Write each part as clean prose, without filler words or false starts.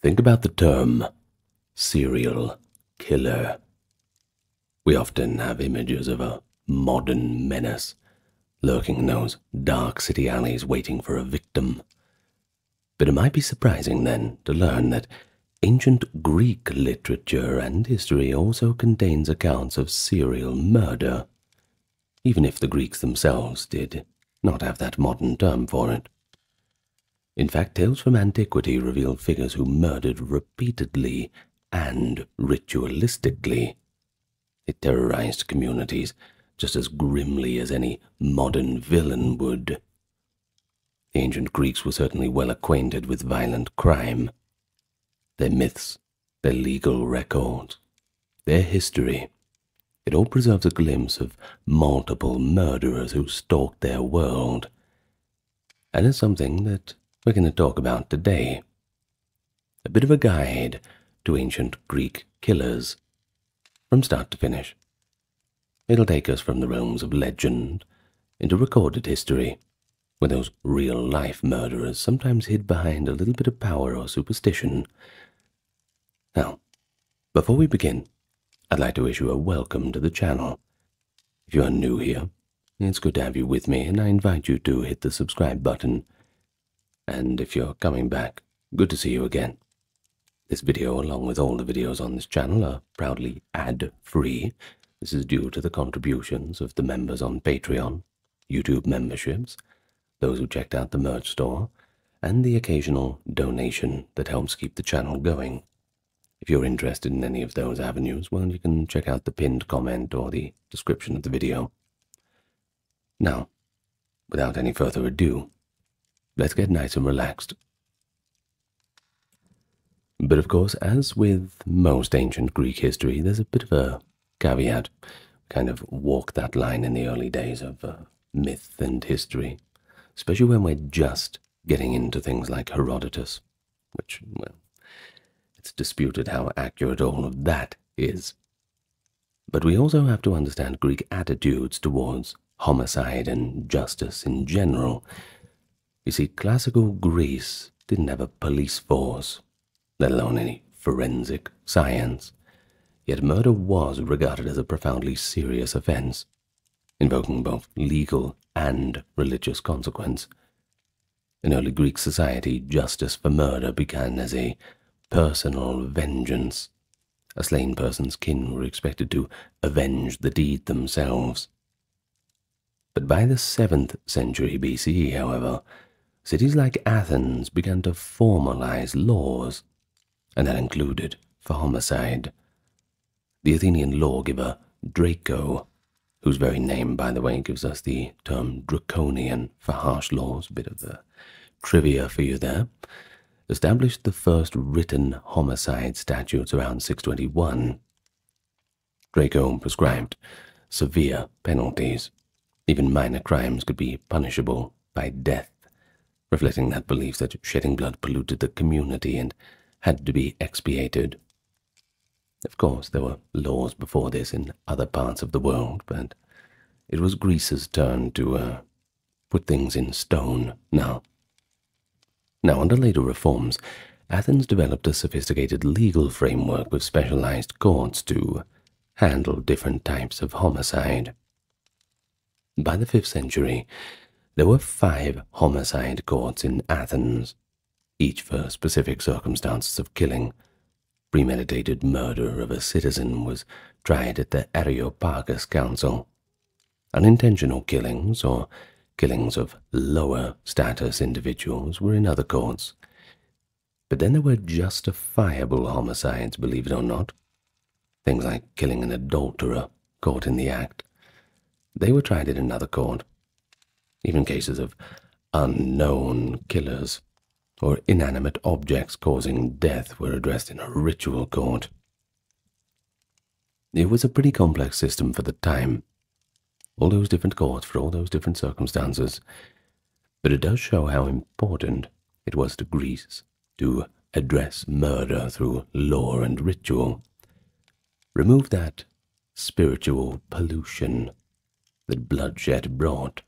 Think about the term serial killer. We often have images of a modern menace lurking in those dark city alleys waiting for a victim. But it might be surprising then to learn that ancient Greek literature and history also contains accounts of serial murder, even if the Greeks themselves did not have that modern term for it. In fact, tales from antiquity reveal figures who murdered repeatedly and ritualistically. It terrorized communities just as grimly as any modern villain would. The ancient Greeks were certainly well acquainted with violent crime. Their myths, their legal records, their history, it all preserves a glimpse of multiple murderers who stalked their world. And it's something that we're going to talk about today. A bit of a guide to ancient Greek killers, from start to finish. It'll take us from the realms of legend into recorded history, where those real-life murderers sometimes hid behind a little bit of power or superstition. Now, before we begin, I'd like to issue a welcome to the channel. If you are new here, it's good to have you with me, and I invite you to hit the subscribe button. And if you're coming back, good to see you again. This video, along with all the videos on this channel, are proudly ad-free. This is due to the contributions of the members on Patreon, YouTube memberships, those who checked out the merch store, and the occasional donation that helps keep the channel going. If you're interested in any of those avenues, well, you can check out the pinned comment or the description of the video. Now, without any further ado, let's get nice and relaxed. But of course, as with most ancient Greek history, there's a bit of a caveat. We kind of walk that line in the early days of myth and history, especially when we're just getting into things like Herodotus, which, well, it's disputed how accurate all of that is. But we also have to understand Greek attitudes towards homicide and justice in general. You see, classical Greece didn't have a police force, let alone any forensic science, yet murder was regarded as a profoundly serious offense, invoking both legal and religious consequence. In early Greek society, justice for murder began as a personal vengeance. A slain person's kin were expected to avenge the deed themselves. But by the 7th century BCE, however, cities like Athens began to formalize laws, and that included for homicide. The Athenian lawgiver Draco, whose very name, by the way, gives us the term draconian for harsh laws, a bit of the trivia for you there, established the first written homicide statutes around 621. Draco prescribed severe penalties. Even minor crimes could be punishable by death, reflecting that belief that shedding blood polluted the community and had to be expiated. Of course, there were laws before this in other parts of the world, but it was Greece's turn to put things in stone now. Now, under later reforms, Athens developed a sophisticated legal framework with specialized courts to handle different types of homicide. By the 5th century, there were 5 homicide courts in Athens, each for specific circumstances of killing. Premeditated murder of a citizen was tried at the Areopagus Council. Unintentional killings, or killings of lower status individuals, were in other courts. But then there were justifiable homicides, believe it or not. Things like killing an adulterer caught in the act. They were tried in another court. Even cases of unknown killers or inanimate objects causing death were addressed in a ritual court. It was a pretty complex system for the time. All those different courts for all those different circumstances. But it does show how important it was to Greece to address murder through law and ritual. Remove that spiritual pollution that bloodshed brought.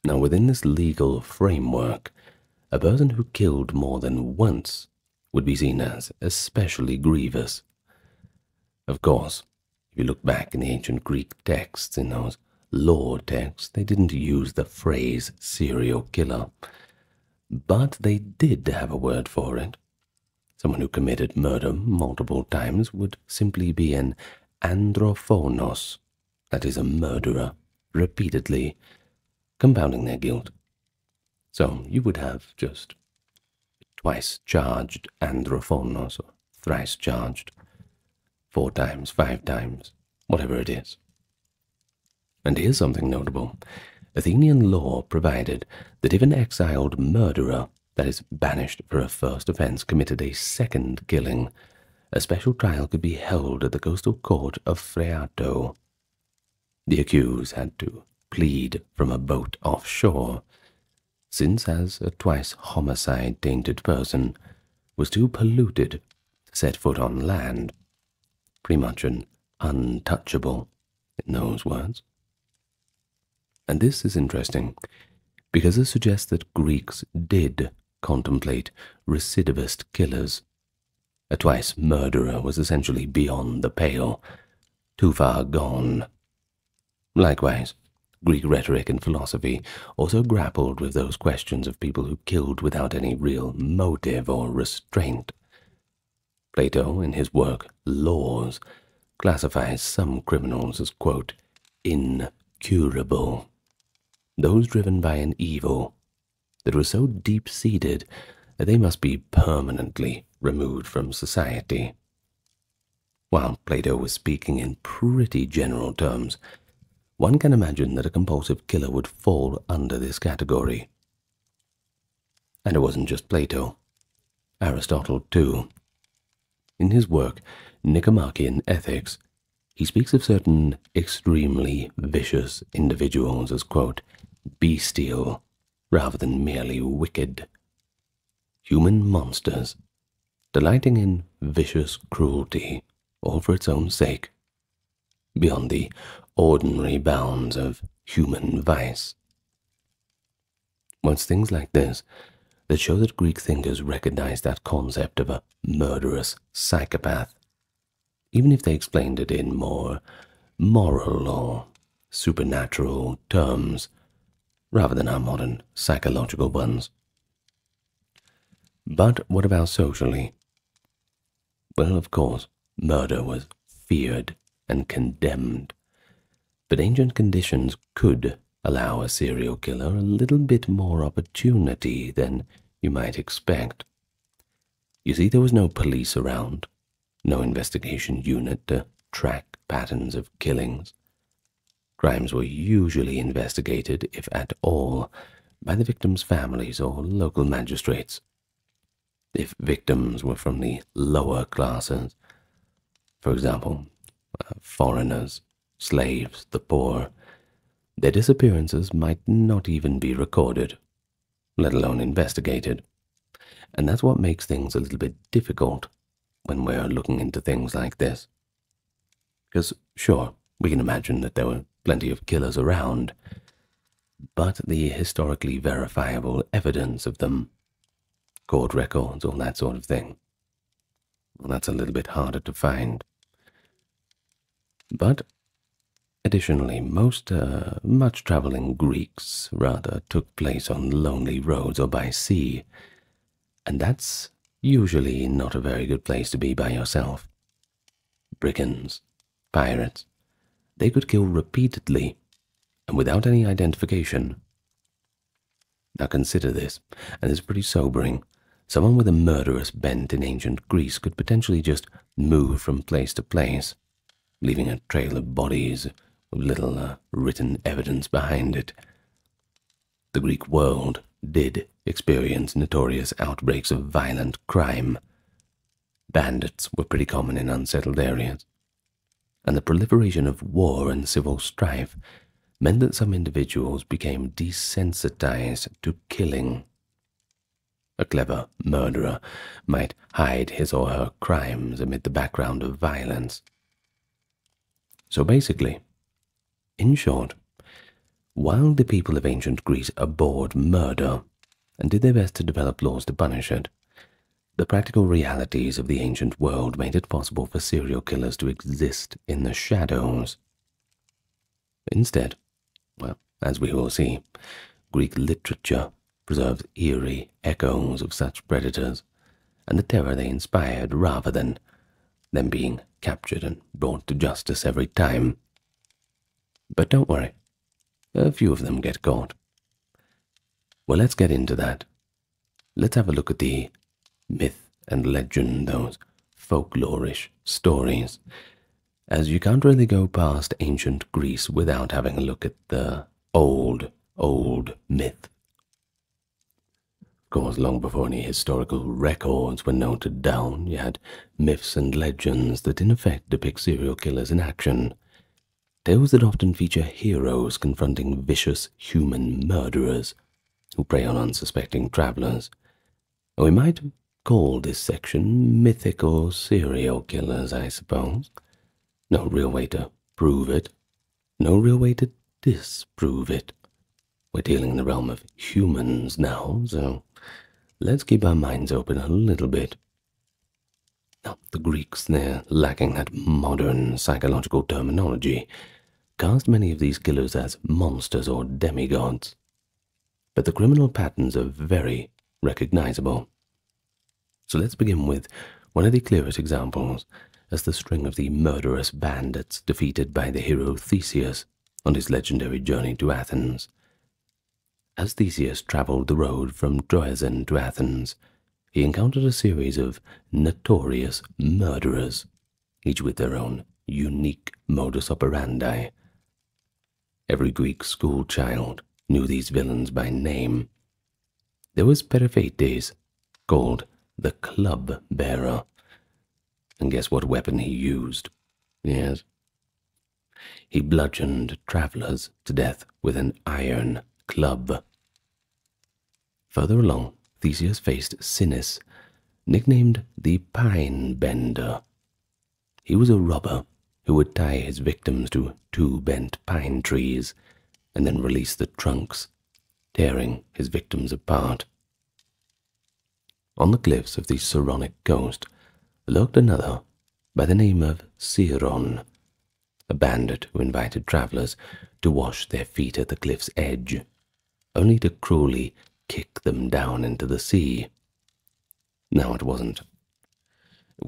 Now, within this legal framework, a person who killed more than once would be seen as especially grievous. Of course, if you look back in the ancient Greek texts, in those law texts, they didn't use the phrase serial killer, but they did have a word for it. Someone who committed murder multiple times would simply be an androphonos, that is, a murderer, repeatedly compounding their guilt. So you would have just twice charged androphonos, or thrice charged, 4 times, 5 times, whatever it is. And here's something notable. Athenian law provided that if an exiled murderer, that is, banished for a first offense, committed a second killing, a special trial could be held at the coastal court of Phreato. The accused had to plead from a boat offshore, since as a twice homicide-tainted person was too polluted to set foot on land, pretty much an untouchable in those words. And this is interesting, because it suggests that Greeks did contemplate recidivist killers. A twice murderer was essentially beyond the pale, too far gone. Likewise, Greek rhetoric and philosophy also grappled with those questions of people who killed without any real motive or restraint. Plato, in his work Laws, classifies some criminals as, quote, incurable, those driven by an evil that was so deep-seated that they must be permanently removed from society. While Plato was speaking in pretty general terms, one can imagine that a compulsive killer would fall under this category. And it wasn't just Plato. Aristotle, too. In his work, Nicomachean Ethics, he speaks of certain extremely vicious individuals as, quote, bestial, rather than merely wicked. Human monsters, delighting in vicious cruelty, all for its own sake, beyond the ordinary bounds of human vice. Well, it's things like this that show that Greek thinkers recognized that concept of a murderous psychopath, even if they explained it in more moral or supernatural terms, rather than our modern psychological ones. But what about socially? Well, of course, murder was feared and condemned, but ancient conditions could allow a serial killer a little bit more opportunity than you might expect. You see, there was no police around, no investigation unit to track patterns of killings. Crimes were usually investigated, if at all, by the victims' families or local magistrates. If victims were from the lower classes, for example, foreigners, slaves, the poor, their disappearances might not even be recorded, let alone investigated. And that's what makes things a little bit difficult when we're looking into things like this. Because, sure, we can imagine that there were plenty of killers around, but the historically verifiable evidence of them, court records, all that sort of thing, well, that's a little bit harder to find. But additionally, most much-traveling Greeks rather took place on lonely roads or by sea, and that's usually not a very good place to be by yourself. Brigands, pirates, they could kill repeatedly and without any identification. Now consider this, and it's pretty sobering. Someone with a murderous bent in ancient Greece could potentially just move from place to place, leaving a trail of bodies with little written evidence behind it. The Greek world did experience notorious outbreaks of violent crime. Bandits were pretty common in unsettled areas, and the proliferation of war and civil strife meant that some individuals became desensitized to killing. A clever murderer might hide his or her crimes amid the background of violence. So basically, in short, while the people of ancient Greece abhorred murder, and did their best to develop laws to punish it. The practical realities of the ancient world made it possible for serial killers to exist in the shadows. Instead, well, as we will see, Greek literature preserves eerie echoes of such predators and the terror they inspired rather than them being captured and brought to justice every time. But don't worry, a few of them get caught. Well, let's get into that. Let's have a look at the myth and legend, those folklorish stories, as you can't really go past ancient Greece without having a look at the old myth. Of course, long before any historical records were noted down, you had myths and legends that in effect depict serial killers in action. Tales that often feature heroes confronting vicious human murderers who prey on unsuspecting travelers. We might call this section mythical serial killers, I suppose. No real way to prove it. No real way to disprove it. We're dealing in the realm of humans now, so let's keep our minds open a little bit. Now, the Greeks, they're lacking that modern psychological terminology, cast many of these killers as monsters or demigods. But the criminal patterns are very recognizable. So let's begin with one of the clearest examples, as the string of the murderous bandits defeated by the hero Theseus on his legendary journey to Athens. As Theseus traveled the road from Troezen to Athens, he encountered a series of notorious murderers, each with their own unique modus operandi. Every Greek school child knew these villains by name. There was Periphetes, called the club bearer. And guess what weapon he used? Yes. He bludgeoned travelers to death with an iron club. Further along, Theseus faced Sinis, nicknamed the Pine Bender. He was a robber who would tie his victims to two bent pine trees and then release the trunks, tearing his victims apart. On the cliffs of the Saronic coast lurked another by the name of Siron, a bandit who invited travelers to wash their feet at the cliff's edge, only to cruelly kick them down into the sea. Now it wasn't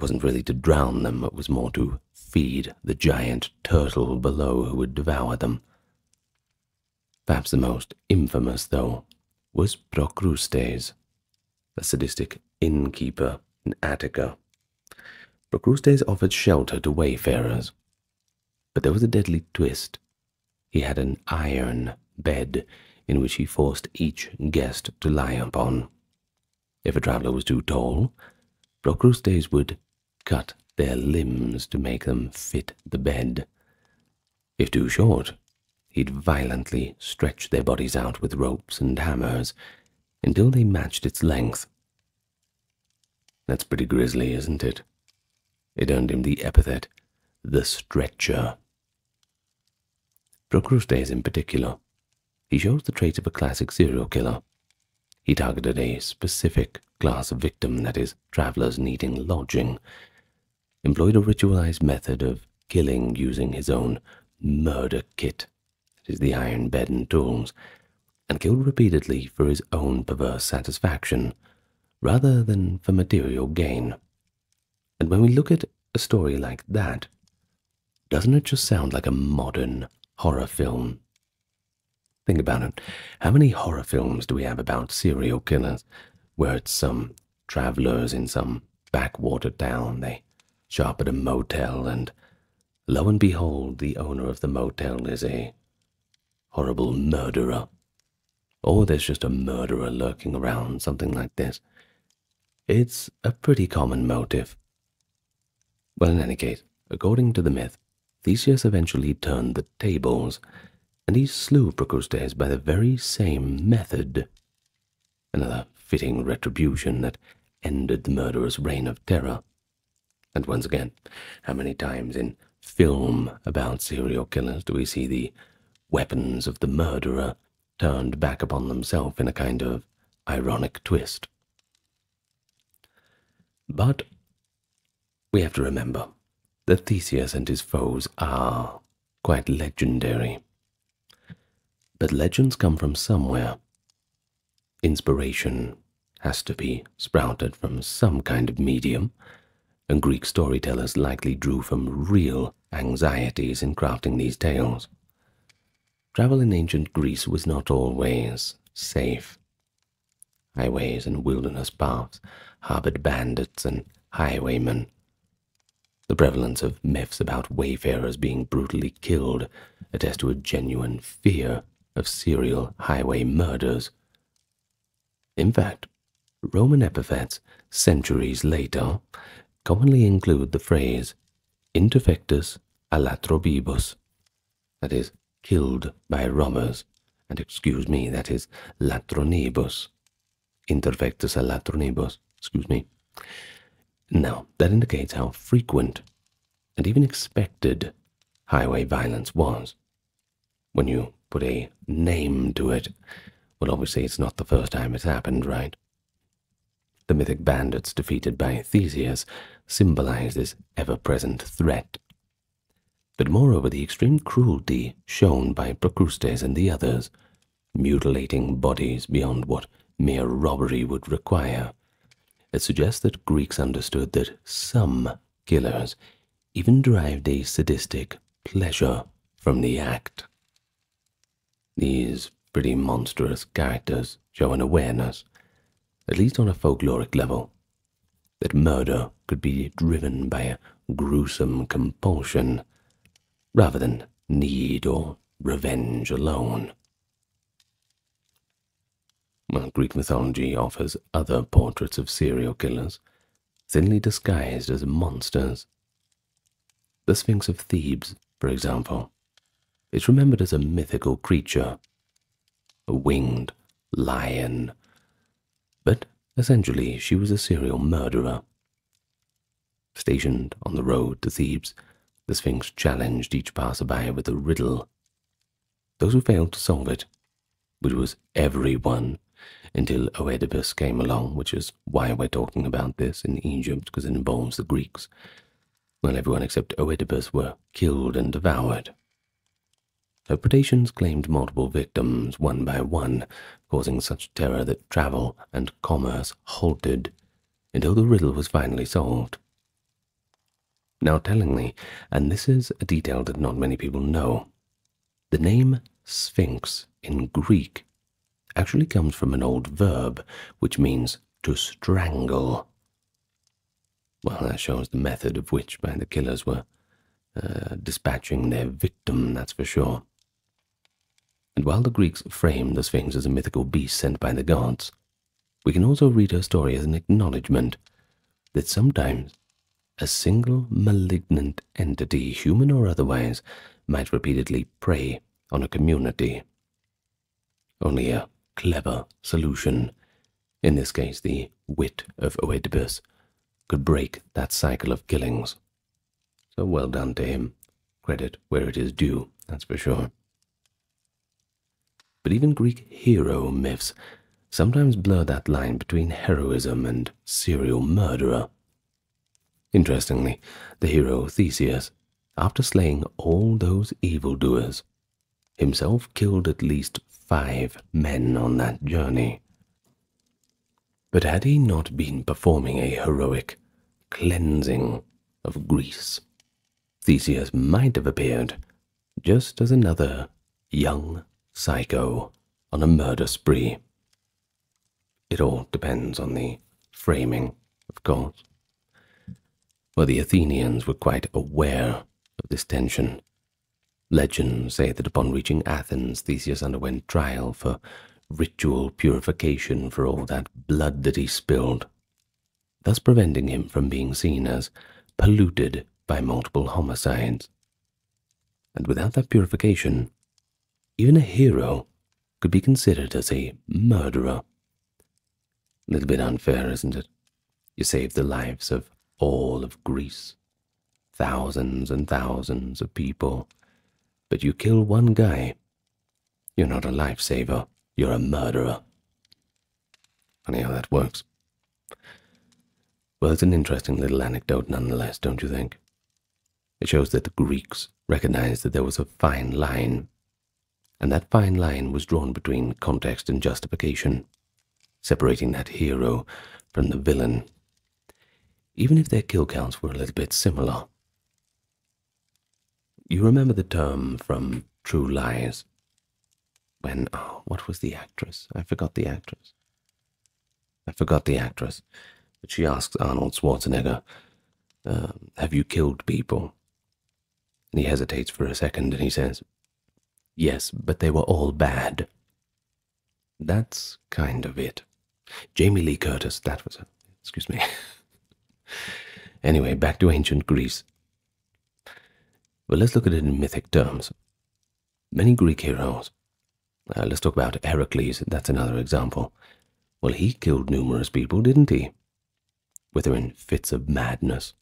really to drown them, it was more to feed the giant turtle below who would devour them. Perhaps the most infamous, though, was Procrustes, a sadistic innkeeper in Attica. Procrustes offered shelter to wayfarers, but there was a deadly twist. He had an iron bed in which he forced each guest to lie upon. If a traveler was too tall, Procrustes would cut their limbs to make them fit the bed. If too short, he'd violently stretch their bodies out with ropes and hammers until they matched its length. That's pretty grisly, isn't it? It earned him the epithet, the Stretcher. Procrustes in particular, he shows the traits of a classic serial killer. He targeted a specific class of victim, that is, travelers needing lodging, employed a ritualized method of killing using his own murder kit, that is, the iron bed and tools, and killed repeatedly for his own perverse satisfaction, rather than for material gain. And when we look at a story like that, doesn't it just sound like a modern horror film? Think about it. How many horror films do we have about serial killers, where it's some travelers in some backwater town, they show up at a motel, and lo and behold, the owner of the motel is a horrible murderer. Or there's just a murderer lurking around, something like this. It's a pretty common motive. Well, in any case, according to the myth, Theseus eventually turned the tables, and he slew Procrustes by the very same method. Another fitting retribution that ended the murderer's reign of terror. And once again, how many times in film about serial killers do we see the weapons of the murderer turned back upon themselves in a kind of ironic twist. But we have to remember that Theseus and his foes are quite legendary. But legends come from somewhere. Inspiration has to be sprouted from some kind of medium, and Greek storytellers likely drew from real anxieties in crafting these tales. Travel in ancient Greece was not always safe. Highways and wilderness paths harbored bandits and highwaymen. The prevalence of myths about wayfarers being brutally killed attest to a genuine fear of serial highway murders. In fact, Roman epithets centuries later commonly include the phrase interfectus a latrobibus, that is, killed by robbers, and excuse me, that is latronibus. Interfectus a latronibus, excuse me. Now, that indicates how frequent and even expected highway violence was. When you put a name to it, well, obviously it's not the first time it's happened, right? The mythic bandits defeated by Theseus symbolize this ever-present threat. But moreover, the extreme cruelty shown by Procrustes and the others, mutilating bodies beyond what mere robbery would require, it suggests that Greeks understood that some killers even derived a sadistic pleasure from the act. These pretty monstrous characters show an awareness, at least on a folkloric level, that murder could be driven by a gruesome compulsion rather than need or revenge alone. Well, Greek mythology offers other portraits of serial killers, thinly disguised as monsters. The Sphinx of Thebes, for example, is remembered as a mythical creature, a winged lion, but essentially she was a serial murderer. Stationed on the road to Thebes, the Sphinx challenged each passerby with a riddle. Those who failed to solve it, which was everyone, until Oedipus came along, which is why we're talking about this in Egypt, because it involves the Greeks. Well, everyone except Oedipus were killed and devoured. Her predations claimed multiple victims one by one, causing such terror that travel and commerce halted until the riddle was finally solved. Now tellingly, and this is a detail that not many people know, the name Sphinx in Greek actually comes from an old verb which means to strangle. Well, that shows the method of which by the killers were dispatching their victim, that's for sure. And while the Greeks framed the Sphinx as a mythical beast sent by the gods, we can also read her story as an acknowledgement that sometimes a single malignant entity, human or otherwise, might repeatedly prey on a community. Only a clever solution, in this case the wit of Oedipus, could break that cycle of killings. So well done to him. Credit where it is due, that's for sure. But even Greek hero myths sometimes blur that line between heroism and serial murderer. Interestingly, the hero Theseus, after slaying all those evildoers, himself killed at least 5 men on that journey. But had he not been performing a heroic cleansing of Greece, Theseus might have appeared just as another young psycho on a murder spree. It all depends on the framing, of course. Well, the Athenians were quite aware of this tension. Legends say that upon reaching Athens, Theseus underwent trial for ritual purification for all that blood that he spilled, thus preventing him from being seen as polluted by multiple homicides. And without that purification, even a hero could be considered as a murderer. A little bit unfair, isn't it? You saved the lives of all of Greece, thousands and thousands of people, but you kill one guy. You're not a lifesaver, you're a murderer. Funny how that works. Well, it's an interesting little anecdote nonetheless, don't you think? It shows that the Greeks recognized that there was a fine line, and that fine line was drawn between context and justification, separating that hero from the villain, even if their kill counts were a little bit similar. You remember the term from True Lies, when, oh, what was the actress? I forgot the actress. But she asks Arnold Schwarzenegger, have you killed people? And he hesitates for a second and he says, yes, but they were all bad. That's kind of it. Jamie Lee Curtis, that was it. Excuse me. Anyway, back to ancient Greece. Well, let's look at it in mythic terms. Many Greek heroes. Let's talk about Heracles, that's another example. Well, he killed numerous people, didn't he? Whether in fits of madness,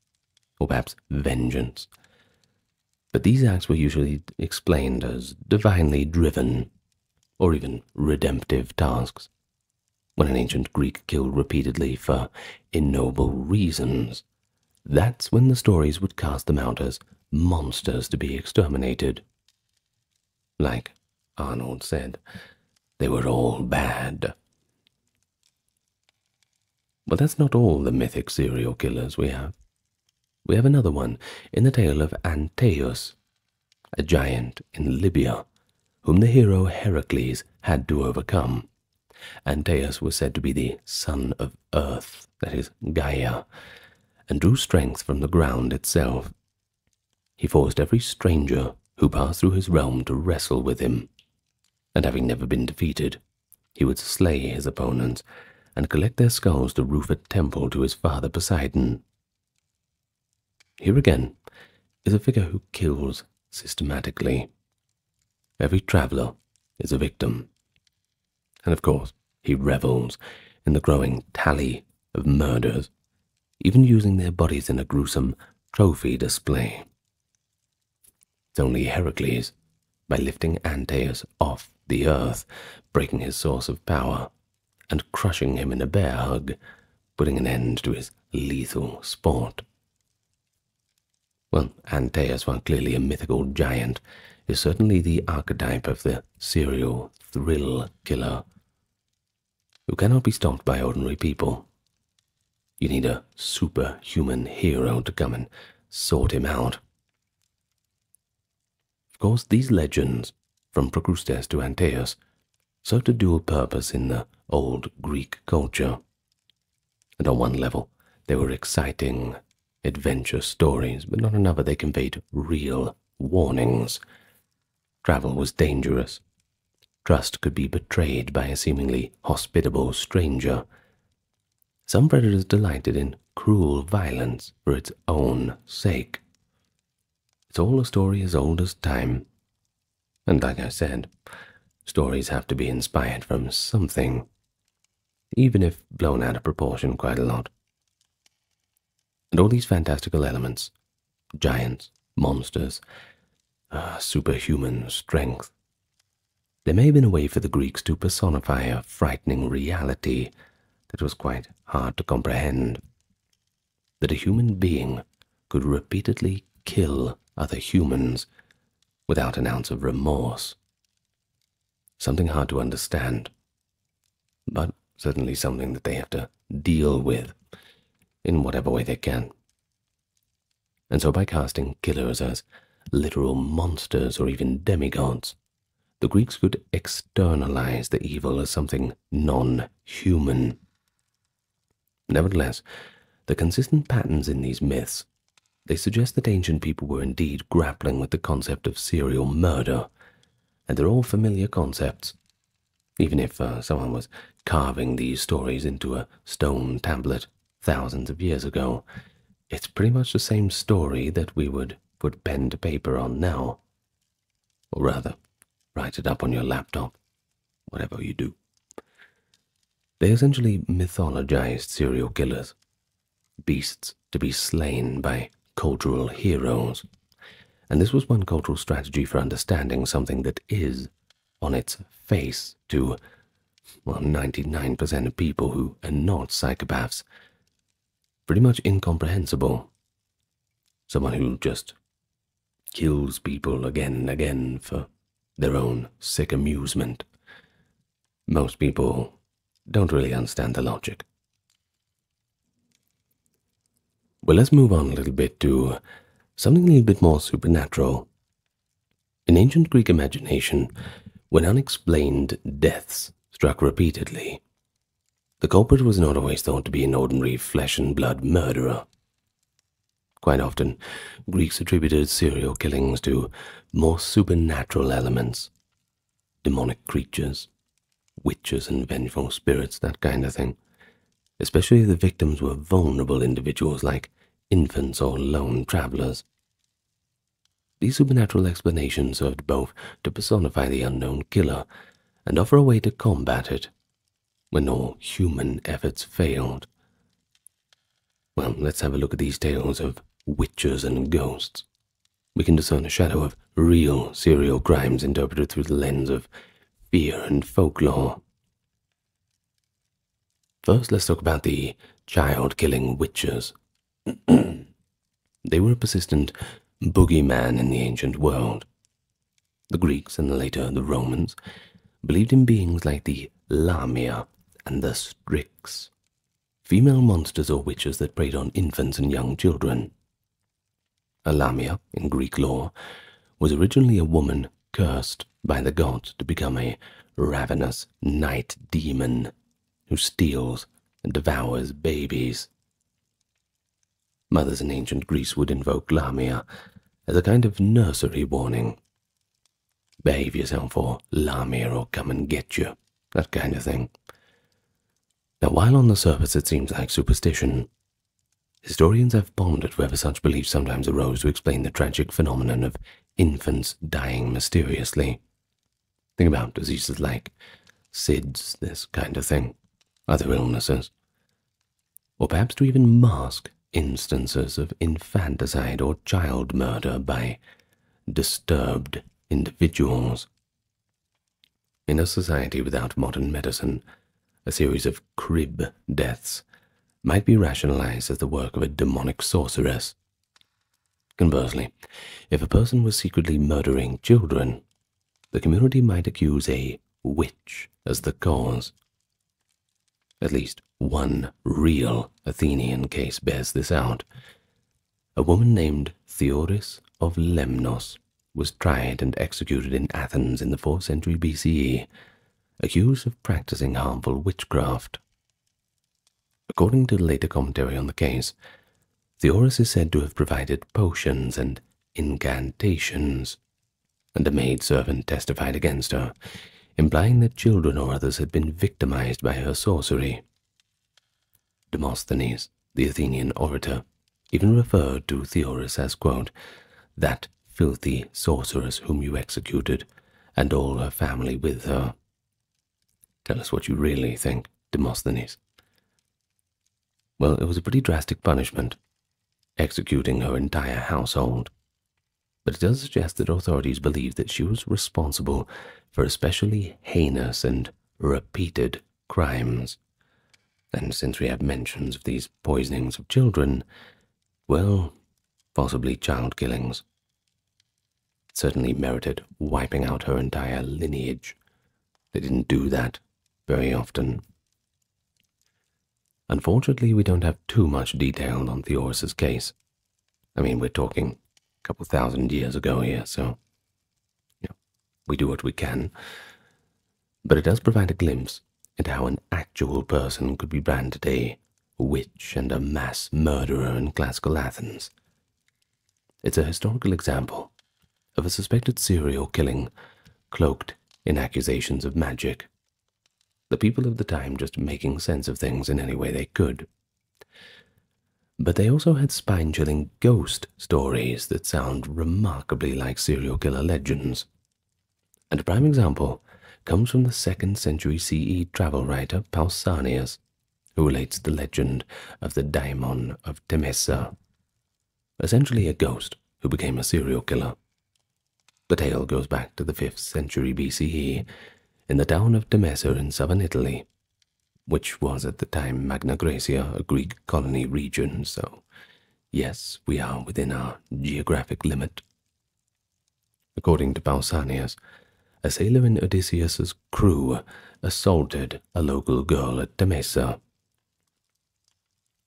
or perhaps vengeance. But these acts were usually explained as divinely driven, or even redemptive tasks. When an ancient Greek killed repeatedly for ignoble reasons, that's when the stories would cast them out as monsters to be exterminated. Like Arnold said, they were all bad. But that's not all the mythic serial killers we have. We have another one in the tale of Antaeus, a giant in Libya, whom the hero Heracles had to overcome. Antaeus was said to be the son of Earth, that is, Gaia, and drew strength from the ground itself. He forced every stranger who passed through his realm to wrestle with him, and having never been defeated, he would slay his opponents and collect their skulls to roof a temple to his father Poseidon. Here again is a figure who kills systematically. Every traveler is a victim. And of course, he revels in the growing tally of murders, even using their bodies in a gruesome trophy display. It's only Heracles, by lifting Antaeus off the earth, breaking his source of power, and crushing him in a bear hug, putting an end to his lethal sport. Well, Antaeus, while clearly a mythical giant, is certainly the archetype of the serial thrill killer, who cannot be stopped by ordinary people. You need a superhuman hero to come and sort him out. Of course, these legends, from Procrustes to Antaeus, served a dual purpose in the old Greek culture. And on one level, they were exciting adventure stories, but on another they conveyed real warnings. Travel was dangerous. Trust could be betrayed by a seemingly hospitable stranger. Some predators delighted in cruel violence for its own sake. It's all a story as old as time. And like I said, stories have to be inspired from something, even if blown out of proportion quite a lot. And all these fantastical elements, giants, monsters, superhuman strength, there may have been a way for the Greeks to personify a frightening reality that was quite hard to comprehend. That a human being could repeatedly kill other humans without an ounce of remorse. Something hard to understand, but certainly something that they have to deal with in whatever way they can. And so by casting killers as literal monsters or even demigods, the Greeks could externalize the evil as something non-human. Nevertheless, the consistent patterns in these myths, they suggest that ancient people were indeed grappling with the concept of serial murder, and they're all familiar concepts. Even if someone was carving these stories into a stone tablet thousands of years ago, it's pretty much the same story that we would put pen to paper on now. Or rather, write it up on your laptop, whatever you do. They essentially mythologized serial killers, beasts to be slain by cultural heroes. And this was one cultural strategy for understanding something that is, on its face, to well, 99% of people who are not psychopaths. Pretty much incomprehensible. Someone who just kills people again and again for their own sick amusement. Most people don't really understand the logic. Well, let's move on a little bit to something a little bit more supernatural. In ancient Greek imagination, when unexplained deaths struck repeatedly, the culprit was not always thought to be an ordinary flesh and blood murderer. Quite often, Greeks attributed serial killings to more supernatural elements, demonic creatures, witches and vengeful spirits, that kind of thing, especially if the victims were vulnerable individuals like infants or lone travelers. These supernatural explanations served both to personify the unknown killer and offer a way to combat it when all human efforts failed. Well, let's have a look at these tales of witches and ghosts. We can discern a shadow of real serial crimes interpreted through the lens of fear and folklore. First, let's talk about the child-killing witches. They were a persistent boogeyman in the ancient world. The Greeks and later the Romans believed in beings like the Lamia and the Strix, female monsters or witches that preyed on infants and young children. A Lamia, in Greek lore, was originally a woman cursed by the gods to become a ravenous night demon who steals and devours babies. Mothers in ancient Greece would invoke Lamia as a kind of nursery warning. Behave yourself or Lamia will come and get you, that kind of thing. Now, while on the surface it seems like superstition, historians have pondered whether such beliefs sometimes arose to explain the tragic phenomenon of infants dying mysteriously. Think about diseases like SIDS, this kind of thing, other illnesses. Or perhaps to even mask instances of infanticide or child murder by disturbed individuals. In a society without modern medicine, a series of crib deaths might be rationalized as the work of a demonic sorceress. Conversely, if a person was secretly murdering children, the community might accuse a witch as the cause. At least one real Athenian case bears this out. A woman named Theoris of Lemnos was tried and executed in Athens in the 4th century BCE, accused of practicing harmful witchcraft. According to the later commentary on the case, Theoris is said to have provided potions and incantations, and a maidservant testified against her, implying that children or others had been victimized by her sorcery. Demosthenes, the Athenian orator, even referred to Theoris as, quote, that filthy sorceress whom you executed, and all her family with her. Tell us what you really think, Demosthenes. Well, it was a pretty drastic punishment, executing her entire household. But it does suggest that authorities believe that she was responsible for especially heinous and repeated crimes. And since we have mentions of these poisonings of children, well, possibly child killings. It certainly merited wiping out her entire lineage. They didn't do that very often. Unfortunately, we don't have too much detail on Theoris's case. I mean, we're talking a couple thousand years ago here, so we do what we can. But it does provide a glimpse into how an actual person could be branded a witch and a mass murderer in classical Athens. It's a historical example of a suspected serial killing cloaked in accusations of magic. The people of the time just making sense of things in any way they could. But they also had spine-chilling ghost stories that sound remarkably like serial killer legends. And a prime example comes from the 2nd century CE travel writer Pausanias, who relates the legend of the daimon of Temesa, essentially a ghost who became a serial killer. The tale goes back to the 5th century BCE, in the town of Temesa in southern Italy, which was at the time Magna Graecia, a Greek colony region, so yes, we are within our geographic limit. According to Pausanias, a sailor in Odysseus's crew assaulted a local girl at Temesa.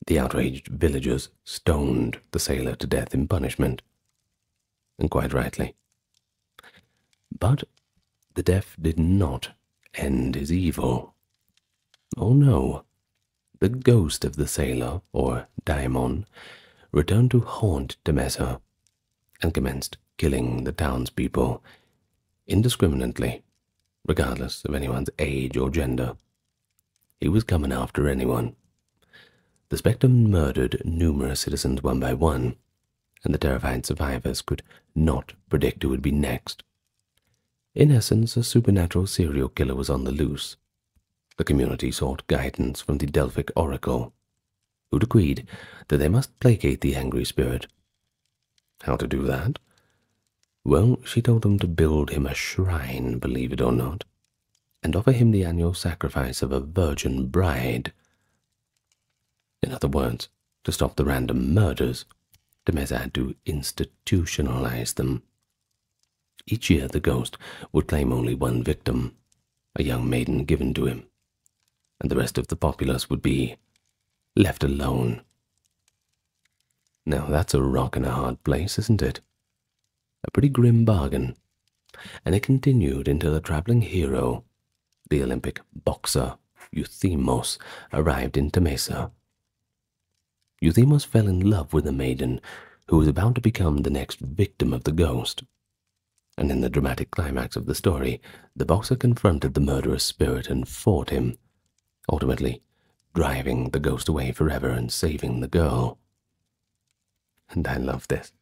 The outraged villagers stoned the sailor to death in punishment, and quite rightly. But the death did not end his evil. Oh no, the ghost of the sailor, or daimon, returned to haunt Temesa and commenced killing the townspeople indiscriminately, regardless of anyone's age or gender. He was coming after anyone. The spectre murdered numerous citizens one by one, and the terrified survivors could not predict who would be next. In essence, a supernatural serial killer was on the loose. The community sought guidance from the Delphic oracle, who decreed that they must placate the angry spirit. How to do that? Well, she told them to build him a shrine, believe it or not, and offer him the annual sacrifice of a virgin bride. In other words, to stop the random murders, Temesa had to institutionalize them. Each year the ghost would claim only one victim, a young maiden given to him, and the rest of the populace would be left alone. Now that's a rock and a hard place, isn't it? A pretty grim bargain, and it continued until a traveling hero, the Olympic boxer Euthymos, arrived in Temesa. Euthymos fell in love with a maiden who was about to become the next victim of the ghost, and in the dramatic climax of the story, the boxer confronted the murderous spirit and fought him, ultimately driving the ghost away forever and saving the girl. And I love this.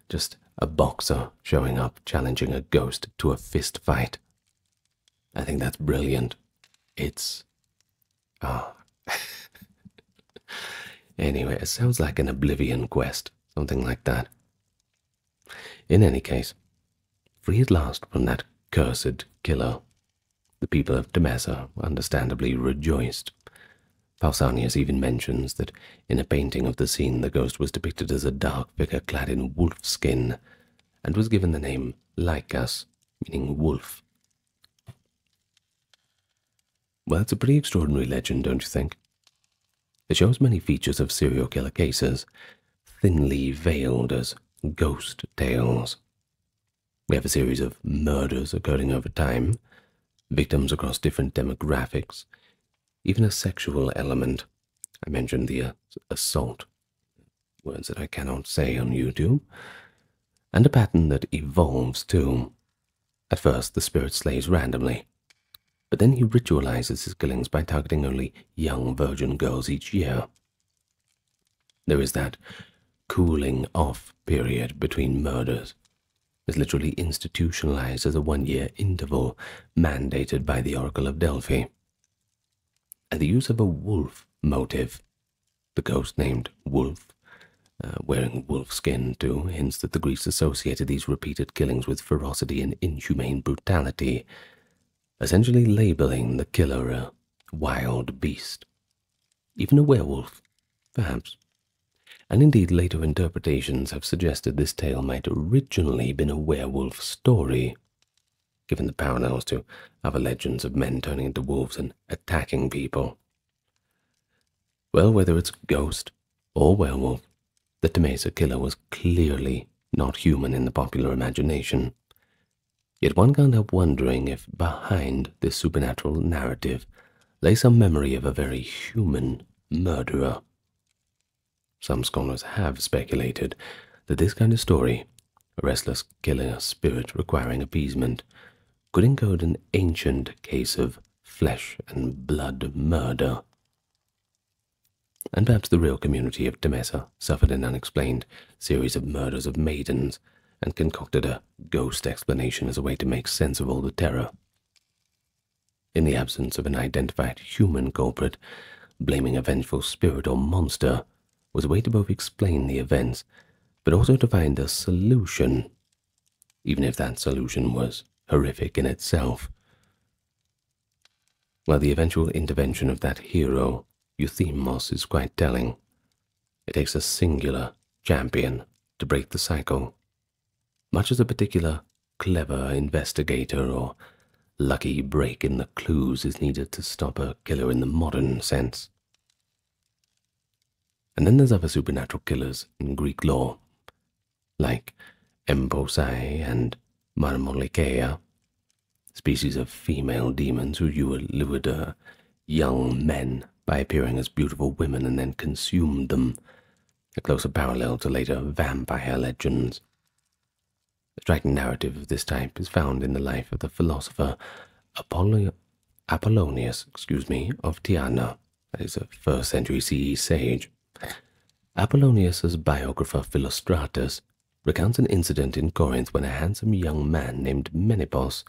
Just a boxer showing up challenging a ghost to a fist fight. I think that's brilliant. It's... Anyway, it sounds like an Oblivion quest, something like that. In any case, free at last from that cursed killer, the people of Temesa understandably rejoiced. Pausanias even mentions that in a painting of the scene the ghost was depicted as a dark figure clad in wolf skin, and was given the name Lycas, meaning wolf. Well, it's a pretty extraordinary legend, don't you think? It shows many features of serial killer cases, thinly veiled as ghost tales. We have a series of murders occurring over time, victims across different demographics, even a sexual element. I mentioned the assault, words that I cannot say on YouTube, and a pattern that evolves too. At first, the spirit slays randomly, but then he ritualizes his killings by targeting only young virgin girls each year. There is that cooling off period between murders. It's literally institutionalized as a one-year interval mandated by the Oracle of Delphi. And the use of a wolf motive, the ghost named Wolf, wearing wolf skin too, hints that the Greeks associated these repeated killings with ferocity and inhumane brutality, essentially labeling the killer a wild beast, even a werewolf, perhaps. And indeed later interpretations have suggested this tale might originally been a werewolf story, given the parallels to other legends of men turning into wolves and attacking people. Well, whether it's ghost or werewolf, the Temesa killer was clearly not human in the popular imagination. Yet one can't help wondering if behind this supernatural narrative lay some memory of a very human murderer. Some scholars have speculated that this kind of story, a restless killer spirit requiring appeasement, could encode an ancient case of flesh and blood murder. And perhaps the real community of Temesa suffered an unexplained series of murders of maidens and concocted a ghost explanation as a way to make sense of all the terror. In the absence of an identified human culprit, blaming a vengeful spirit or monster was a way to both explain the events, but also to find a solution, even if that solution was horrific in itself. While the eventual intervention of that hero, Euthymos, is quite telling. It takes a singular champion to break the cycle, much as a particular clever investigator or lucky break in the clues is needed to stop a killer in the modern sense. And then there's other supernatural killers in Greek lore, like Emposai and Marmolikeia, species of female demons who lured young men by appearing as beautiful women and then consumed them, a closer parallel to later vampire legends. A striking narrative of this type is found in the life of the philosopher Apollonius of Tyana, that is a 1st century CE sage. Apollonius's biographer Philostratus recounts an incident in Corinth when a handsome young man named Menipos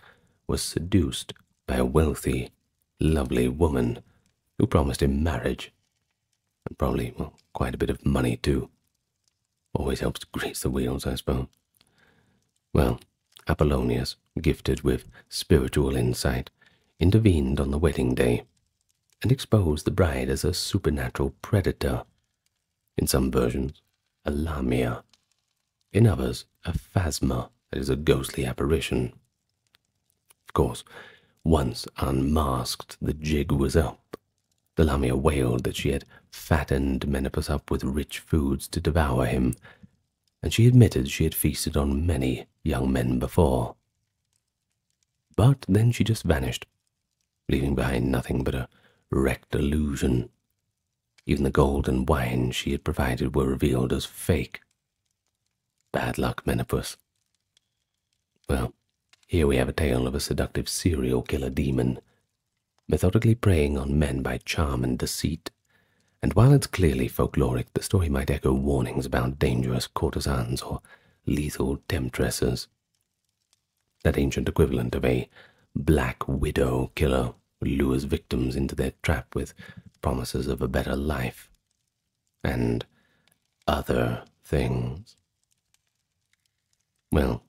was seduced by a wealthy, lovely woman who promised him marriage, and probably, quite a bit of money too. Always helps to grease the wheels, I suppose. Well, Apollonius, gifted with spiritual insight, intervened on the wedding day and exposed the bride as a supernatural predator. In some versions, a lamia. In others, a phasma, that is a ghostly apparition. Of course, once unmasked, the jig was up. The lamia wailed that she had fattened Menipos up with rich foods to devour him, and she admitted she had feasted on many young men before. But then she just vanished, leaving behind nothing but a wrecked illusion. Even the gold and wine she had provided were revealed as fake. Bad luck, Menipos. Well, here we have a tale of a seductive serial killer demon, methodically preying on men by charm and deceit. And while it's clearly folkloric, the story might echo warnings about dangerous courtesans or lethal temptresses. That ancient equivalent of a black widow killer who lures victims into their trap with promises of a better life. And other things. Well,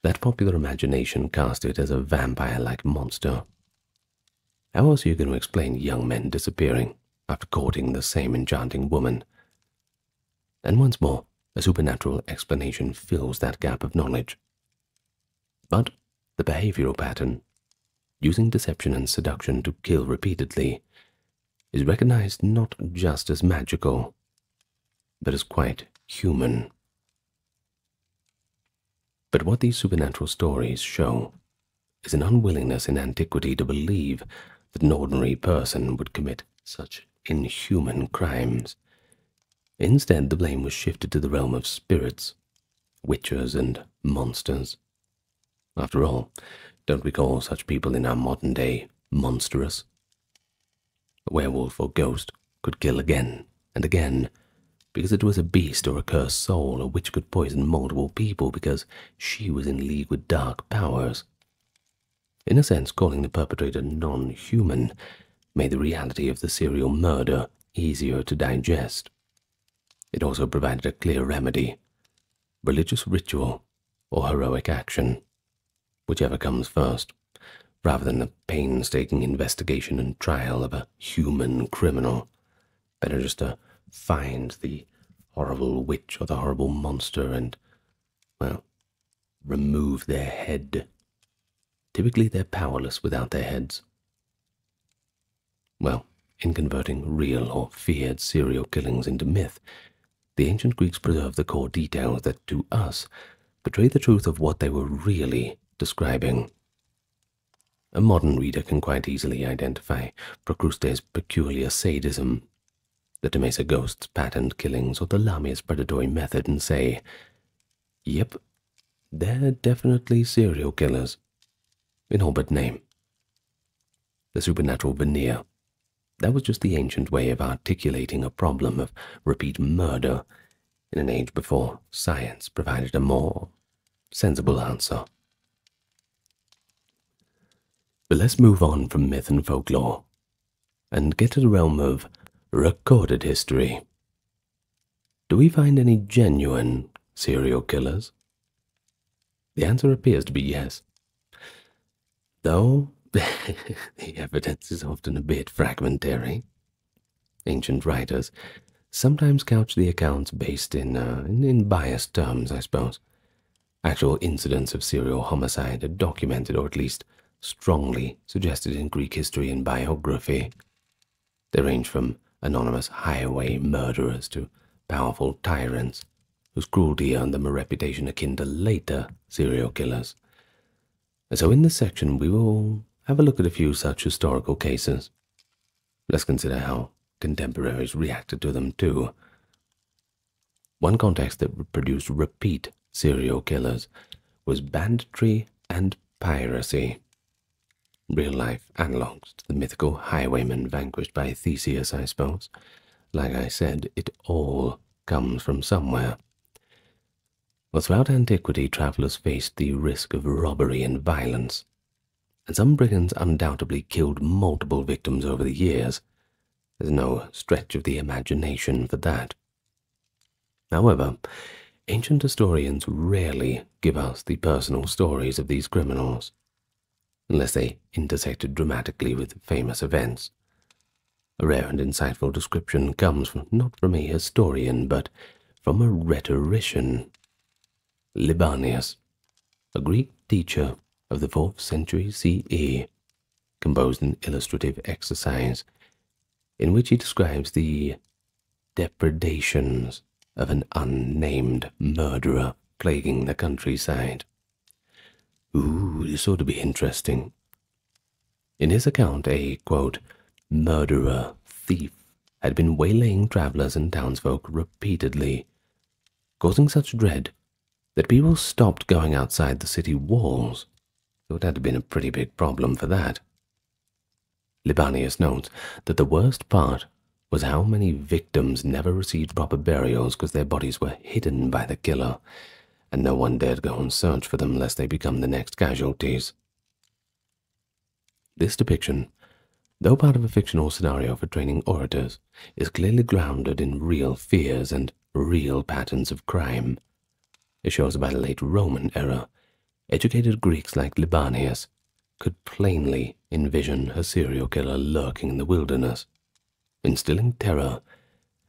that popular imagination cast it as a vampire-like monster. How else are you going to explain young men disappearing after courting the same enchanting woman? And once more, a supernatural explanation fills that gap of knowledge. But the behavioral pattern, using deception and seduction to kill repeatedly, is recognized not just as magical, but as quite human. But what these supernatural stories show is an unwillingness in antiquity to believe that an ordinary person would commit such inhuman crimes. Instead, the blame was shifted to the realm of spirits, witches, and monsters. After all, don't we call such people in our modern day monstrous? A werewolf or ghost could kill again and again, because it was a beast or a cursed soul, a witch could poison multiple people because she was in league with dark powers. In a sense, calling the perpetrator non-human made the reality of the serial murder easier to digest. It also provided a clear remedy, religious ritual or heroic action, whichever comes first, rather than the painstaking investigation and trial of a human criminal. Better just to find the horrible witch or the horrible monster and, well, remove their head. Typically they're powerless without their heads. Well, in converting real or feared serial killings into myth, the ancient Greeks preserved the core details that, to us, portray the truth of what they were really describing. A modern reader can quite easily identify Procruste's peculiar sadism, the Temesa ghost's patterned killings, or the Lamia's predatory method and say, yep, they're definitely serial killers, in all but name. The supernatural veneer, that was just the ancient way of articulating a problem of repeat murder in an age before science provided a more sensible answer. But let's move on from myth and folklore and get to the realm of recorded history. Do we find any genuine serial killers? The answer appears to be yes. Though The evidence is often a bit fragmentary. Ancient writers sometimes couch the accounts based in biased terms, I suppose. Actual incidents of serial homicide are documented, or at least strongly suggested in Greek history and biography. They range from anonymous highway murderers to powerful tyrants whose cruelty earned them a reputation akin to later serial killers. So in this section we will have a look at a few such historical cases. Let's consider how contemporaries reacted to them too. One context that produced repeat serial killers was banditry and piracy. Real-life analogues to the mythical highwayman vanquished by Theseus, I suppose. Like I said, it all comes from somewhere. Well, throughout antiquity, travelers faced the risk of robbery and violence, and some brigands undoubtedly killed multiple victims over the years. There's no stretch of the imagination for that. However, ancient historians rarely give us the personal stories of these criminals, unless they intersected dramatically with famous events. A rare and insightful description comes not from a historian, but from a rhetorician. Libanius, a Greek teacher of the 4th century CE, composed an illustrative exercise in which he describes the depredations of an unnamed murderer plaguing the countryside. Ooh, this ought to be interesting. In his account, a, quote, murderer, thief, had been waylaying travelers and townsfolk repeatedly, causing such dread that people stopped going outside the city walls. So it had to have been a pretty big problem for that. Libanius notes that the worst part was how many victims never received proper burials because their bodies were hidden by the killer, and no one dared go and search for them lest they become the next casualties. This depiction, though part of a fictional scenario for training orators, is clearly grounded in real fears and real patterns of crime. It shows that by the late Roman era, educated Greeks like Libanius could plainly envision a serial killer lurking in the wilderness, instilling terror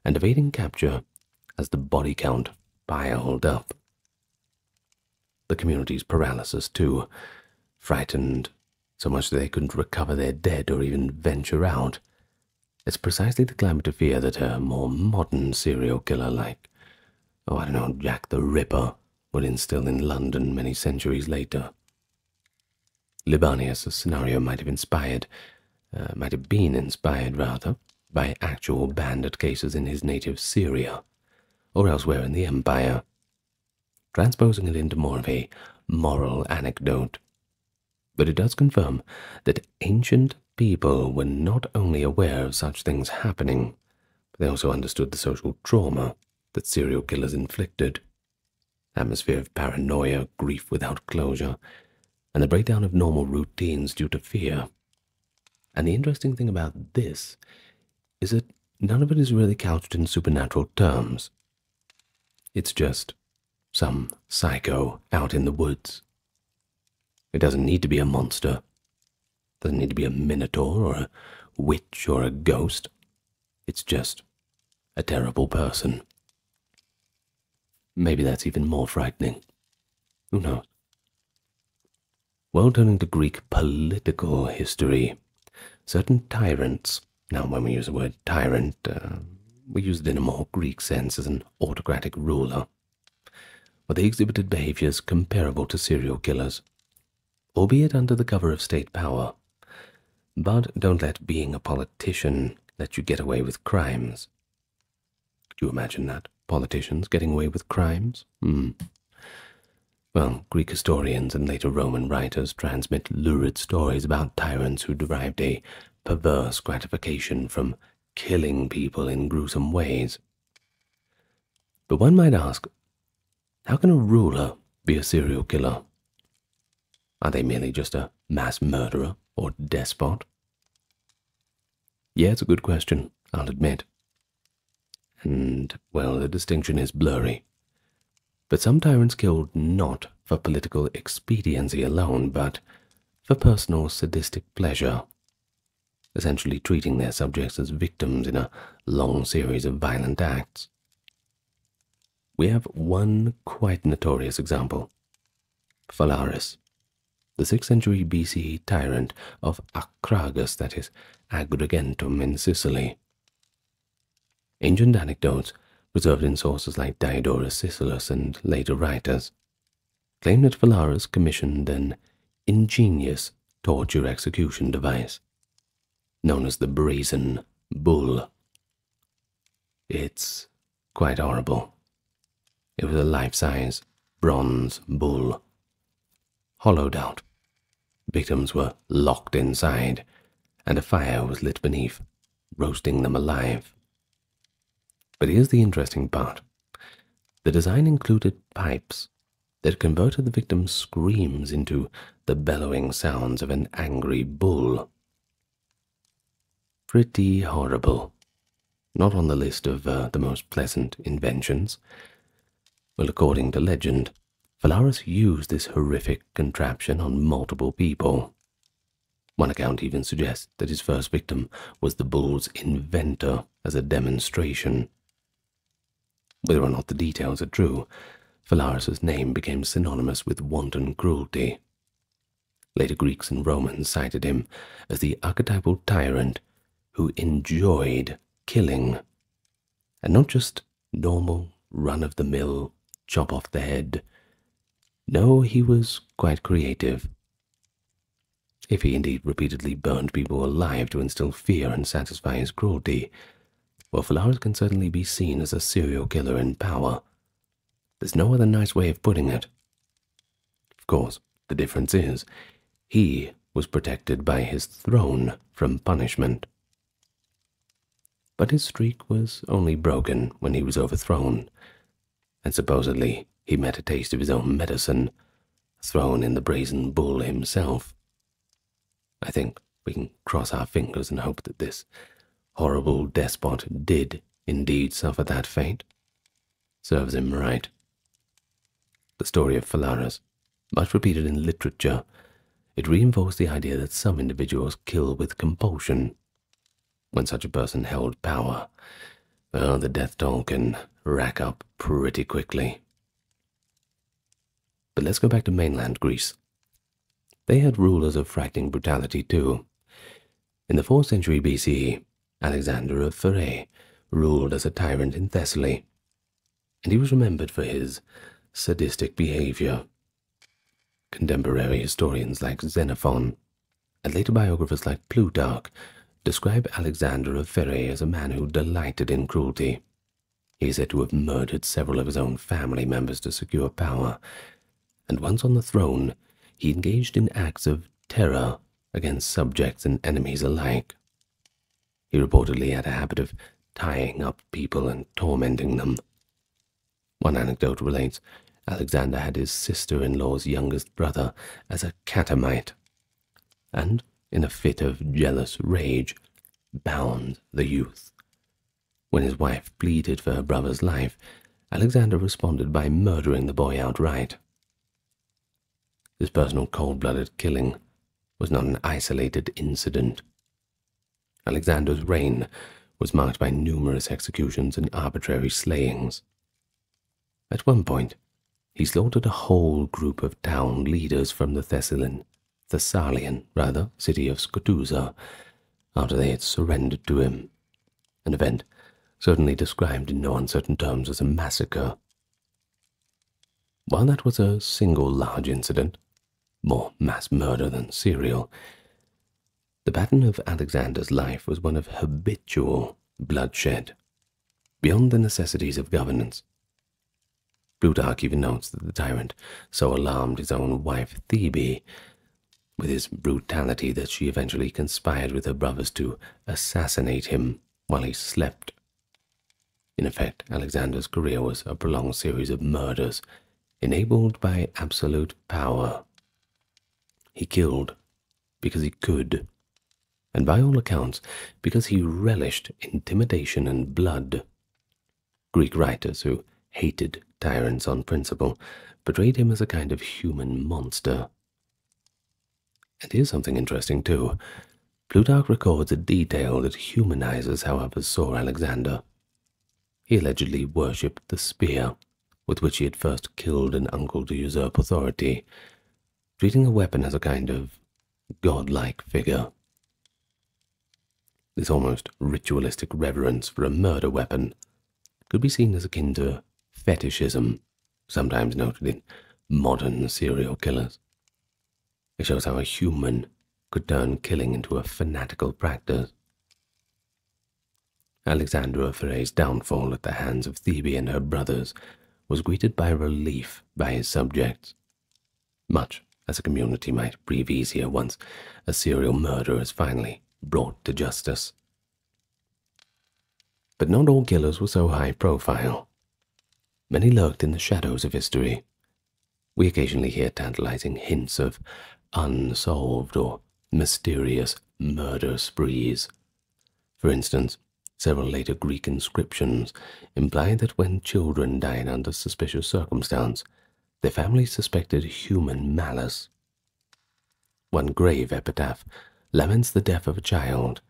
and evading capture as the body count piled up. The community's paralysis, too, frightened so much that they couldn't recover their dead or even venture out. It's precisely the climate of fear that a more modern serial killer like, Jack the Ripper would instill in London many centuries later. Libanius' scenario might have been inspired by actual bandit cases in his native Syria, or elsewhere in the empire, transposing it into more of a moral anecdote. But it does confirm that ancient people were not only aware of such things happening, but they also understood the social trauma that serial killers inflicted. Atmosphere of paranoia, grief without closure, and the breakdown of normal routines due to fear. And the interesting thing about this is that none of it is really couched in supernatural terms. It's just some psycho out in the woods. It doesn't need to be a monster. It doesn't need to be a minotaur or a witch or a ghost. It's just a terrible person. Maybe that's even more frightening. Who knows? Well, turning to Greek political history, certain tyrants, now when we use the word tyrant, we use it in a more Greek sense as an autocratic ruler, but they exhibited behaviors comparable to serial killers, albeit under the cover of state power. But don't let being a politician let you get away with crimes. Could you imagine that? Politicians getting away with crimes? Well, Greek historians and later Roman writers transmit lurid stories about tyrants who derived a perverse gratification from killing people in gruesome ways. But one might ask, how can a ruler be a serial killer? Are they merely just a mass murderer or despot? Yeah, it's a good question, I'll admit. And, well, the distinction is blurry. But some tyrants killed not for political expediency alone, but for personal sadistic pleasure, essentially treating their subjects as victims in a long series of violent acts. We have one quite notorious example: Phalaris, the 6th century BCE tyrant of Acragas, that is, Agrigentum in Sicily. Ancient anecdotes, preserved in sources like Diodorus Siculus and later writers, claim that Phalaris commissioned an ingenious torture execution device known as the Brazen Bull. It's quite horrible. It was a life-size bronze bull, hollowed out. Victims were locked inside, and a fire was lit beneath, roasting them alive. But here's the interesting part. The design included pipes that converted the victim's screams into the bellowing sounds of an angry bull. Pretty horrible. Not on the list of the most pleasant inventions. Well, according to legend, Phalaris used this horrific contraption on multiple people. One account even suggests that his first victim was the bull's inventor as a demonstration. Whether or not the details are true, Phalaris' name became synonymous with wanton cruelty. Later Greeks and Romans cited him as the archetypal tyrant who enjoyed killing, and not just normal, run-of-the-mill, chop off the head. No, he was quite creative. If he indeed repeatedly burned people alive to instill fear and satisfy his cruelty, well, Phalaris can certainly be seen as a serial killer in power. There's no other nice way of putting it. Of course, the difference is, he was protected by his throne from punishment. But his streak was only broken when he was overthrown, and supposedly he met a taste of his own medicine, thrown in the brazen bull himself. I think we can cross our fingers and hope that this horrible despot did indeed suffer that fate. Serves him right. The story of Phalaris, much repeated in literature, it reinforced the idea that some individuals kill with compulsion. When such a person held power, well, the death toll can rack up pretty quickly. But let's go back to mainland Greece. They had rulers of frightening brutality too. In the 4th century BCE, Alexander of Pherae ruled as a tyrant in Thessaly, and he was remembered for his sadistic behavior. Contemporary historians like Xenophon and later biographers like Plutarch describe Alexander of Pherae as a man who delighted in cruelty. He is said to have murdered several of his own family members to secure power, and once on the throne, he engaged in acts of terror against subjects and enemies alike. He reportedly had a habit of tying up people and tormenting them. One anecdote relates Alexander had his sister-in-law's youngest brother as a catamite, and, in a fit of jealous rage, bound the youth. When his wife pleaded for her brother's life, Alexander responded by murdering the boy outright. This personal cold-blooded killing was not an isolated incident. Alexander's reign was marked by numerous executions and arbitrary slayings. At one point, he slaughtered a whole group of town leaders from the Thessalian city of Scotusa, after they had surrendered to him, an event certainly described in no uncertain terms as a massacre. While that was a single large incident, more mass murder than serial, the pattern of Alexander's life was one of habitual bloodshed, beyond the necessities of governance. Plutarch even notes that the tyrant so alarmed his own wife Thebe with his brutality that she eventually conspired with her brothers to assassinate him while he slept. In effect, Alexander's career was a prolonged series of murders, enabled by absolute power. He killed because he could, and by all accounts, because he relished intimidation and blood. Greek writers who hated tyrants on principle portrayed him as a kind of human monster. And here's something interesting too. Plutarch records a detail that humanizes how others saw Alexander. He allegedly worshipped the spear with which he had first killed an uncle to usurp authority, treating the weapon as a kind of godlike figure. This almost ritualistic reverence for a murder weapon could be seen as akin to fetishism, sometimes noted in modern serial killers. It shows how a human could turn killing into a fanatical practice. Alexander of Pherae's downfall at the hands of Thebe and her brothers was greeted by relief by his subjects, much as a community might breathe easier once a serial murderer is finally brought to justice. But not all killers were so high profile. Many lurked in the shadows of history. We occasionally hear tantalizing hints of unsolved or mysterious murder sprees. For instance, several later Greek inscriptions imply that when children died under suspicious circumstance, their families suspected human malice. One grave epitaph laments the death of a child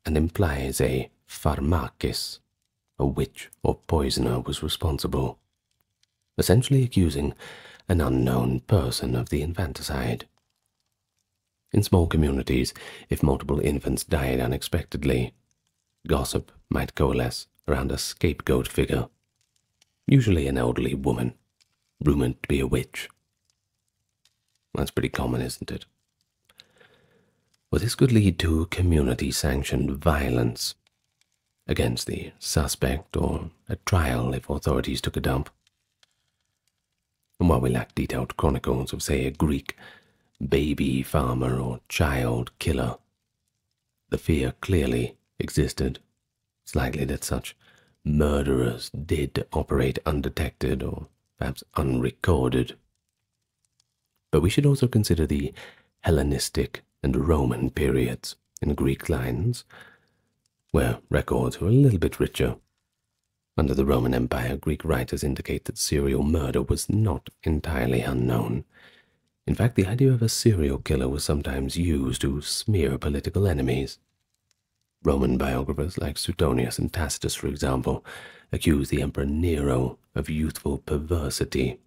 and implies a pharmakis, a witch or poisoner, was responsible, essentially accusing an unknown person of the infanticide. In small communities, if multiple infants died unexpectedly, gossip might coalesce around a scapegoat figure, usually an elderly woman, rumored to be a witch. That's pretty common, isn't it? Well, this could lead to community-sanctioned violence against the suspect or a trial if authorities took a dump. And while we lack detailed chronicles of, say, a Greek baby farmer or child killer, the fear clearly existed. It's likely that such murderers did operate undetected or perhaps unrecorded. But we should also consider the Hellenistic and Roman periods in Greek lines, where records were a little bit richer. Under the Roman Empire, Greek writers indicate that serial murder was not entirely unknown. In fact, the idea of a serial killer was sometimes used to smear political enemies. Roman biographers like Suetonius and Tacitus, for example, accused the Emperor Nero of youthful perversity,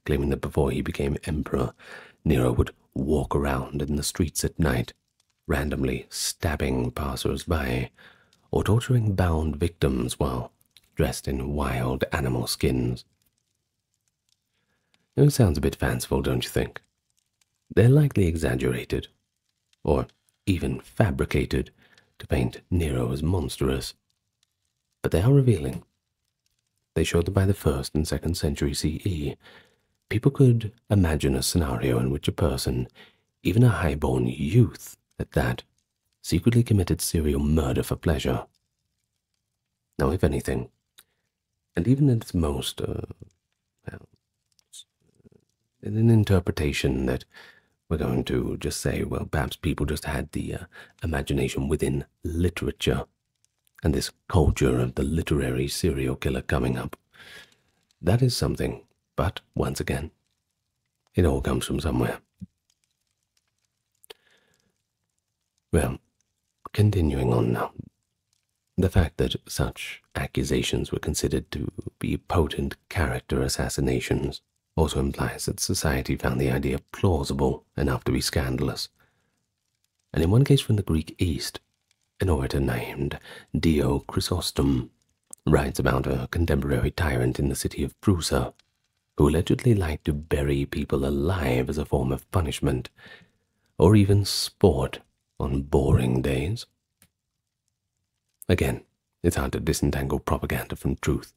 claiming that before he became emperor, Nero would walk around in the streets at night, randomly stabbing passers-by or torturing bound victims while dressed in wild animal skins. It sounds a bit fanciful, don't you think? They're likely exaggerated, or even fabricated, to paint Nero as monstrous, but they are revealing. They show that by the 1st and 2nd century CE, people could imagine a scenario in which a person, even a high-born youth at that, secretly committed serial murder for pleasure. Now, if anything, and even at its most, in an interpretation that we're going to just say, well, perhaps people just had the imagination within literature, and this culture of the literary serial killer coming up. That is something, but once again, it all comes from somewhere. Well, continuing on now, the fact that such accusations were considered to be potent character assassinations also implies that society found the idea plausible enough to be scandalous. And in one case from the Greek East, an orator named Dio Chrysostom writes about a contemporary tyrant in the city of Prusa who allegedly liked to bury people alive as a form of punishment, or even sport on boring days. Again, it's hard to disentangle propaganda from truth,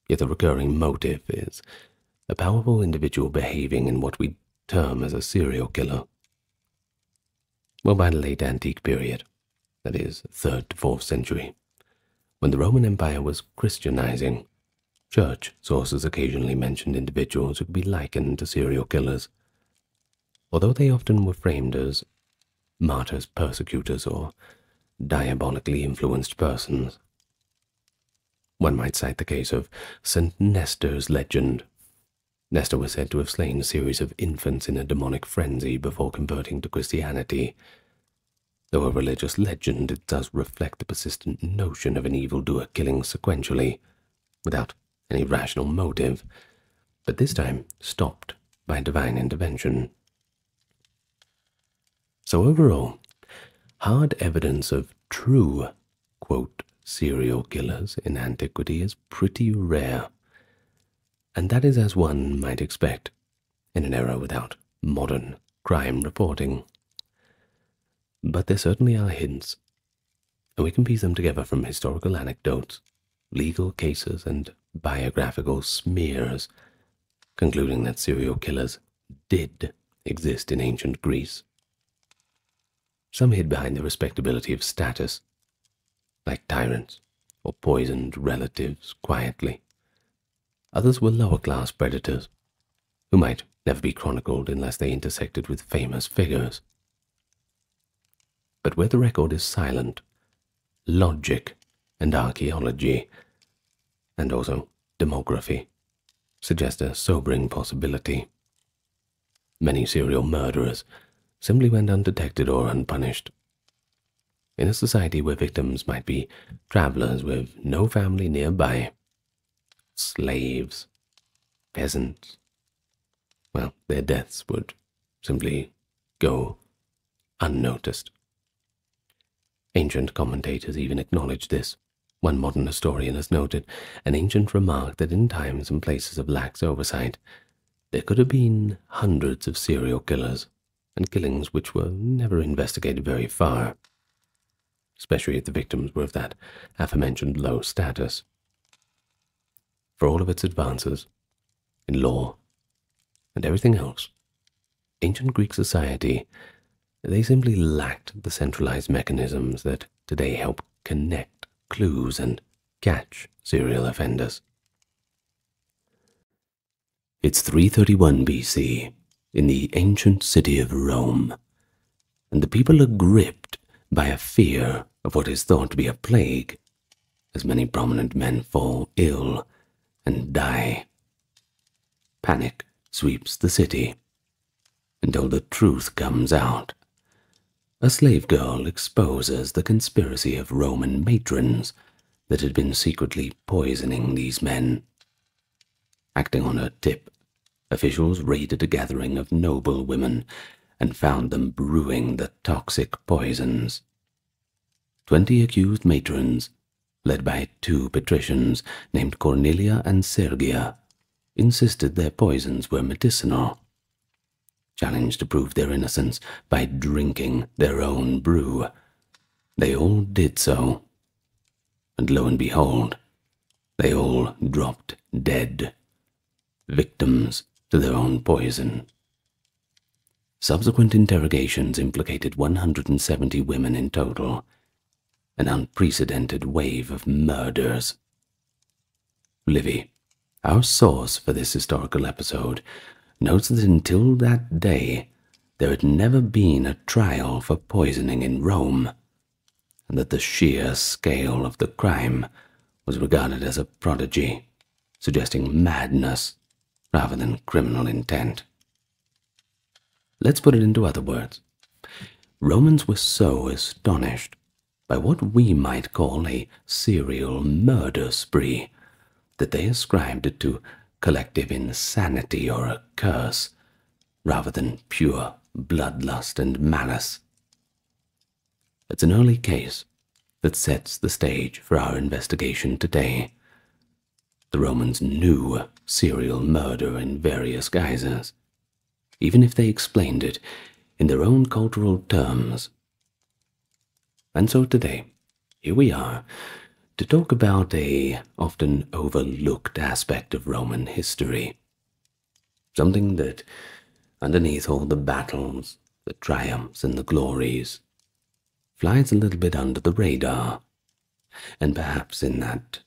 yet the recurring motive is a powerful individual behaving in what we term as a serial killer. Well, by the late antique period, that is 3rd to 4th century, when the Roman Empire was Christianizing, church sources occasionally mentioned individuals who could be likened to serial killers, although they often were framed as martyrs, persecutors, or diabolically influenced persons. One might cite the case of St. Nestor's legend, Nestor was said to have slain a series of infants in a demonic frenzy before converting to Christianity. Though a religious legend, it does reflect the persistent notion of an evildoer killing sequentially, without any rational motive, but this time stopped by divine intervention. So overall, hard evidence of true, quote, serial killers in antiquity is pretty rare, and that is as one might expect in an era without modern crime reporting. But there certainly are hints, and we can piece them together from historical anecdotes, legal cases, and biographical smears, concluding that serial killers did exist in ancient Greece. Some hid behind the respectability of status, like tyrants or poisoned relatives quietly. Others were lower-class predators, who might never be chronicled unless they intersected with famous figures. But where the record is silent, logic and archaeology, and also demography, suggest a sobering possibility. Many serial murderers simply went undetected or unpunished. In a society where victims might be travelers with no family nearby, slaves, peasants, well, their deaths would simply go unnoticed. Ancient commentators even acknowledge this. One modern historian has noted an ancient remark that in times and places of lax oversight, there could have been hundreds of serial killers, and killings which were never investigated very far, especially if the victims were of that aforementioned low status. For all of its advances in law and everything else, ancient Greek society, they simply lacked the centralized mechanisms that today help connect clues and catch serial offenders. It's 331 BC in the ancient city of Rome, and the people are gripped by a fear of what is thought to be a plague, as many prominent men fall ill and die. Panic sweeps the city until the truth comes out. A slave girl exposes the conspiracy of Roman matrons that had been secretly poisoning these men. Acting on her tip, officials raided a gathering of noble women and found them brewing the toxic poisons. 20 accused matrons, led by 2 patricians named Cornelia and Sergia, insisted their poisons were medicinal. Challenged to prove their innocence by drinking their own brew, they all did so, and lo and behold, they all dropped dead, victims to their own poison. Subsequent interrogations implicated 170 women in total, an unprecedented wave of murders. Livy, our source for this historical episode, notes that until that day there had never been a trial for poisoning in Rome, and that the sheer scale of the crime was regarded as a prodigy, suggesting madness rather than criminal intent. Let's put it into other words. Romans were so astonished by what we might call a serial murder spree that they ascribed it to collective insanity or a curse, rather than pure bloodlust and malice. It's an early case that sets the stage for our investigation today. The Romans knew serial murder in various guises, even if they explained it in their own cultural terms. And so today, here we are, to talk about a often overlooked aspect of Roman history. Something that, underneath all the battles, the triumphs and the glories, flies a little bit under the radar, and perhaps in that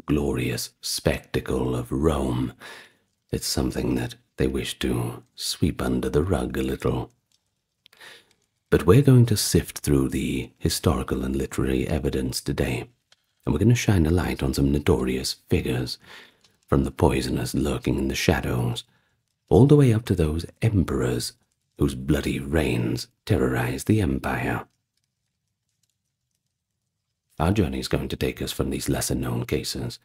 glorious spectacle of Rome, it's something that they wish to sweep under the rug a little. But we're going to sift through the historical and literary evidence today, and we're going to shine a light on some notorious figures, from the poisoners lurking in the shadows all the way up to those emperors whose bloody reigns terrorized the empire. Our journey is going to take us from these lesser-known cases,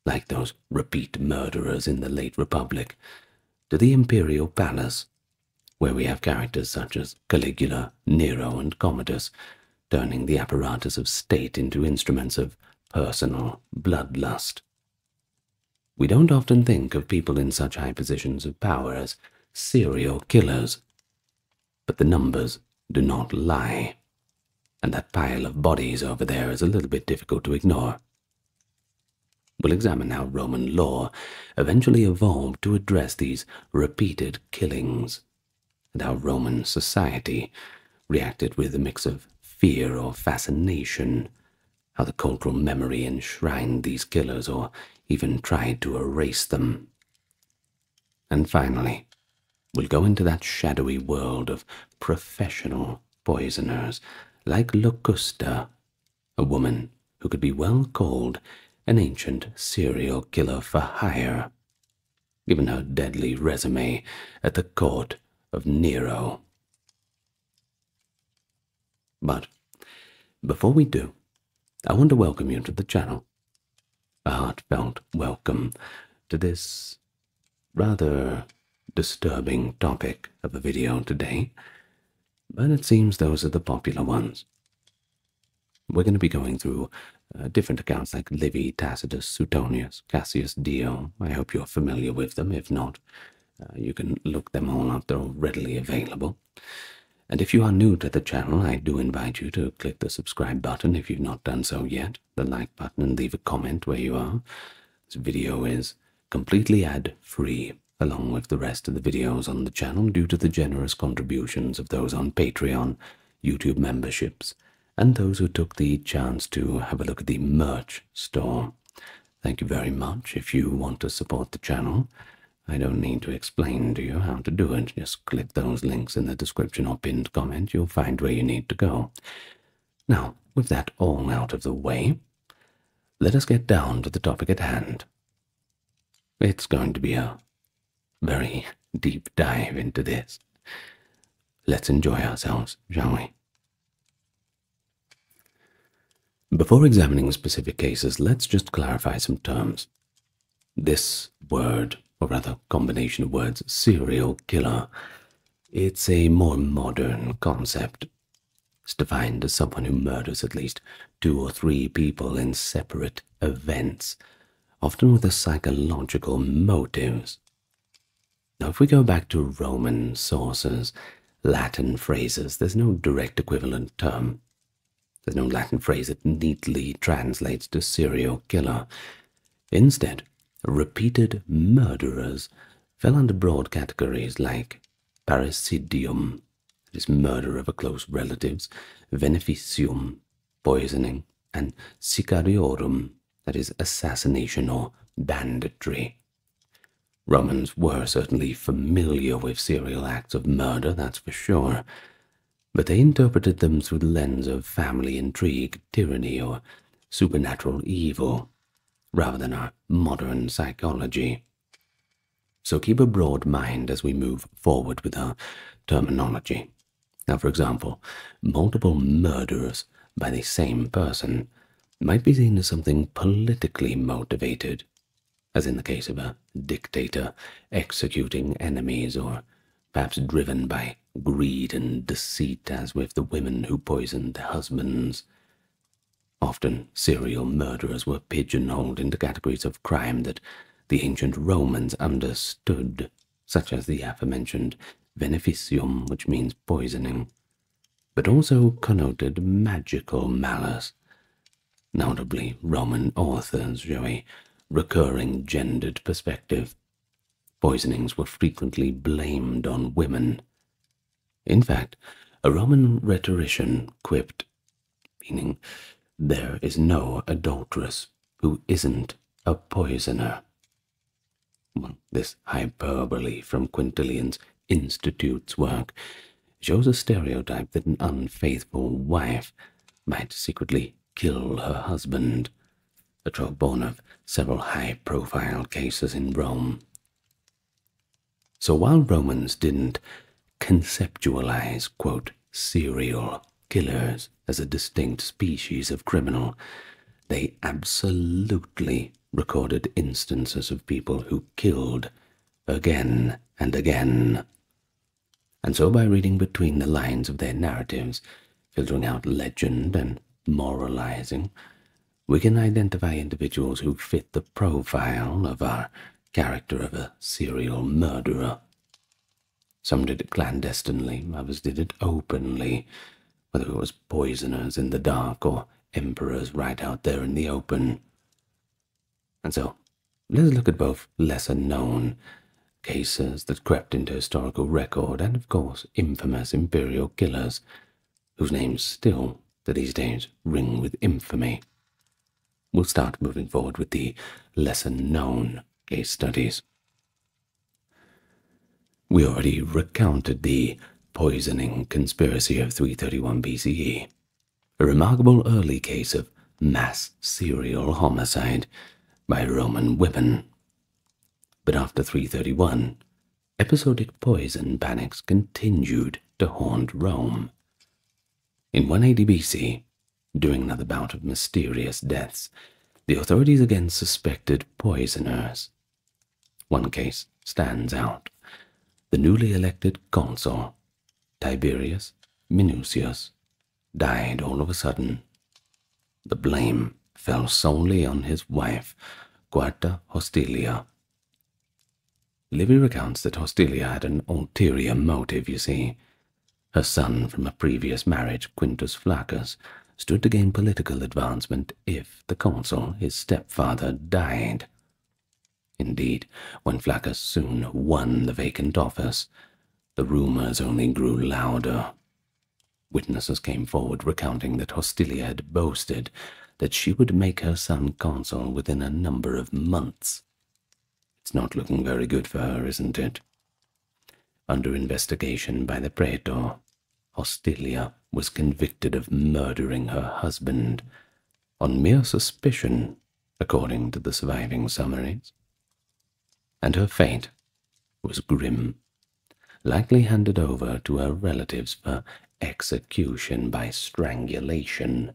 like those repeat murderers in the late Republic, to the imperial palace, where we have characters such as Caligula, Nero, and Commodus, turning the apparatus of state into instruments of personal bloodlust. We don't often think of people in such high positions of power as serial killers, but the numbers do not lie, and that pile of bodies over there is a little bit difficult to ignore. We'll examine how Roman law eventually evolved to address these repeated killings, and how Roman society reacted with a mix of fear or fascination, how the cultural memory enshrined these killers or even tried to erase them. And finally, we'll go into that shadowy world of professional poisoners, like Locusta, a woman who could be well called an ancient serial killer for hire, given her deadly resume at the court of Nero. But before we do, I want to welcome you to the channel. A heartfelt welcome to this rather disturbing topic of a video today, but it seems those are the popular ones. We're going to be going through different accounts like Livy, Tacitus, Suetonius, Cassius Dio. I hope you're familiar with them. If not, you can look them all up. They're all readily available. And if you are new to the channel, I do invite you to click the subscribe button if you've not done so yet, the like button, and leave a comment where you are. This video is completely ad-free, along with the rest of the videos on the channel, due to the generous contributions of those on Patreon, YouTube memberships, and those who took the chance to have a look at the merch store. Thank you very much. If you want to support the channel, I don't need to explain to you how to do it. Just click those links in the description or pinned comment. You'll find where you need to go. Now, with that all out of the way, let us get down to the topic at hand. It's going to be a very deep dive into this. Let's enjoy ourselves, shall we? Before examining specific cases, let's just clarify some terms. This word, or rather combination of words, serial killer, it's a more modern concept. It's defined as someone who murders at least 2 or 3 people in separate events, often with a psychological motives. Now, if we go back to Roman sources, Latin phrases, there's no direct equivalent term. There's no Latin phrase that neatly translates to serial killer. Instead, repeated murderers fell under broad categories like parricidium, that is murder of a close relatives, veneficium, poisoning, and sicariorum, that is assassination or banditry. Romans were certainly familiar with serial acts of murder, that's for sure, but they interpreted them through the lens of family intrigue, tyranny, or supernatural evil, rather than our modern psychology. So keep a broad mind as we move forward with our terminology. Now, for example, multiple murders by the same person might be seen as something politically motivated, as in the case of a dictator executing enemies, or perhaps driven by greed and deceit, as with the women who poisoned their husbands. Often, serial murderers were pigeonholed into categories of crime that the ancient Romans understood, such as the aforementioned veneficium, which means poisoning, but also connoted magical malice. Notably, Roman authors show a recurring gendered perspective. Poisonings were frequently blamed on women. In fact, a Roman rhetorician quipped, meaning, "There is no adulteress who isn't a poisoner." Well, this hyperbole from Quintilian's Institutes work shows a stereotype that an unfaithful wife might secretly kill her husband, a trope born of several high-profile cases in Rome. So while Romans didn't conceptualize, quote, serial killers as a distinct species of criminal, they absolutely recorded instances of people who killed again and again. And so by reading between the lines of their narratives, filtering out legend and moralizing, we can identify individuals who fit the profile of our character of a serial murderer. Some did it clandestinely, others did it openly, whether it was poisoners in the dark or emperors right out there in the open. And so, let's look at both lesser-known cases that crept into historical record and, of course, infamous imperial killers, whose names still, to these days, ring with infamy. We'll start moving forward with the lesser-known case studies. We already recounted the poisoning conspiracy of 331 BCE, a remarkable early case of mass serial homicide by Roman women. But after 331, episodic poison panics continued to haunt Rome. In 180 BC, during another bout of mysterious deaths, the authorities again suspected poisoners. One case stands out. The newly elected consul, Tiberius Minucius, died all of a sudden. The blame fell solely on his wife, Quarta Hostilia. Livy recounts that Hostilia had an ulterior motive, you see. Her son from a previous marriage, Quintus Flaccus, stood to gain political advancement if the consul, his stepfather, died. Indeed, when Flaccus soon won the vacant office, the rumors only grew louder. Witnesses came forward recounting that Hostilia had boasted that she would make her son consul within a number of months. It's not looking very good for her, isn't it? Under investigation by the praetor, Hostilia was convicted of murdering her husband on mere suspicion, according to the surviving summaries. And her fate was grim, likely handed over to her relatives for execution by strangulation,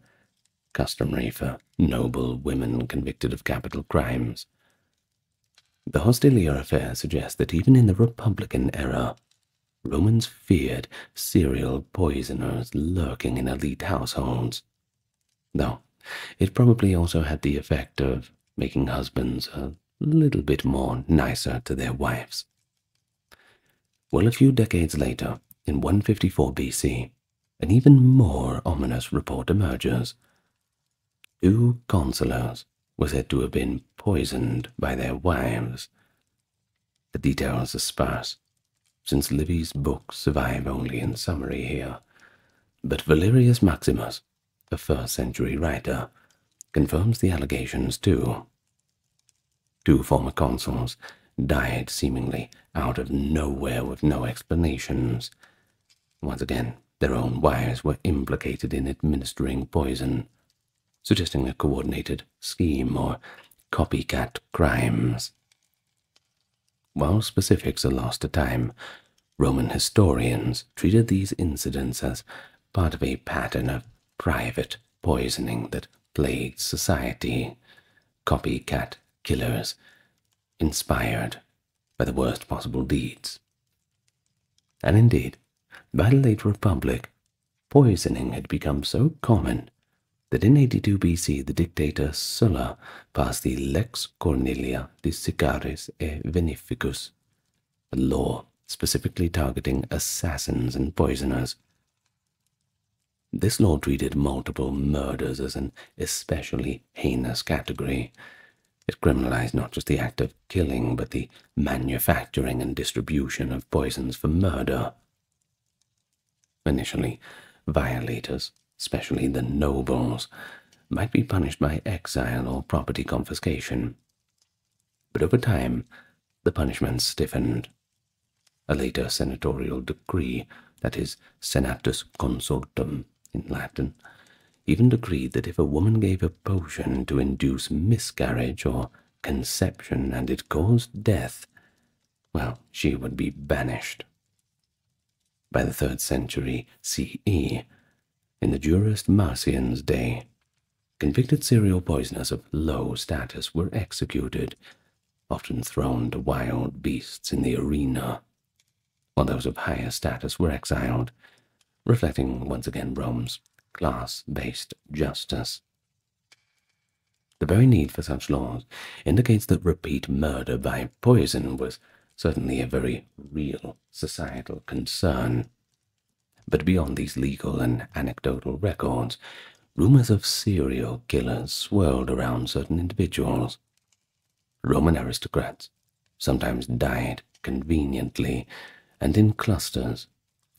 customary for noble women convicted of capital crimes. The Hostilia affair suggests that even in the Republican era, Romans feared serial poisoners lurking in elite households, though it probably also had the effect of making husbands a little bit more nicer to their wives. Well, a few decades later, in 154 BC, an even more ominous report emerges. 2 consulars were said to have been poisoned by their wives. The details are sparse, since Livy's books survive only in summary here, but Valerius Maximus, a first-century writer, confirms the allegations too. 2 former consuls died seemingly out of nowhere with no explanations. Once again, their own wives were implicated in administering poison, suggesting a coordinated scheme or copycat crimes. While specifics are lost to time, Roman historians treated these incidents as part of a pattern of private poisoning that plagued society. Copycat killers, inspired by the worst possible deeds. And indeed, by the late Republic, poisoning had become so common that in 82 BC the dictator Sulla passed the Lex Cornelia de Sicaris e Veneficus, a law specifically targeting assassins and poisoners. This law treated multiple murders as an especially heinous category. It criminalized not just the act of killing, but the manufacturing and distribution of poisons for murder. Initially, violators, especially the nobles, might be punished by exile or property confiscation. But over time, the punishment stiffened. A later senatorial decree, that is, Senatus Consultum in Latin, even decreed that if a woman gave a potion to induce miscarriage or conception and it caused death, well, she would be banished. By the 3rd century CE, in the jurist Marcion's day, convicted serial poisoners of low status were executed, often thrown to wild beasts in the arena, while those of higher status were exiled, reflecting once again Rome's class-based justice. The very need for such laws indicates that repeat murder by poison was certainly a very real societal concern. But beyond these legal and anecdotal records, rumors of serial killers swirled around certain individuals. Roman aristocrats sometimes died conveniently and in clusters,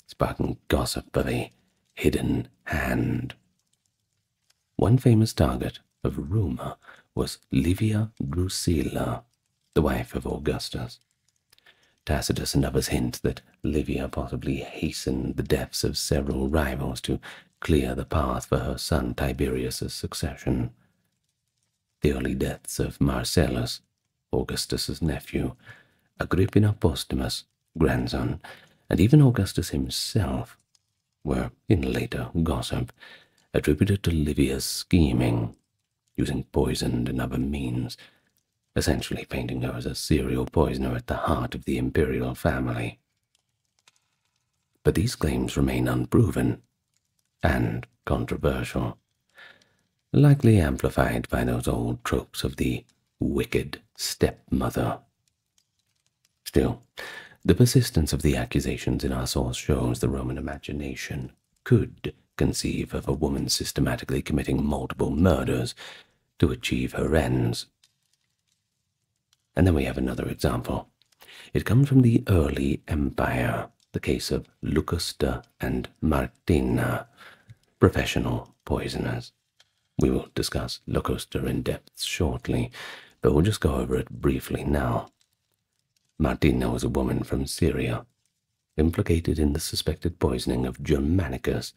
sparking gossip of a hidden hand. One famous target of rumor was Livia Drusilla, the wife of Augustus. Tacitus and others hint that Livia possibly hastened the deaths of several rivals to clear the path for her son Tiberius's succession. The early deaths of Marcellus, Augustus's nephew, Agrippina Postumus, grandson, and even Augustus himself were, in later gossip, attributed to Livia's scheming, using poison and other means, essentially painting her as a serial poisoner at the heart of the imperial family. But these claims remain unproven and controversial, likely amplified by those old tropes of the wicked stepmother. Still, the persistence of the accusations in our source shows the Roman imagination could conceive of a woman systematically committing multiple murders to achieve her ends. And then we have another example. It comes from the early empire, the case of Locusta and Martina, professional poisoners. We will discuss Locusta in depth shortly, but we'll just go over it briefly now. Martina was a woman from Syria, implicated in the suspected poisoning of Germanicus,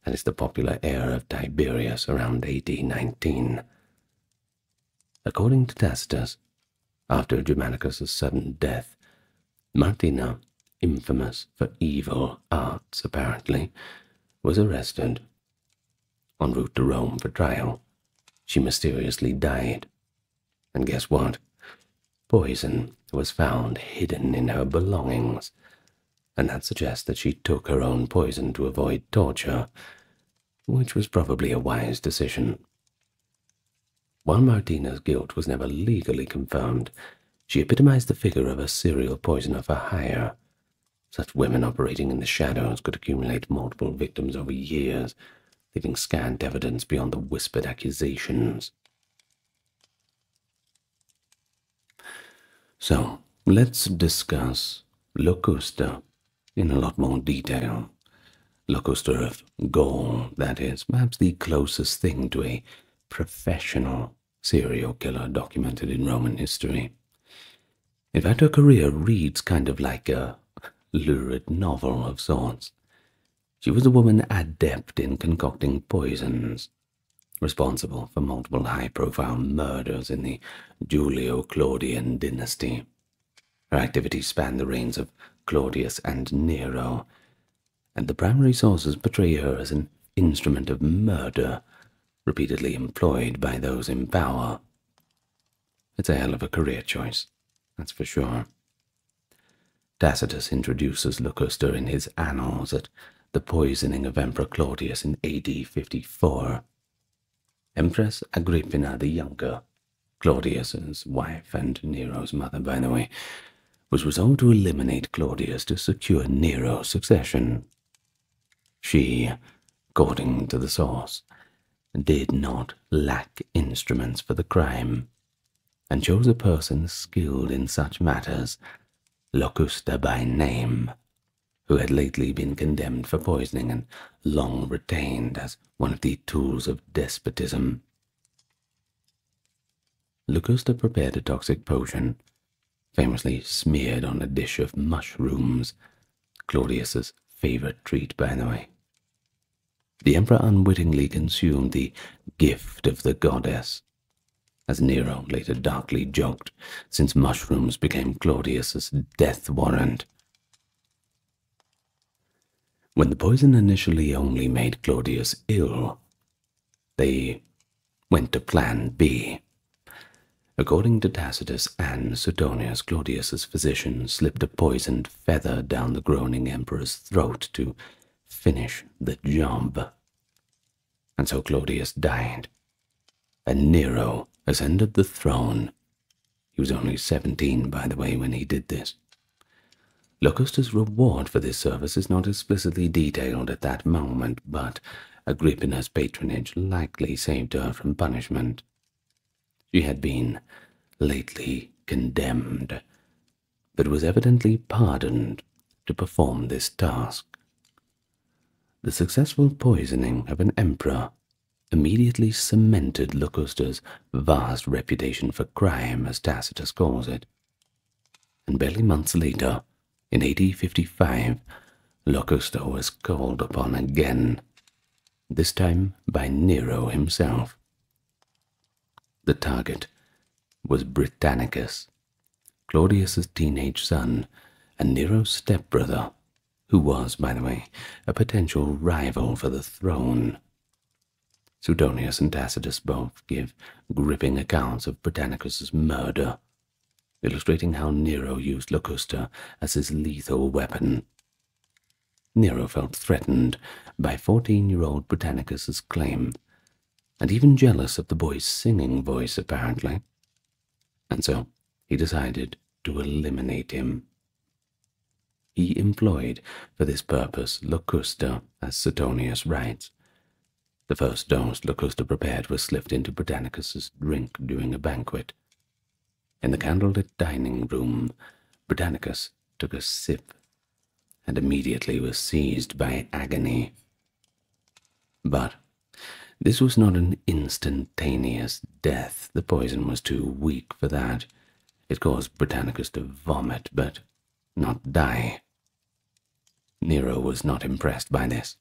that is the popular heir of Tiberius around AD 19. According to Tacitus, after Germanicus' sudden death, Martina, infamous for evil arts apparently, was arrested. En route to Rome for trial, she mysteriously died. And guess what? Poison was found hidden in her belongings, and that suggests that she took her own poison to avoid torture, which was probably a wise decision. While Martina's guilt was never legally confirmed, she epitomized the figure of a serial poisoner for hire. Such women operating in the shadows could accumulate multiple victims over years, leaving scant evidence beyond the whispered accusations. So, let's discuss Locusta in a lot more detail. Locusta of Gaul, that is, perhaps the closest thing to a professional serial killer documented in Roman history. In fact, her career reads kind of like a lurid novel of sorts. She was a woman adept in concocting poisons, responsible for multiple high-profile murders in the Julio-Claudian dynasty. Her activities spanned the reigns of Claudius and Nero, and the primary sources portray her as an instrument of murder, repeatedly employed by those in power. It's a hell of a career choice, that's for sure. Tacitus introduces Locusta in his Annals at the poisoning of Emperor Claudius in AD 54. Empress Agrippina the Younger, Claudius's wife and Nero's mother, by the way, was resolved to eliminate Claudius to secure Nero's succession. She, according to the source, did not lack instruments for the crime, and chose a person skilled in such matters, Locusta by name, who had lately been condemned for poisoning and long retained as one of the tools of despotism. Locusta prepared a toxic potion, famously smeared on a dish of mushrooms, Claudius's favorite treat, by the way. The emperor unwittingly consumed the gift of the goddess, as Nero later darkly joked, since mushrooms became Claudius's death warrant. When the poison initially only made Claudius ill, they went to Plan B. According to Tacitus and Suetonius, Claudius's physician slipped a poisoned feather down the groaning emperor's throat to finish the job. And so Claudius died, and Nero ascended the throne. He was only 17, by the way, when he did this. Locusta's reward for this service is not explicitly detailed at that moment, but Agrippina's patronage likely saved her from punishment. She had been lately condemned, but was evidently pardoned to perform this task. The successful poisoning of an emperor immediately cemented Locusta's vast reputation for crime, as Tacitus calls it. And barely months later, in AD 55, Locusta was called upon again, this time by Nero himself. The target was Britannicus, Claudius's teenage son and Nero's stepbrother, who was, by the way, a potential rival for the throne. Suetonius and Tacitus both give gripping accounts of Britannicus's murder, illustrating how Nero used Locusta as his lethal weapon. Nero felt threatened by 14-year-old Britannicus's claim, and even jealous of the boy's singing voice, apparently. And so he decided to eliminate him. He employed for this purpose Locusta, as Suetonius writes. The first dose Locusta prepared was slipped into Britannicus's drink during a banquet. In the candlelit dining room, Britannicus took a sip and immediately was seized by agony. But this was not an instantaneous death. The poison was too weak for that. It caused Britannicus to vomit, but not die. Nero was not impressed by this.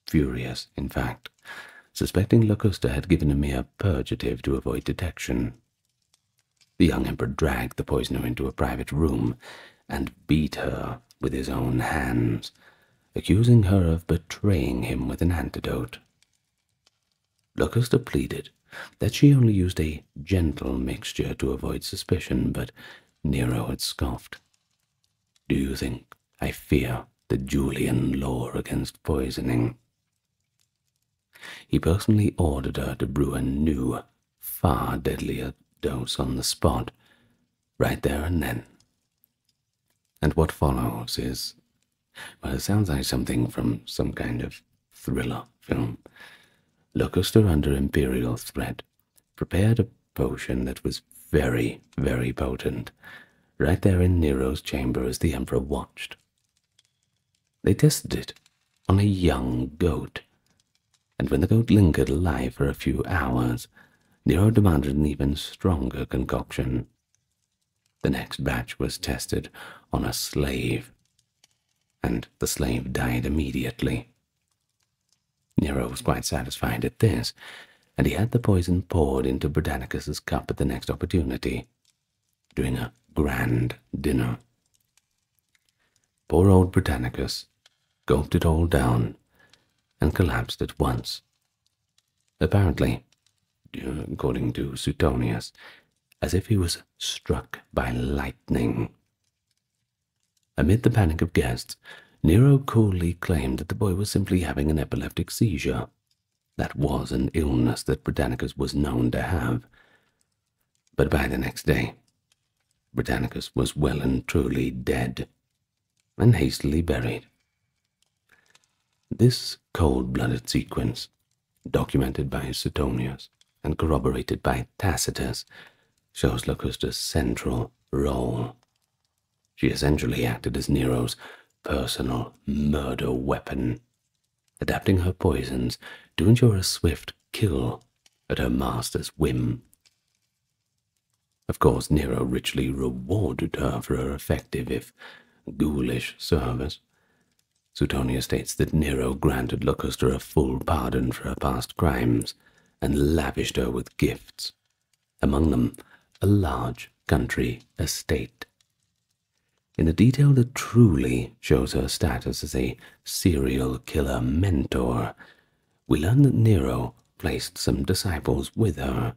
Furious, in fact, suspecting Locusta had given a mere purgative to avoid detection. The young emperor dragged the poisoner into a private room and beat her with his own hands, accusing her of betraying him with an antidote. Locusta pleaded that she only used a gentle mixture to avoid suspicion, but Nero had scoffed. "Do you think I fear the Julian law against poisoning?" He personally ordered her to brew a new, far deadlier dose on the spot, right there and then. And what follows is, well, it sounds like something from some kind of thriller film. Locusta, under imperial threat, prepared a potion that was very, very potent, right there in Nero's chamber as the emperor watched. They tested it on a young goat, and when the goat lingered alive for a few hours, Nero demanded an even stronger concoction. The next batch was tested on a slave, and the slave died immediately. Nero was quite satisfied at this, and he had the poison poured into Britannicus's cup at the next opportunity, during a grand dinner. Poor old Britannicus gulped it all down and collapsed at once. Apparently, according to Suetonius, as if he was struck by lightning. Amid the panic of guests, Nero coolly claimed that the boy was simply having an epileptic seizure. That was an illness that Britannicus was known to have. But by the next day, Britannicus was well and truly dead, and hastily buried. This cold-blooded sequence, documented by Suetonius and corroborated by Tacitus, shows Locusta's central role. She essentially acted as Nero's personal murder weapon, adapting her poisons to ensure a swift kill at her master's whim. Of course, Nero richly rewarded her for her effective, if ghoulish, service. Suetonius states that Nero granted Locusta a full pardon for her past crimes and lavished her with gifts. among them a large country estate. In a detail that truly shows her status as a serial killer mentor, we learn that Nero placed some disciples with her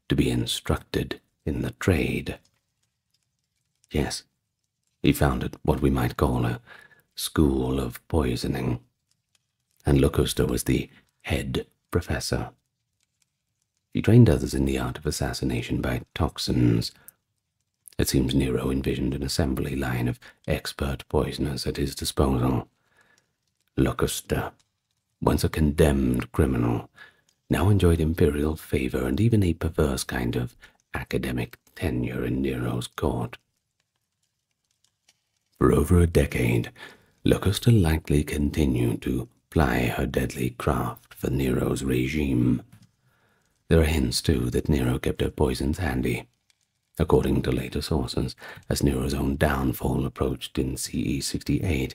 to be instructed in the trade. Yes, he founded what we might call a school of poisoning, and Locusta was the head professor. He trained others in the art of assassination by toxins. It seems Nero envisioned an assembly line of expert poisoners at his disposal. Locusta, once a condemned criminal, now enjoyed imperial favor and even a perverse kind of academic tenure in Nero's court. For over a decade, Locusta likely continued to ply her deadly craft for Nero's regime. There are hints, too, that Nero kept her poisons handy. According to later sources, as Nero's own downfall approached in CE 68,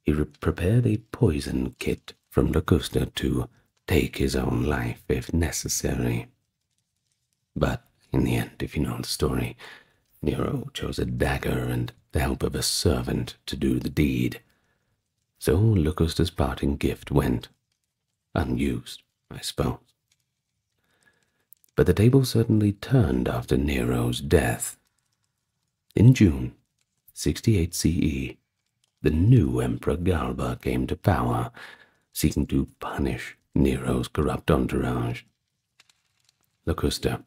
he prepared a poison kit from Locusta to take his own life if necessary. But in the end, if you know the story, Nero chose a dagger and the help of a servant to do the deed. So Locusta's parting gift went unused, I suppose. But the tables certainly turned after Nero's death. In June 68 CE, the new Emperor Galba came to power, seeking to punish Nero's corrupt entourage. Locusta,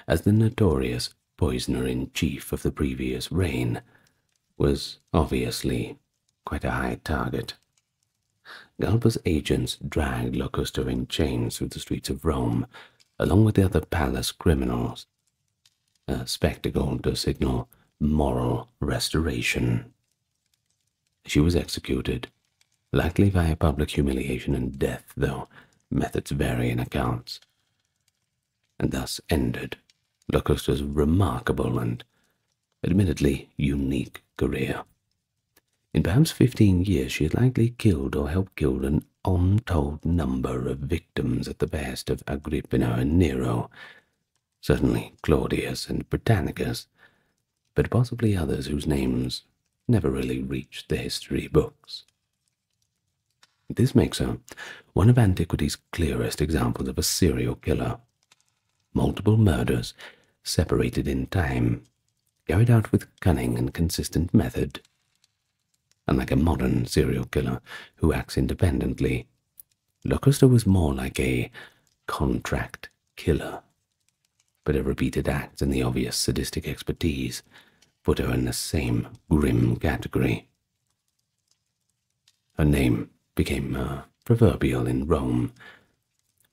as the notorious poisoner-in-chief of the previous reign, was obviously quite a high target. Galba's agents dragged Locusta in chains through the streets of Rome, along with the other palace criminals, a spectacle to signal moral restoration. She was executed, likely via public humiliation and death, though methods vary in accounts, and thus ended Locusta's remarkable and admittedly unique career. In perhaps 15 years, she had likely killed or helped kill an untold number of victims at the behest of Agrippina and Nero, certainly Claudius and Britannicus, but possibly others whose names never really reached the history books. This makes her one of antiquity's clearest examples of a serial killer. Multiple murders, separated in time, carried out with cunning and consistent method. Unlike a modern serial killer who acts independently, Locusta was more like a contract killer, but her repeated acts and the obvious sadistic expertise put her in the same grim category. Her name became proverbial in Rome.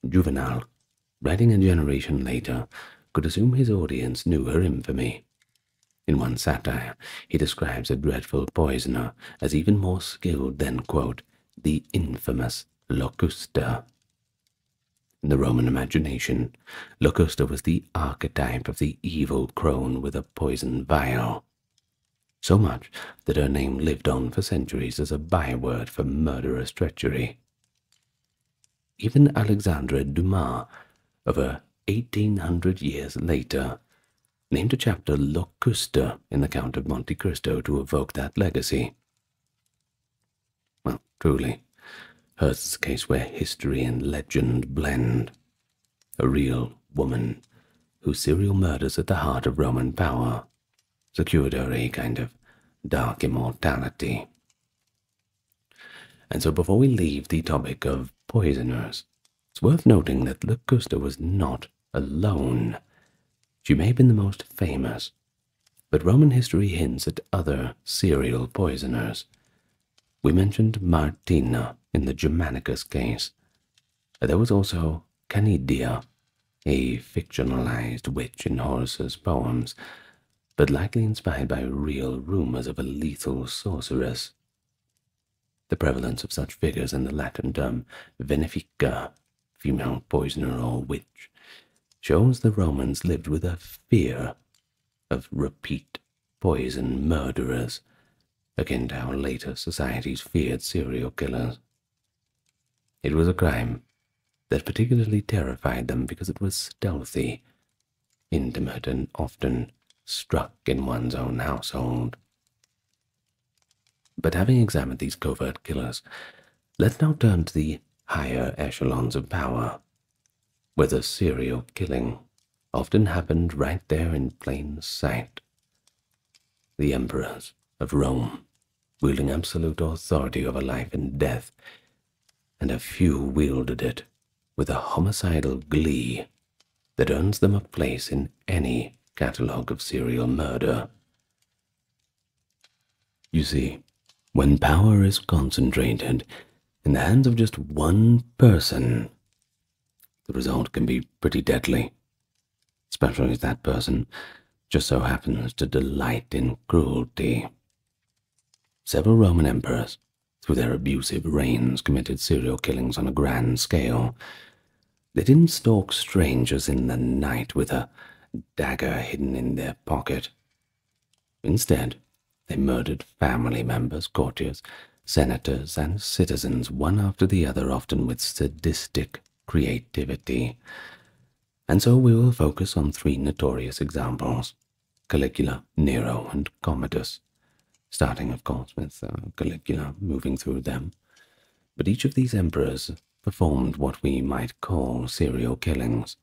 Juvenal, writing a generation later, could assume his audience knew her infamy. In one satire, he describes a dreadful poisoner as even more skilled than, quote, the infamous Locusta. In the Roman imagination, Locusta was the archetype of the evil crone with a poison vial, so much that her name lived on for centuries as a byword for murderous treachery. Even Alexandre Dumas, over 1800 years later, named a chapter Locusta in the Count of Monte Cristo to evoke that legacy. Well, truly, hers is a case where history and legend blend. A real woman whose serial murders at the heart of Roman power secured her a kind of dark immortality. And so before we leave the topic of poisoners, it's worth noting that Locusta was not alone. She may have been the most famous, but Roman history hints at other serial poisoners. We mentioned Martina in the Germanicus case. There was also Canidia, a fictionalized witch in Horace's poems, but likely inspired by real rumors of a lethal sorceress. The prevalence of such figures in the Latin term venefica, female poisoner or witch, shows the Romans lived with a fear of repeat poison murderers, akin to how later societies feared serial killers. It was a crime that particularly terrified them because it was stealthy, intimate and often struck in one's own household. But having examined these covert killers, let's now turn to the higher echelons of power, where the serial killing often happened right there in plain sight. The emperors of Rome, wielding absolute authority over life and death, and a few wielded it with a homicidal glee that earns them a place in any catalogue of serial murder. You see, when power is concentrated in the hands of just one person, the result can be pretty deadly, especially if that person just so happens to delight in cruelty. Several Roman emperors, through their abusive reigns, committed serial killings on a grand scale. They didn't stalk strangers in the night with a dagger hidden in their pocket. Instead, they murdered family members, courtiers, senators, and citizens, one after the other, often with sadistic creativity. And so we will focus on three notorious examples: Caligula, Nero, and Commodus, starting, of course, with Caligula, moving through them. But each of these emperors performed what we might call serial killings,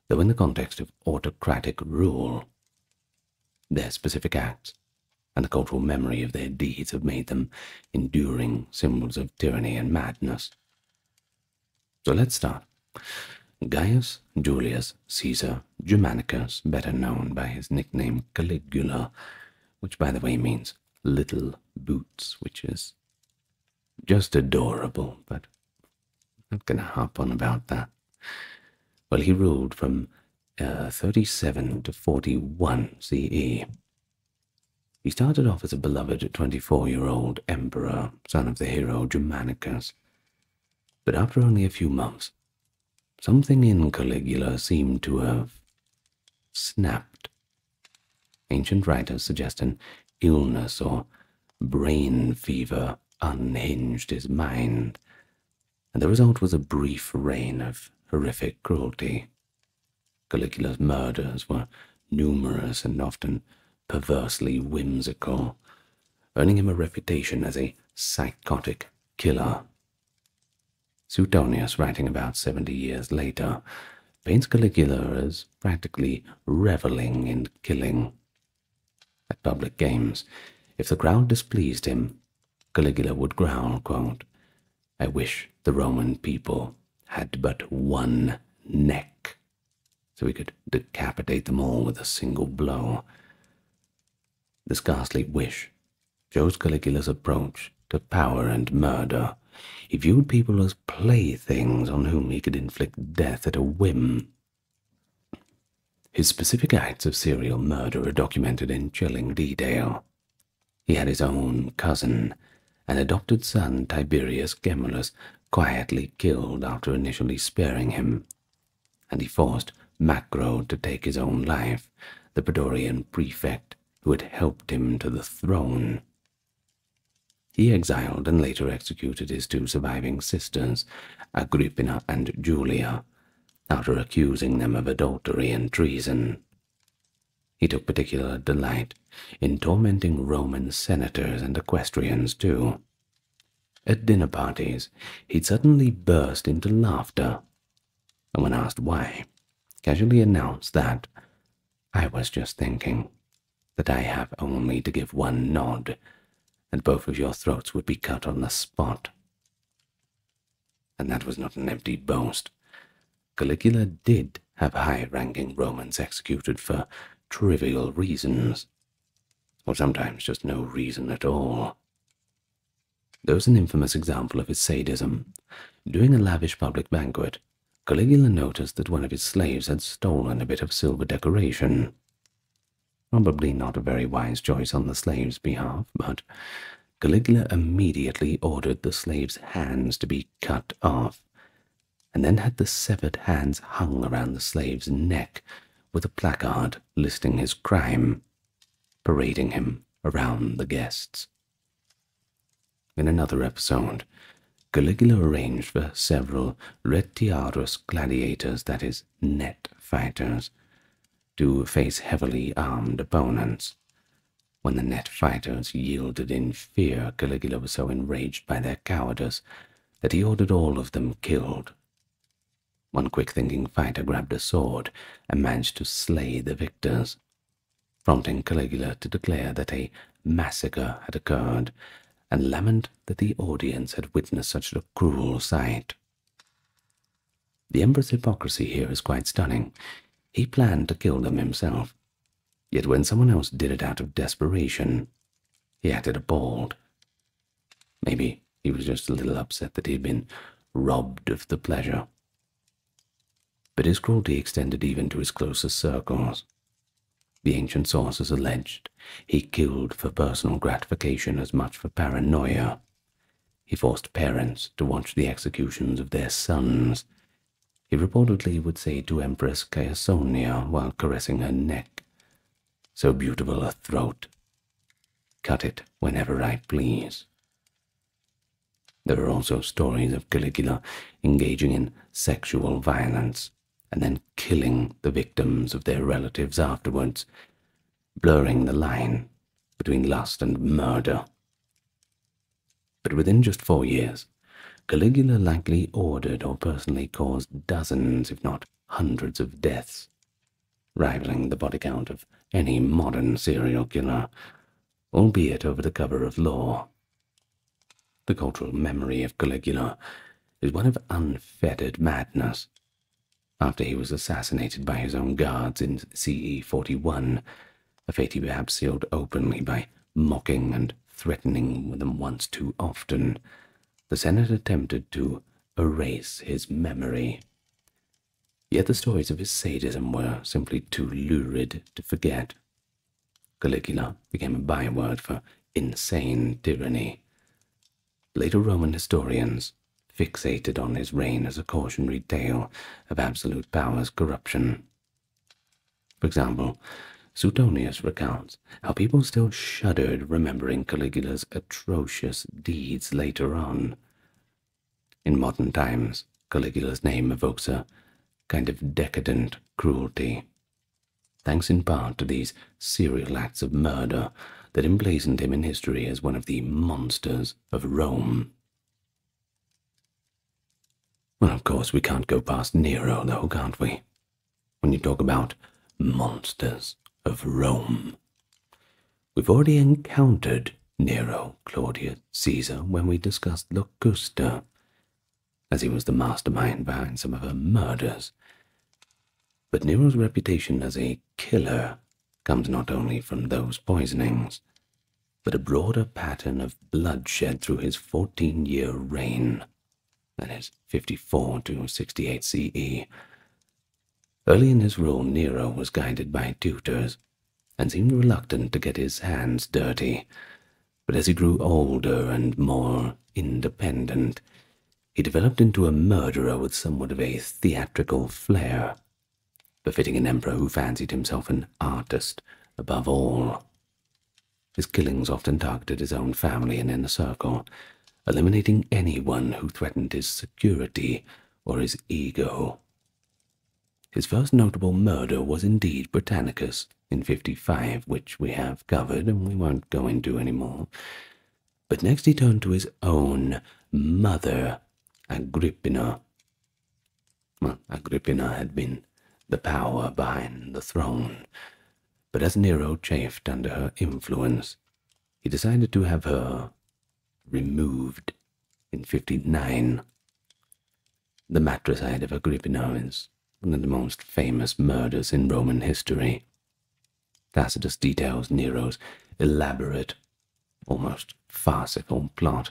though in the context of autocratic rule. Their specific acts and the cultural memory of their deeds have made them enduring symbols of tyranny and madness. So let's start. Gaius Julius Caesar Germanicus, better known by his nickname Caligula, which by the way means little boots, which is just adorable, but I'm not going to harp on about that. Well, he ruled from 37 to 41 CE. He started off as a beloved 24-year-old emperor, son of the hero Germanicus. But after only a few months, something in Caligula seemed to have snapped. Ancient writers suggest an illness or brain fever unhinged his mind, and the result was a brief reign of horrific cruelty. Caligula's murders were numerous and often perversely whimsical, earning him a reputation as a psychotic killer. Suetonius, writing about 70 years later, paints Caligula as practically reveling in killing. At public games, if the crowd displeased him, Caligula would growl, quote, "I wish the Roman people had but one neck, so we could decapitate them all with a single blow." This ghastly wish shows Caligula's approach to power and murder. He viewed people as playthings on whom he could inflict death at a whim. His specific acts of serial murder are documented in chilling detail. He had his own cousin, an adopted son, Tiberius Gemellus, quietly killed after initially sparing him, and he forced Macro to take his own life, the Praetorian prefect who had helped him to the throne. He exiled and later executed his two surviving sisters, Agrippina and Julia, after accusing them of adultery and treason. He took particular delight in tormenting Roman senators and equestrians too. At dinner parties, he'd suddenly burst into laughter, and when asked why, casually announced that, "I was just thinking that I have only to give one nod, and both of your throats would be cut on the spot." And that was not an empty boast. Caligula did have high-ranking Romans executed for trivial reasons, or sometimes just no reason at all. There was an infamous example of his sadism. During a lavish public banquet, Caligula noticed that one of his slaves had stolen a bit of silver decoration. Probably not a very wise choice on the slave's behalf, but Caligula immediately ordered the slave's hands to be cut off, and then had the severed hands hung around the slave's neck with a placard listing his crime, parading him around the guests. In another episode, Caligula arranged for several retiarus gladiators, that is, net fighters, to face heavily armed opponents. When the net fighters yielded in fear, Caligula was so enraged by their cowardice that he ordered all of them killed. One quick-thinking fighter grabbed a sword and managed to slay the victors, prompting Caligula to declare that a massacre had occurred and lament that the audience had witnessed such a cruel sight. The emperor's hypocrisy here is quite stunning. He planned to kill them himself, yet when someone else did it out of desperation, he acted appalled. Maybe he was just a little upset that he had been robbed of the pleasure. But his cruelty extended even to his closest circles. The ancient sources alleged he killed for personal gratification as much for paranoia. He forced parents to watch the executions of their sons. He reportedly would say to Empress Caesonia while caressing her neck, "So beautiful a throat. Cut it whenever I please." There are also stories of Caligula engaging in sexual violence and then killing the victims of their relatives afterwards, blurring the line between lust and murder. But within just 4 years, Caligula likely ordered or personally caused dozens, if not hundreds of deaths, rivaling the body count of any modern serial killer, albeit over the cover of law. The cultural memory of Caligula is one of unfettered madness. After he was assassinated by his own guards in CE 41, a fate he perhaps sealed openly by mocking and threatening them once too often, the Senate attempted to erase his memory. Yet the stories of his sadism were simply too lurid to forget. Caligula became a byword for insane tyranny. Later Roman historians fixated on his reign as a cautionary tale of absolute power's corruption. For example, Suetonius recounts how people still shuddered remembering Caligula's atrocious deeds later on. In modern times, Caligula's name evokes a kind of decadent cruelty, thanks in part to these serial acts of murder that emblazoned him in history as one of the monsters of Rome. Well, of course, we can't go past Nero, though, can't we? When you talk about monsters of Rome. We've already encountered Nero, Claudius, Caesar when we discussed Locusta, as he was the mastermind behind some of her murders. But Nero's reputation as a killer comes not only from those poisonings, but a broader pattern of bloodshed through his 14-year reign, that is, 54 to 68 CE. Early in his rule, Nero was guided by tutors, and seemed reluctant to get his hands dirty, but as he grew older and more independent, he developed into a murderer with somewhat of a theatrical flair, befitting an emperor who fancied himself an artist above all. His killings often targeted his own family and inner circle, eliminating anyone who threatened his security or his ego. His first notable murder was indeed Britannicus in 55, which we have covered and we won't go into anymore. But next he turned to his own mother, Agrippina. Well, Agrippina had been the power behind the throne, but as Nero chafed under her influence, he decided to have her removed in 59. The matricide of Agrippina is one of the most famous murders in Roman history. Tacitus details Nero's elaborate, almost farcical plot.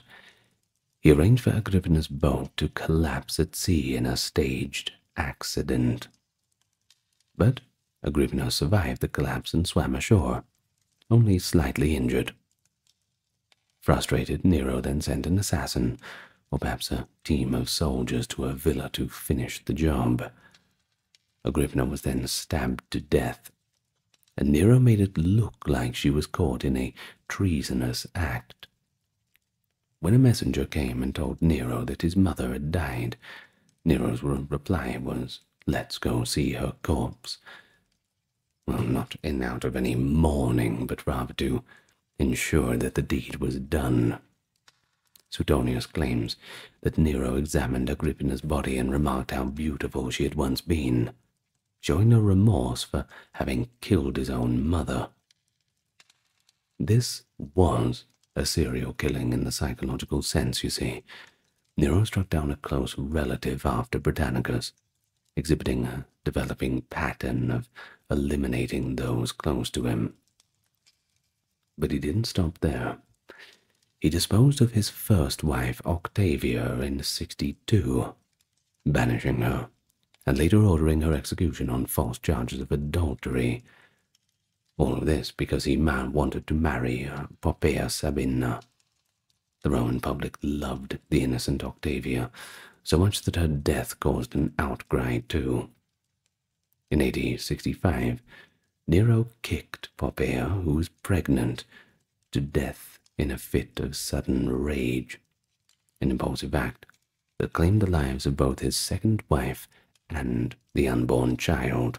He arranged for Agrippina's boat to collapse at sea in a staged accident. But Agrippina survived the collapse and swam ashore, only slightly injured. Frustrated, Nero then sent an assassin, or perhaps a team of soldiers, to her villa to finish the job. Agrippina was then stabbed to death, and Nero made it look like she was caught in a treasonous act. When a messenger came and told Nero that his mother had died, Nero's reply was, "Let's go see her corpse." well, not in out of any mourning, but rather to ensure that the deed was done. Suetonius claims that Nero examined Agrippina's body and remarked how beautiful she had once been, showing no remorse for having killed his own mother. This was a serial killing in the psychological sense, you see. Nero struck down a close relative after Britannicus, exhibiting a developing pattern of eliminating those close to him. But he didn't stop there. He disposed of his first wife, Octavia, in 62, banishing her, and later ordering her execution on false charges of adultery. All of this because he wanted to marry Poppaea Sabina. The Roman public loved the innocent Octavia, so much that her death caused an outcry too. In AD 65, Nero kicked Poppaea, who was pregnant, to death in a fit of sudden rage, an impulsive act that claimed the lives of both his second wife and the unborn child.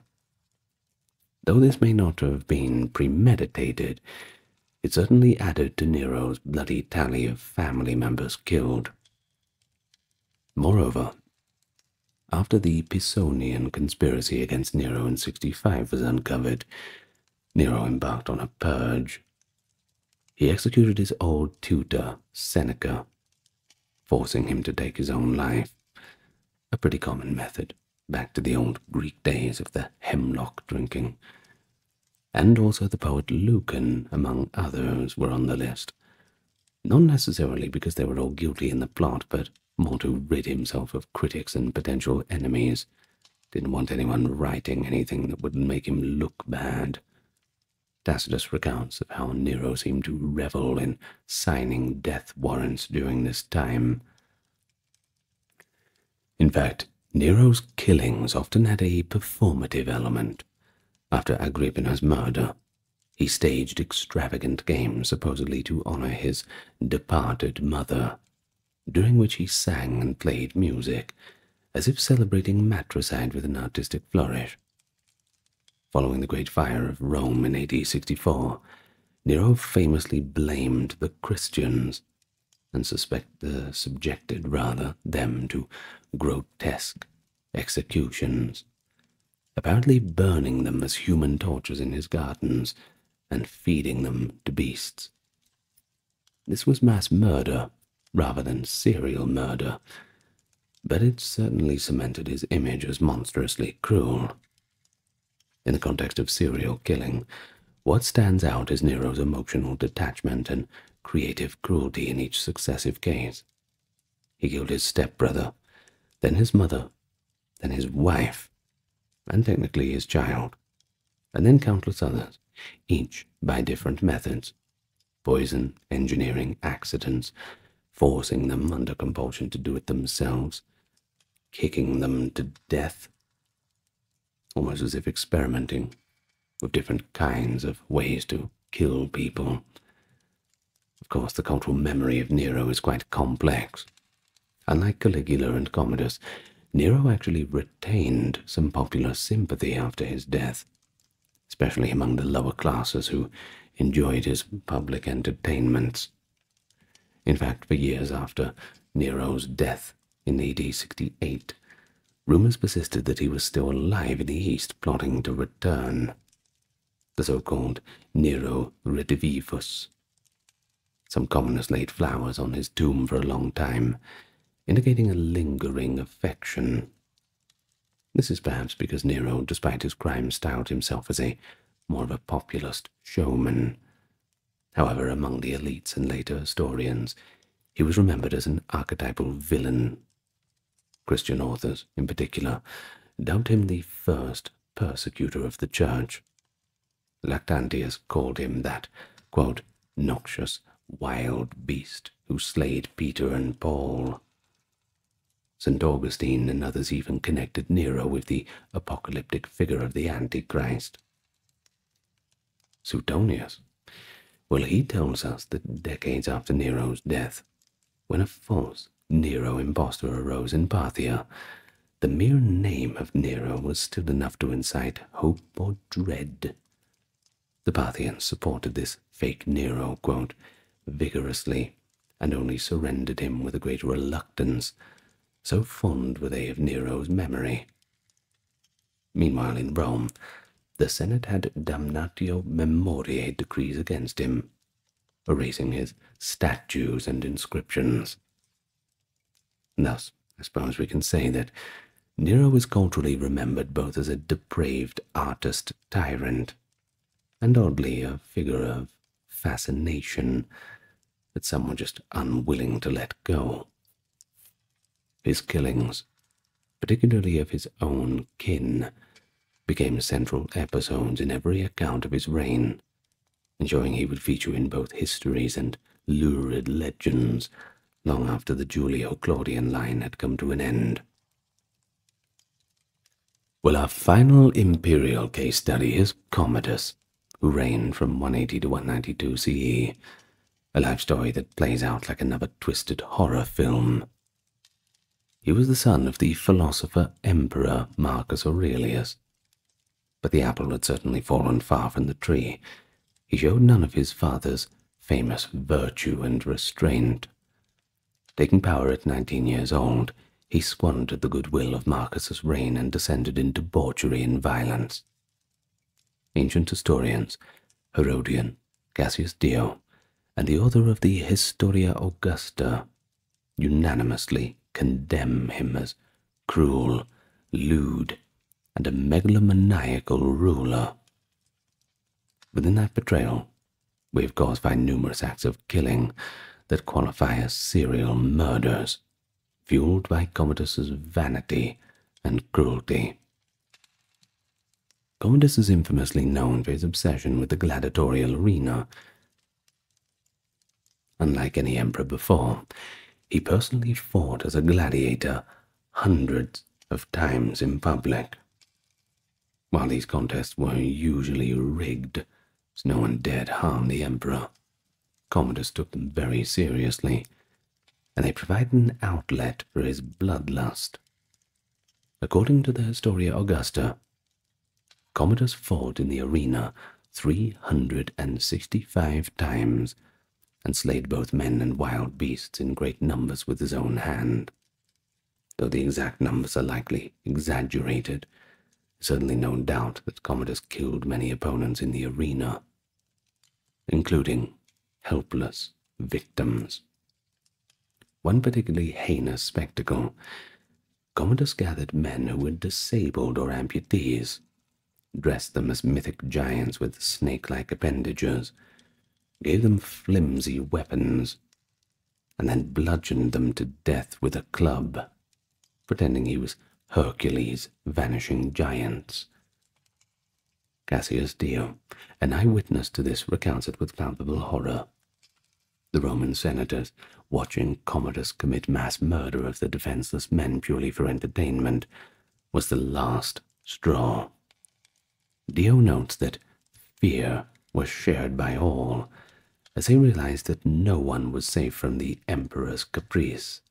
Though this may not have been premeditated, it certainly added to Nero's bloody tally of family members killed. Moreover, after the Pisonian conspiracy against Nero in 65 was uncovered, Nero embarked on a purge. He executed his old tutor, Seneca, forcing him to take his own life, a pretty common method, back to the old Greek days of the hemlock drinking. And also the poet Lucan, among others, were on the list. Not necessarily because they were all guilty in the plot, but more to rid himself of critics and potential enemies. Didn't want anyone writing anything that would make him look bad. Tacitus recounts of how Nero seemed to revel in signing death warrants during this time. In fact, Nero's killings often had a performative element. After Agrippina's murder, he staged extravagant games supposedly to honor his departed mother, during which he sang and played music, as if celebrating matricide with an artistic flourish. Following the Great Fire of Rome in AD 64, Nero famously blamed the Christians and subjected them to grotesque executions, apparently burning them as human torches in his gardens and feeding them to beasts. This was mass murder rather than serial murder, but it certainly cemented his image as monstrously cruel. In the context of serial killing, what stands out is Nero's emotional detachment and creative cruelty in each successive case. He killed his stepbrother, then his mother, then his wife, and technically his child, and then countless others, each by different methods: poison, engineering, accidents, forcing them under compulsion to do it themselves, kicking them to death, almost as if experimenting with different kinds of ways to kill people. Of course, the cultural memory of Nero is quite complex. Unlike Caligula and Commodus, Nero actually retained some popular sympathy after his death, especially among the lower classes who enjoyed his public entertainments. In fact, for years after Nero's death in AD 68, rumors persisted that he was still alive in the East, plotting to return, the so-called Nero redivivus. Some commoners laid flowers on his tomb for a long time, indicating a lingering affection. This is perhaps because Nero, despite his crimes, styled himself as more of a populist showman. However, among the elites and later historians, he was remembered as an archetypal villain. Christian authors, in particular, dubbed him the first persecutor of the church. Lactantius called him that, quote, noxious, wild beast who slayed Peter and Paul. St. Augustine and others even connected Nero with the apocalyptic figure of the Antichrist. Suetonius, well, he tells us that decades after Nero's death, when a false Nero impostor arose in Parthia, the mere name of Nero was still enough to incite hope or dread. The Parthians supported this fake Nero, quote, vigorously, and only surrendered him with a great reluctance, so fond were they of Nero's memory. Meanwhile, in Rome, the Senate had damnatio memoriae decrees against him, erasing his statues and inscriptions. Thus, I suppose we can say that Nero was culturally remembered both as a depraved artist tyrant and oddly a figure of fascination that some were just unwilling to let go. His killings, particularly of his own kin, became central episodes in every account of his reign, ensuring he would feature in both histories and lurid legends long after the Julio-Claudian line had come to an end. Well, our final imperial case study is Commodus, who reigned from 180 to 192 CE, a life story that plays out like another twisted horror film. He was the son of the philosopher-emperor Marcus Aurelius, but the apple had certainly fallen far from the tree. He showed none of his father's famous virtue and restraint. Taking power at 19 years old, he squandered the goodwill of Marcus's reign and descended into debauchery and violence. Ancient historians, Herodian, Cassius Dio, and the author of the Historia Augusta unanimously condemn him as cruel, lewd, and a megalomaniacal ruler. Within that portrayal, we of course find numerous acts of killing that qualify as serial murders, fueled by Commodus's vanity and cruelty. Commodus is infamously known for his obsession with the gladiatorial arena. Unlike any emperor before, he personally fought as a gladiator hundreds of times in public. While these contests were usually rigged, so no one dared harm the emperor, Commodus took them very seriously, and they provided an outlet for his bloodlust. According to the Historia Augusta, Commodus fought in the arena 365 times, and slayed both men and wild beasts in great numbers with his own hand. Though the exact numbers are likely exaggerated, there's certainly no doubt that Commodus killed many opponents in the arena, including helpless victims. One particularly heinous spectacle, Commodus gathered men who were disabled or amputees, dressed them as mythic giants with snake-like appendages, gave them flimsy weapons, and then bludgeoned them to death with a club, pretending he was Hercules vanishing giants. Cassius Dio, an eyewitness to this, recounts it with palpable horror. The Roman senators, watching Commodus commit mass murder of the defenseless men purely for entertainment, was the last straw. Dio notes that fear was shared by all, as they realized that no one was safe from the emperor's caprice.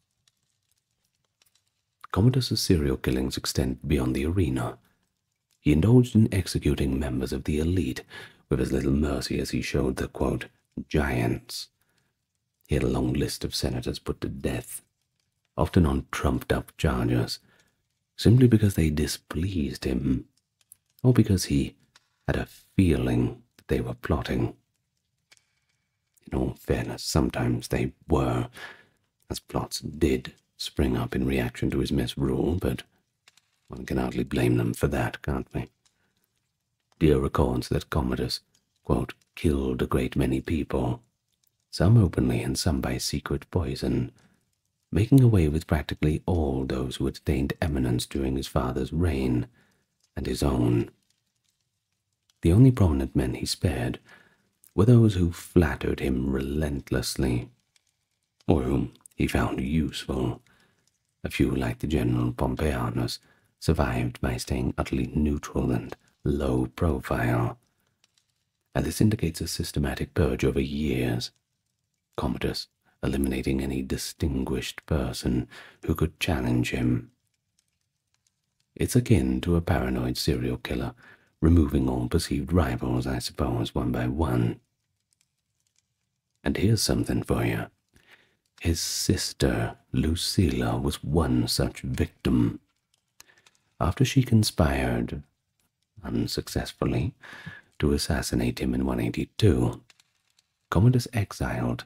Commodus's serial killings extend beyond the arena. He indulged in executing members of the elite with as little mercy as he showed the, quote, giants. He had a long list of senators put to death, often on trumped-up charges, simply because they displeased him, or because he had a feeling that they were plotting. In all fairness, sometimes they were, as plots did spring up in reaction to his misrule, but one can hardly blame them for that, can't we? Dio records that Commodus, quote, killed a great many people, some openly and some by secret poison, making away with practically all those who had attained eminence during his father's reign and his own. The only prominent men he spared were those who flattered him relentlessly, or whom he found useful. A few, like the general Pompeianus, survived by staying utterly neutral and low profile, and this indicates a systematic purge over years, Commodus eliminating any distinguished person who could challenge him. It's akin to a paranoid serial killer, removing all perceived rivals, I suppose, one by one. And here's something for you. His sister, Lucilla, was one such victim. After she conspired, unsuccessfully, to assassinate him in 182, Commodus exiled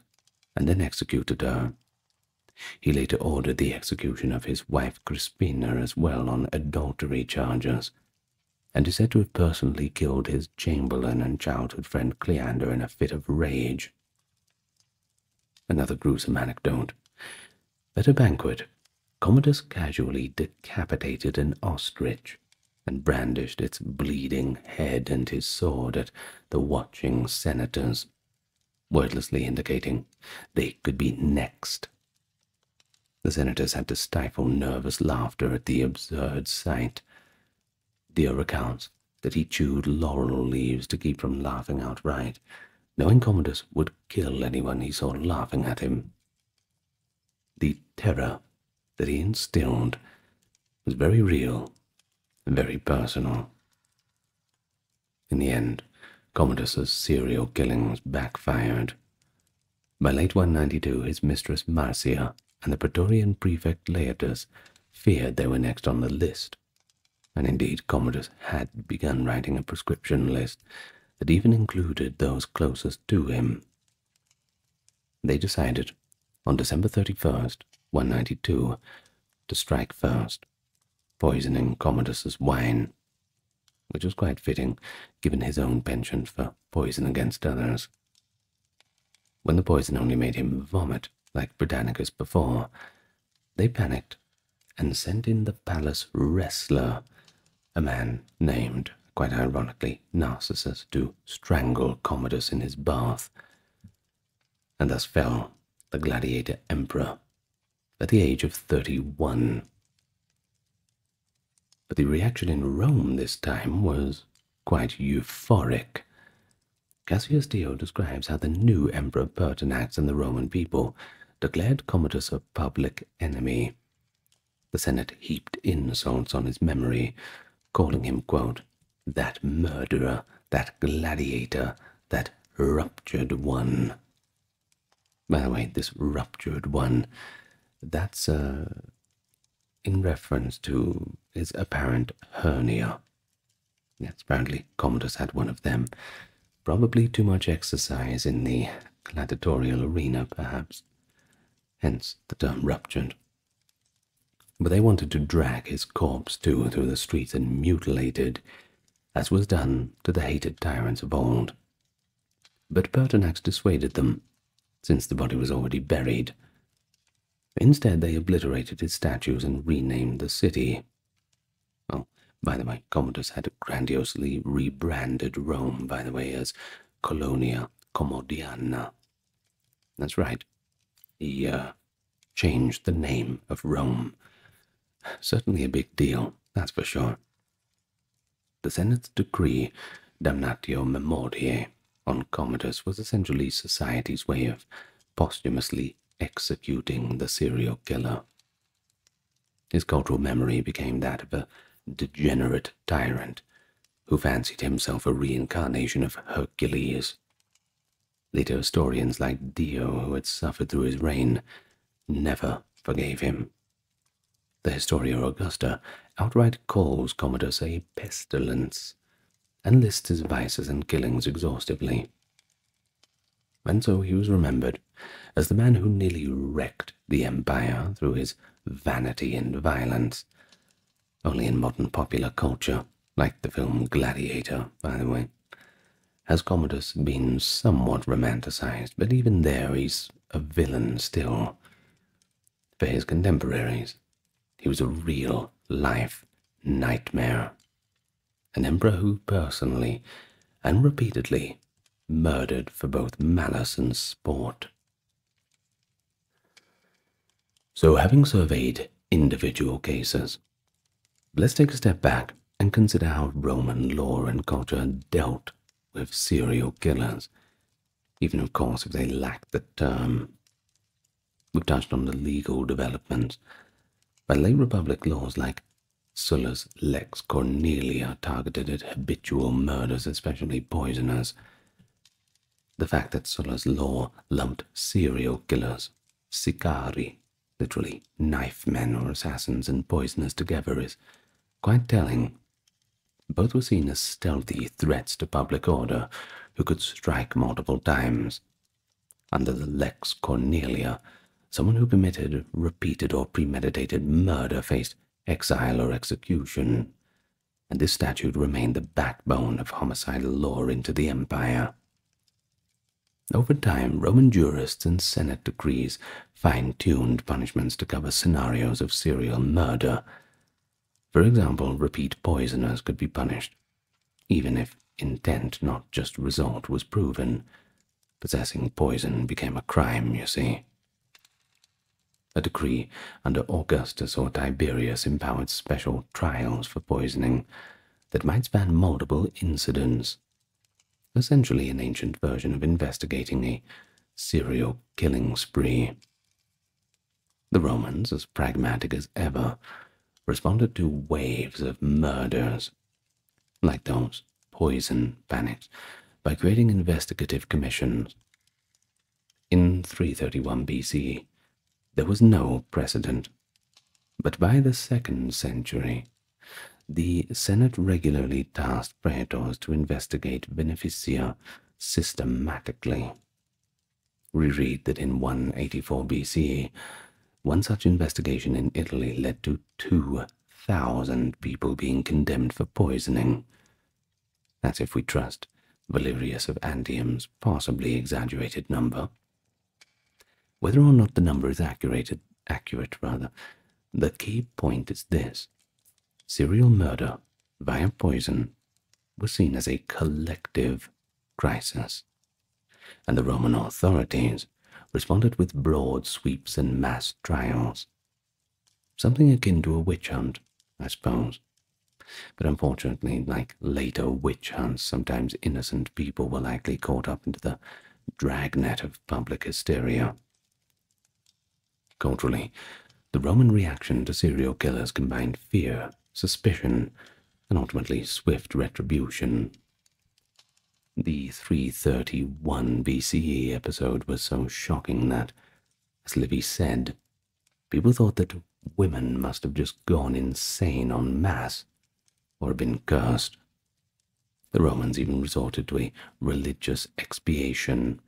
and then executed her. He later ordered the execution of his wife Crispina as well on adultery charges, and is said to have personally killed his chamberlain and childhood friend Cleander in a fit of rage. Another gruesome anecdote. At a banquet, Commodus casually decapitated an ostrich and brandished its bleeding head and his sword at the watching senators, wordlessly indicating they could be next. The senators had to stifle nervous laughter at the absurd sight. Dio recounts that he chewed laurel leaves to keep from laughing outright, knowing Commodus would kill anyone he saw laughing at him. The terror that he instilled was very real and very personal. In the end, Commodus's serial killings backfired. By late 192, his mistress Marcia and the Praetorian prefect Laetus feared they were next on the list, and indeed Commodus had begun writing a prescription list that even included those closest to him. They decided, on December 31st, 192, to strike first, poisoning Commodus's wine, which was quite fitting given his own penchant for poison against others. When the poison only made him vomit, like Britannicus before, they panicked and sent in the palace wrestler, a man named, quite ironically, Narcissus, to strangle Commodus in his bath, and thus fell the gladiator emperor at the age of 31. But the reaction in Rome this time was quite euphoric. Cassius Dio describes how the new Emperor Pertinax and the Roman people declared Commodus a public enemy. The Senate heaped insults on his memory, calling him, quote, that murderer, that gladiator, that ruptured one. By the way, this ruptured one, that's in reference to his apparent hernia. Yes, apparently Commodus had one of them. Probably too much exercise in the gladiatorial arena, perhaps. Hence the term ruptured. But they wanted to drag his corpse, too, through the streets and mutilate it, as was done to the hated tyrants of old. But Pertinax dissuaded them, since the body was already buried. Instead, they obliterated his statues and renamed the city. Oh, by the way, Commodus had grandiosely rebranded Rome, by the way, as Colonia Commodiana. That's right. He changed the name of Rome. Certainly a big deal, that's for sure. The Senate's decree, Damnatio Memoriae, on Commodus was essentially society's way of posthumously executing the serial killer. His cultural memory became that of a degenerate tyrant who fancied himself a reincarnation of Hercules. Later historians like Dio, who had suffered through his reign, never forgave him. The Historia Augusta outright calls Commodus a pestilence and lists his vices and killings exhaustively. And so he was remembered as the man who nearly wrecked the empire through his vanity and violence. Only in modern popular culture, like the film Gladiator, by the way, has Commodus been somewhat romanticized, but even there he's a villain still. For his contemporaries, he was a real-life nightmare, an emperor who personally and repeatedly murdered for both malice and sport. So, having surveyed individual cases, let's take a step back and consider how Roman law and culture dealt with serial killers, even of course if they lacked the term. We've touched on the legal developments, but late Republic laws like Sulla's Lex Cornelia targeted at habitual murders, especially poisoners. The fact that Sulla's law lumped serial killers, sicari, literally knife men or assassins, and poisoners together is quite telling. Both were seen as stealthy threats to public order who could strike multiple times. Under the Lex Cornelia, someone who committed repeated or premeditated murder faced exile or execution, and this statute remained the backbone of homicidal law into the empire. Over time, Roman jurists and Senate decrees fine-tuned punishments to cover scenarios of serial murder. For example, repeat poisoners could be punished, even if intent, not just result, was proven. Possessing poison became a crime, you see. A decree under Augustus or Tiberius empowered special trials for poisoning that might span multiple incidents, essentially an ancient version of investigating a serial killing spree. The Romans, as pragmatic as ever, responded to waves of murders, like those poison panics, by creating investigative commissions. In 331 BC, there was no precedent, but by the 2nd century, the Senate regularly tasked praetors to investigate beneficia systematically. We read that in 184 BCE, one such investigation in Italy led to 2,000 people being condemned for poisoning. That's if we trust Valerius of Antium's possibly exaggerated number. Whether or not the number is accurate, the key point is this. Serial murder via poison was seen as a collective crisis, and the Roman authorities responded with broad sweeps and mass trials. Something akin to a witch hunt, I suppose. But unfortunately, like later witch hunts, sometimes innocent people were likely caught up into the dragnet of public hysteria. Culturally, the Roman reaction to serial killers combined fear, suspicion, and ultimately swift retribution. The 331 BCE episode was so shocking that, as Livy said, people thought that women must have just gone insane en masse or been cursed. The Romans even resorted to a religious expiation.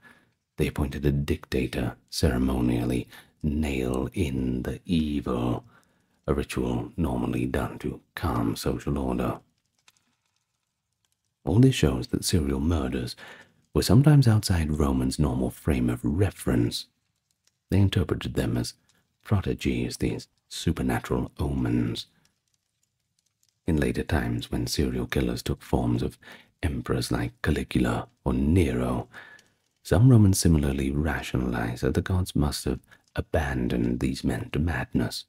They appointed a dictator, ceremonially nail in the evil, a ritual normally done to calm social order. All this shows that serial murders were sometimes outside Romans' normal frame of reference. They interpreted them as prodigies, these supernatural omens. In later times, when serial killers took forms of emperors like Caligula or Nero, some Romans similarly rationalized that the gods must have abandoned these men to madness.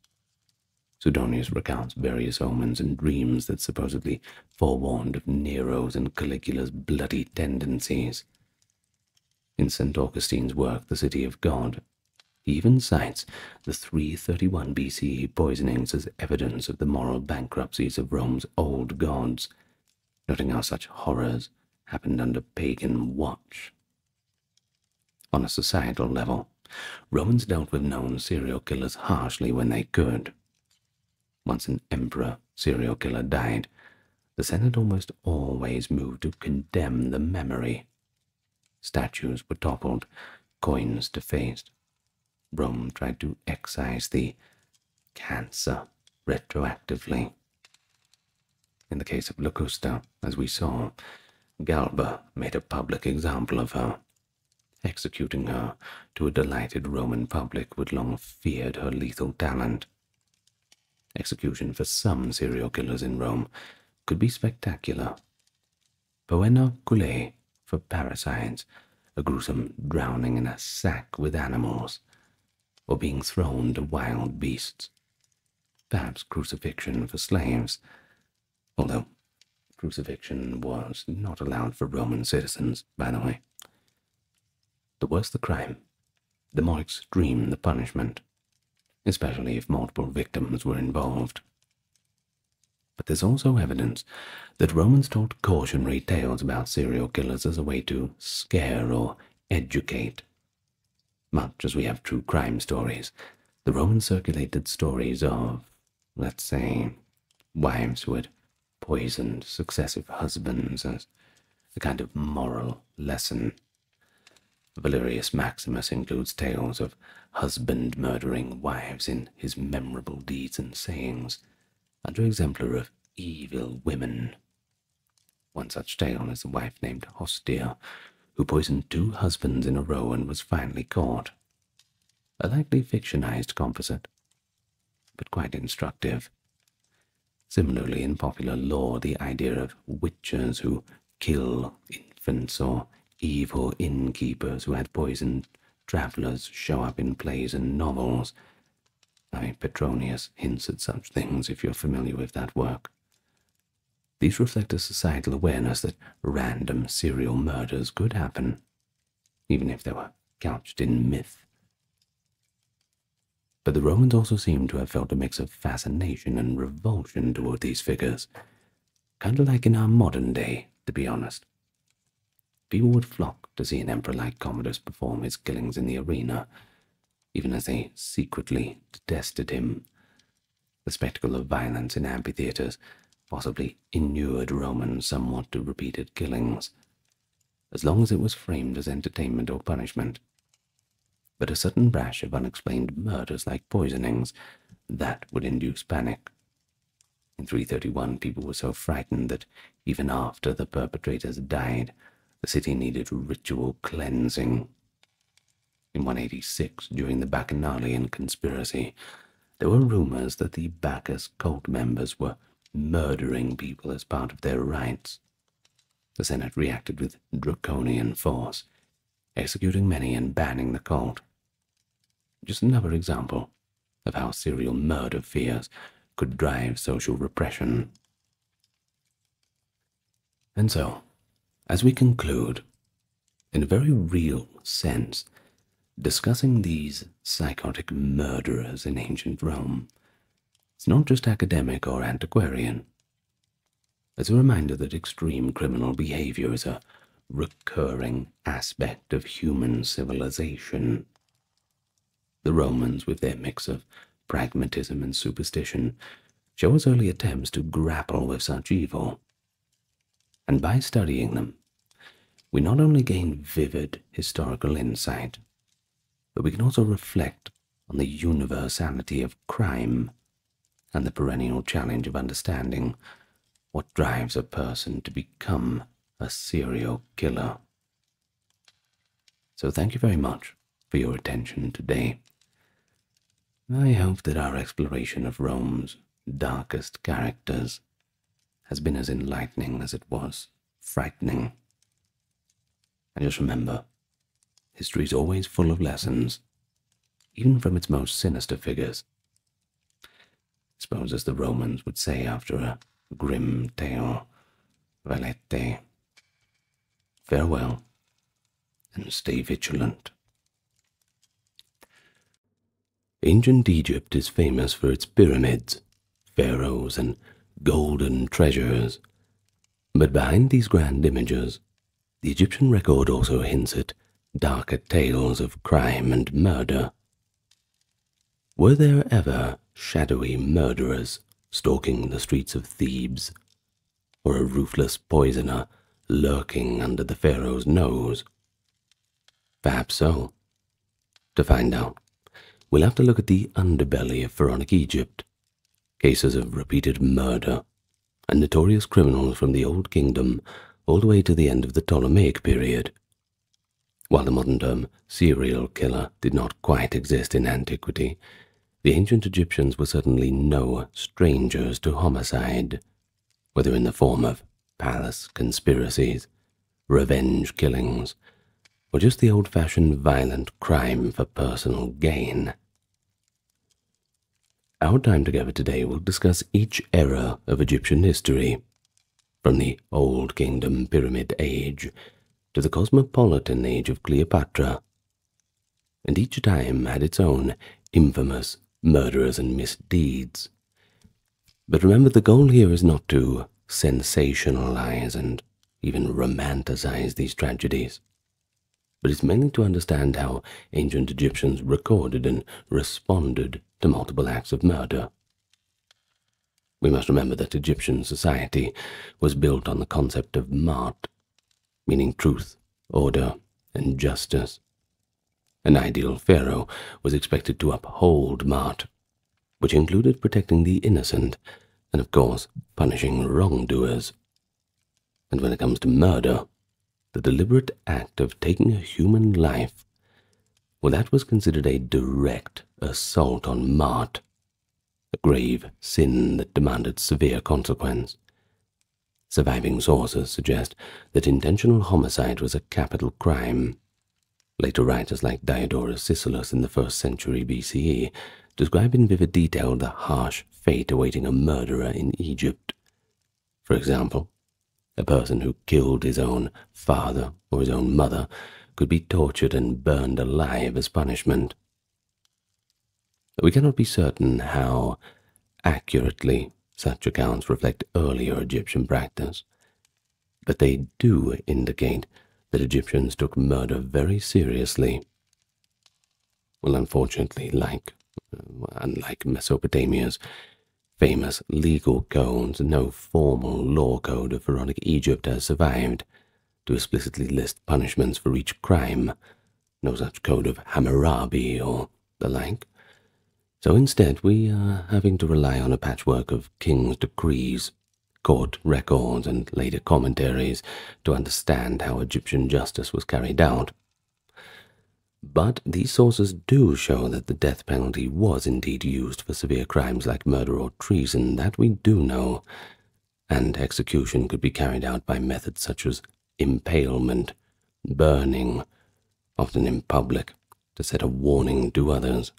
Suetonius recounts various omens and dreams that supposedly forewarned of Nero's and Caligula's bloody tendencies. In St. Augustine's work, The City of God, he even cites the 331 BCE poisonings as evidence of the moral bankruptcies of Rome's old gods, noting how such horrors happened under pagan watch. On a societal level, Romans dealt with known serial killers harshly when they could. Once an emperor serial killer died, the Senate almost always moved to condemn the memory. Statues were toppled, coins defaced. Rome tried to excise the cancer retroactively. In the case of Locusta, as we saw, Galba made a public example of her, executing her to a delighted Roman public who had long feared her lethal talent. Execution for some serial killers in Rome could be spectacular. Poena culae for parricides, a gruesome drowning in a sack with animals, or being thrown to wild beasts. Perhaps crucifixion for slaves, although crucifixion was not allowed for Roman citizens, by the way. The worse the crime, the more extreme the punishment, especially if multiple victims were involved. But there's also evidence that Romans told cautionary tales about serial killers as a way to scare or educate. Much as we have true crime stories, the Romans circulated stories of, let's say, wives who had poisoned successive husbands as a kind of moral lesson. Valerius Maximus includes tales of husband murdering wives in his memorable deeds and sayings, under exemplar of evil women. One such tale is a wife named Hostia, who poisoned 2 husbands in a row and was finally caught. A likely fictionized composite, but quite instructive. Similarly, in popular lore, the idea of witches who kill infants or evil innkeepers who had poisoned travellers show up in plays and novels. Petronius hints at such things if you're familiar with that work. These reflect a societal awareness that random serial murders could happen, even if they were couched in myth. But the Romans also seem to have felt a mix of fascination and revulsion toward these figures, kind of like in our modern day, to be honest. People would flock to see an emperor like Commodus perform his killings in the arena, even as they secretly detested him. The spectacle of violence in amphitheaters possibly inured Romans somewhat to repeated killings, as long as it was framed as entertainment or punishment. But a sudden rash of unexplained murders like poisonings, that would induce panic. In 331, people were so frightened that even after the perpetrators died, the city needed ritual cleansing. In 186, during the Bacchanalian conspiracy, there were rumors that the Bacchus cult members were murdering people as part of their rites. The Senate reacted with draconian force, executing many and banning the cult. Just another example of how serial murder fears could drive social repression. And so, as we conclude, in a very real sense, discussing these psychotic murderers in ancient Rome, it's not just academic or antiquarian. It's a reminder that extreme criminal behavior is a recurring aspect of human civilization. The Romans, with their mix of pragmatism and superstition, show us early attempts to grapple with such evil. And by studying them, we not only gain vivid historical insight, but we can also reflect on the universality of crime and the perennial challenge of understanding what drives a person to become a serial killer. So thank you very much for your attention today. I hope that our exploration of Rome's darkest characters has been as enlightening as it was frightening. And just remember, history is always full of lessons, even from its most sinister figures. I suppose, as the Romans would say after a grim tale, valete, farewell, and stay vigilant. Ancient Egypt is famous for its pyramids, pharaohs, and golden treasures. But behind these grand images, the Egyptian record also hints at darker tales of crime and murder. Were there ever shadowy murderers stalking the streets of Thebes, or a ruthless poisoner lurking under the pharaoh's nose? Perhaps so. To find out, we'll have to look at the underbelly of pharaonic Egypt, cases of repeated murder, and notorious criminals from the Old Kingdom all the way to the end of the Ptolemaic period. While the modern term serial killer did not quite exist in antiquity, the ancient Egyptians were certainly no strangers to homicide, whether in the form of palace conspiracies, revenge killings, or just the old-fashioned violent crime for personal gain. Our time together today will discuss each era of Egyptian history, from the Old Kingdom Pyramid Age to the cosmopolitan age of Cleopatra, and each time had its own infamous murderers and misdeeds. But remember, the goal here is not to sensationalize and even romanticize these tragedies, but it's mainly to understand how ancient Egyptians recorded and responded to multiple acts of murder. We must remember that Egyptian society was built on the concept of Maat, meaning truth, order, and justice. An ideal pharaoh was expected to uphold Maat, which included protecting the innocent and, of course, punishing wrongdoers. And when it comes to murder, the deliberate act of taking a human life, well, that was considered a direct assault on Maat, a grave sin that demanded severe consequence. Surviving sources suggest that intentional homicide was a capital crime. Later writers like Diodorus Siculus in the 1st century BCE describe in vivid detail the harsh fate awaiting a murderer in Egypt. For example, a person who killed his own father or his own mother could be tortured and burned alive as punishment. We cannot be certain how accurately such accounts reflect earlier Egyptian practice, but they do indicate that Egyptians took murder very seriously. Well, unfortunately, unlike Mesopotamia's famous legal codes, no formal law code of pharaonic Egypt has survived to explicitly list punishments for each crime, no such code of Hammurabi or the like. So instead, we are having to rely on a patchwork of king's decrees, court records, and later commentaries to understand how Egyptian justice was carried out. But these sources do show that the death penalty was indeed used for severe crimes like murder or treason, that we do know, and execution could be carried out by methods such as impalement, burning, often in public, to set a warning to others.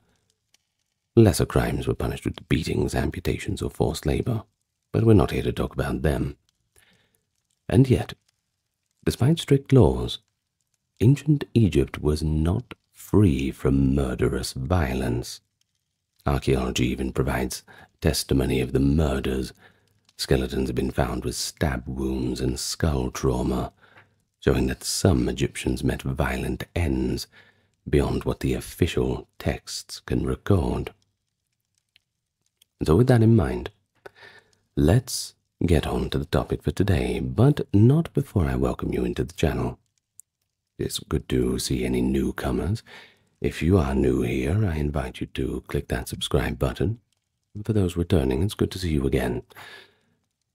Lesser crimes were punished with beatings, amputations, or forced labor, but we're not here to talk about them. And yet, despite strict laws, ancient Egypt was not free from murderous violence. Archaeology even provides testimony of the murders. Skeletons have been found with stab wounds and skull trauma, showing that some Egyptians met violent ends beyond what the official texts can record. So with that in mind, let's get on to the topic for today, but not before I welcome you into the channel. It's good to see any newcomers. If you are new here, I invite you to click that subscribe button. And for those returning, it's good to see you again.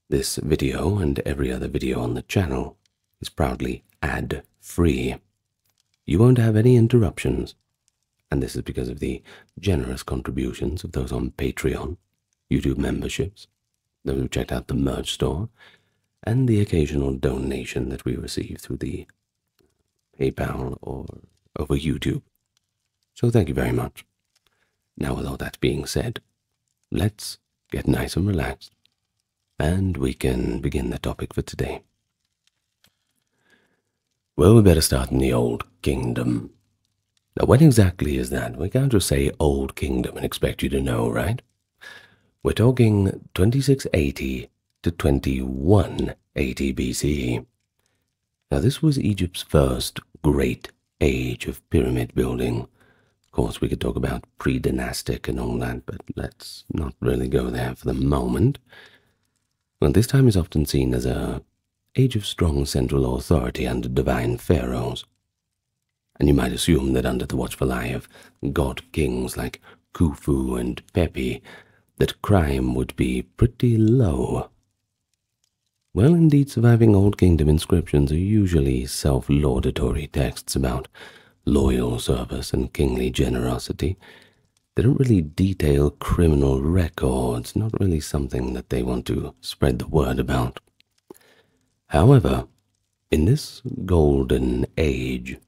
This video and every other video on the channel is proudly ad-free. You won't have any interruptions, and this is because of the generous contributions of those on Patreon, YouTube memberships, those who checked out the merch store, and the occasional donation that we receive through the PayPal or over YouTube. So thank you very much. Now, with all that being said, let's get nice and relaxed, and we can begin the topic for today. Well, we better start in the Old Kingdom. Now, when exactly is that? We can't just say Old Kingdom and expect you to know, right? We're talking 2680 to 2180 BCE. Now, this was Egypt's first great age of pyramid building. Of course, we could talk about pre-dynastic and all that, but let's not really go there for the moment. Well, this time is often seen as an age of strong central authority under divine pharaohs. And you might assume that under the watchful eye of god kings like Khufu and Pepi, that crime would be pretty low. Well, indeed, surviving Old Kingdom inscriptions are usually self-laudatory texts about loyal service and kingly generosity. They don't really detail criminal records, not really something that they want to spread the word about. However, in this golden age,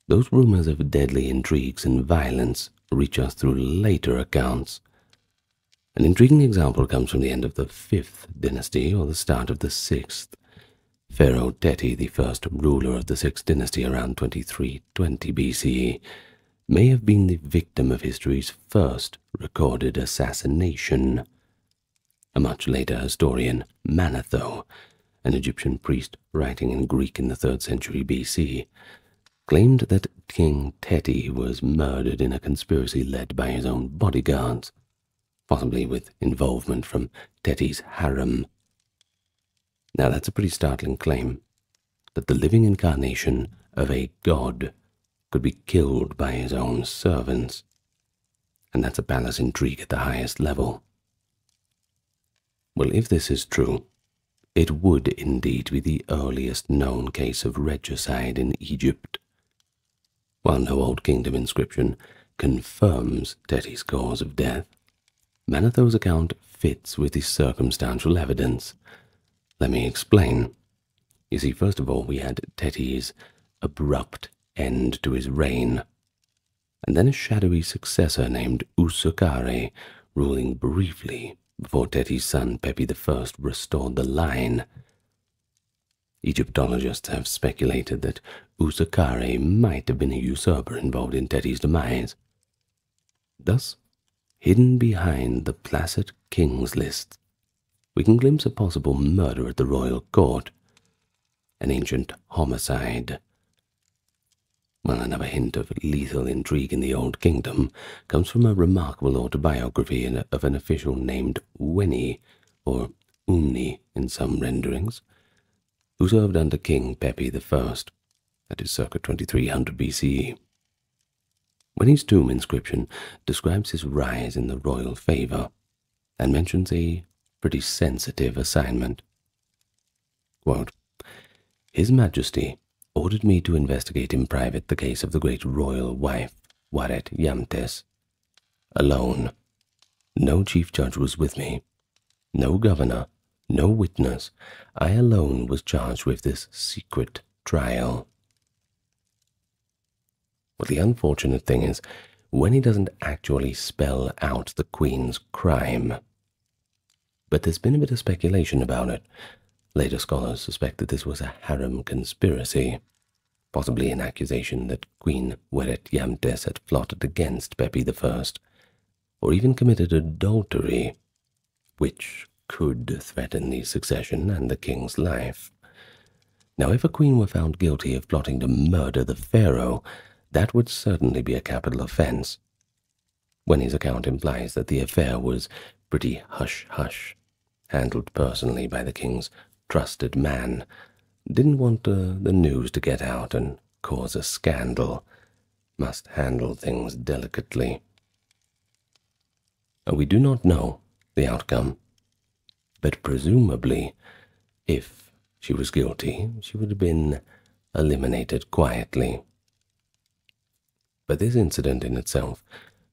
those rumors of deadly intrigues and violence reach us through later accounts. An intriguing example comes from the end of the 5th dynasty or the start of the 6th. Pharaoh Teti, the first ruler of the 6th dynasty around 2320 BCE, may have been the victim of history's first recorded assassination. A much later historian, Manetho, an Egyptian priest writing in Greek in the 3rd century BC, claimed that King Teti was murdered in a conspiracy led by his own bodyguards, possibly with involvement from Teti's harem. Now that's a pretty startling claim, that the living incarnation of a god could be killed by his own servants, and that's a palace intrigue at the highest level. Well, if this is true, it would indeed be the earliest known case of regicide in Egypt. While no Old Kingdom inscription confirms Teti's cause of death, Manetho's account fits with the circumstantial evidence. Let me explain. You see, first of all, we had Teti's abrupt end to his reign, and then a shadowy successor named Usukare, ruling briefly before Teti's son Pepi I restored the line. Egyptologists have speculated that Usukare might have been a usurper involved in Teti's demise. Thus, hidden behind the placid king's list, we can glimpse a possible murder at the royal court, an ancient homicide. Well, another hint of lethal intrigue in the Old Kingdom comes from a remarkable autobiography of an official named Weni, or Uni in some renderings, who served under King Pepi I, that is circa 2300 BCE. Weni's tomb inscription describes his rise in the royal favor and mentions a pretty sensitive assignment. Quote, "His Majesty ordered me to investigate in private the case of the great royal wife, Waret Yamtes, alone. No chief judge was with me, no governor, no witness. I alone was charged with this secret trial." Well, the unfortunate thing is, when he doesn't actually spell out the Queen's crime. But there's been a bit of speculation about it. Later scholars suspect that this was a harem conspiracy, possibly an accusation that Queen Waret Yamtes had plotted against Pepi I, or even committed adultery, which could threaten the succession and the king's life. Now, if a queen were found guilty of plotting to murder the pharaoh, that would certainly be a capital offense. Weni's account implies that the affair was pretty hush-hush, handled personally by the king's trusted man. Didn't want the news to get out and cause a scandal. Must handle things delicately. We do not know the outcome, but presumably, if she was guilty, she would have been eliminated quietly. But this incident in itself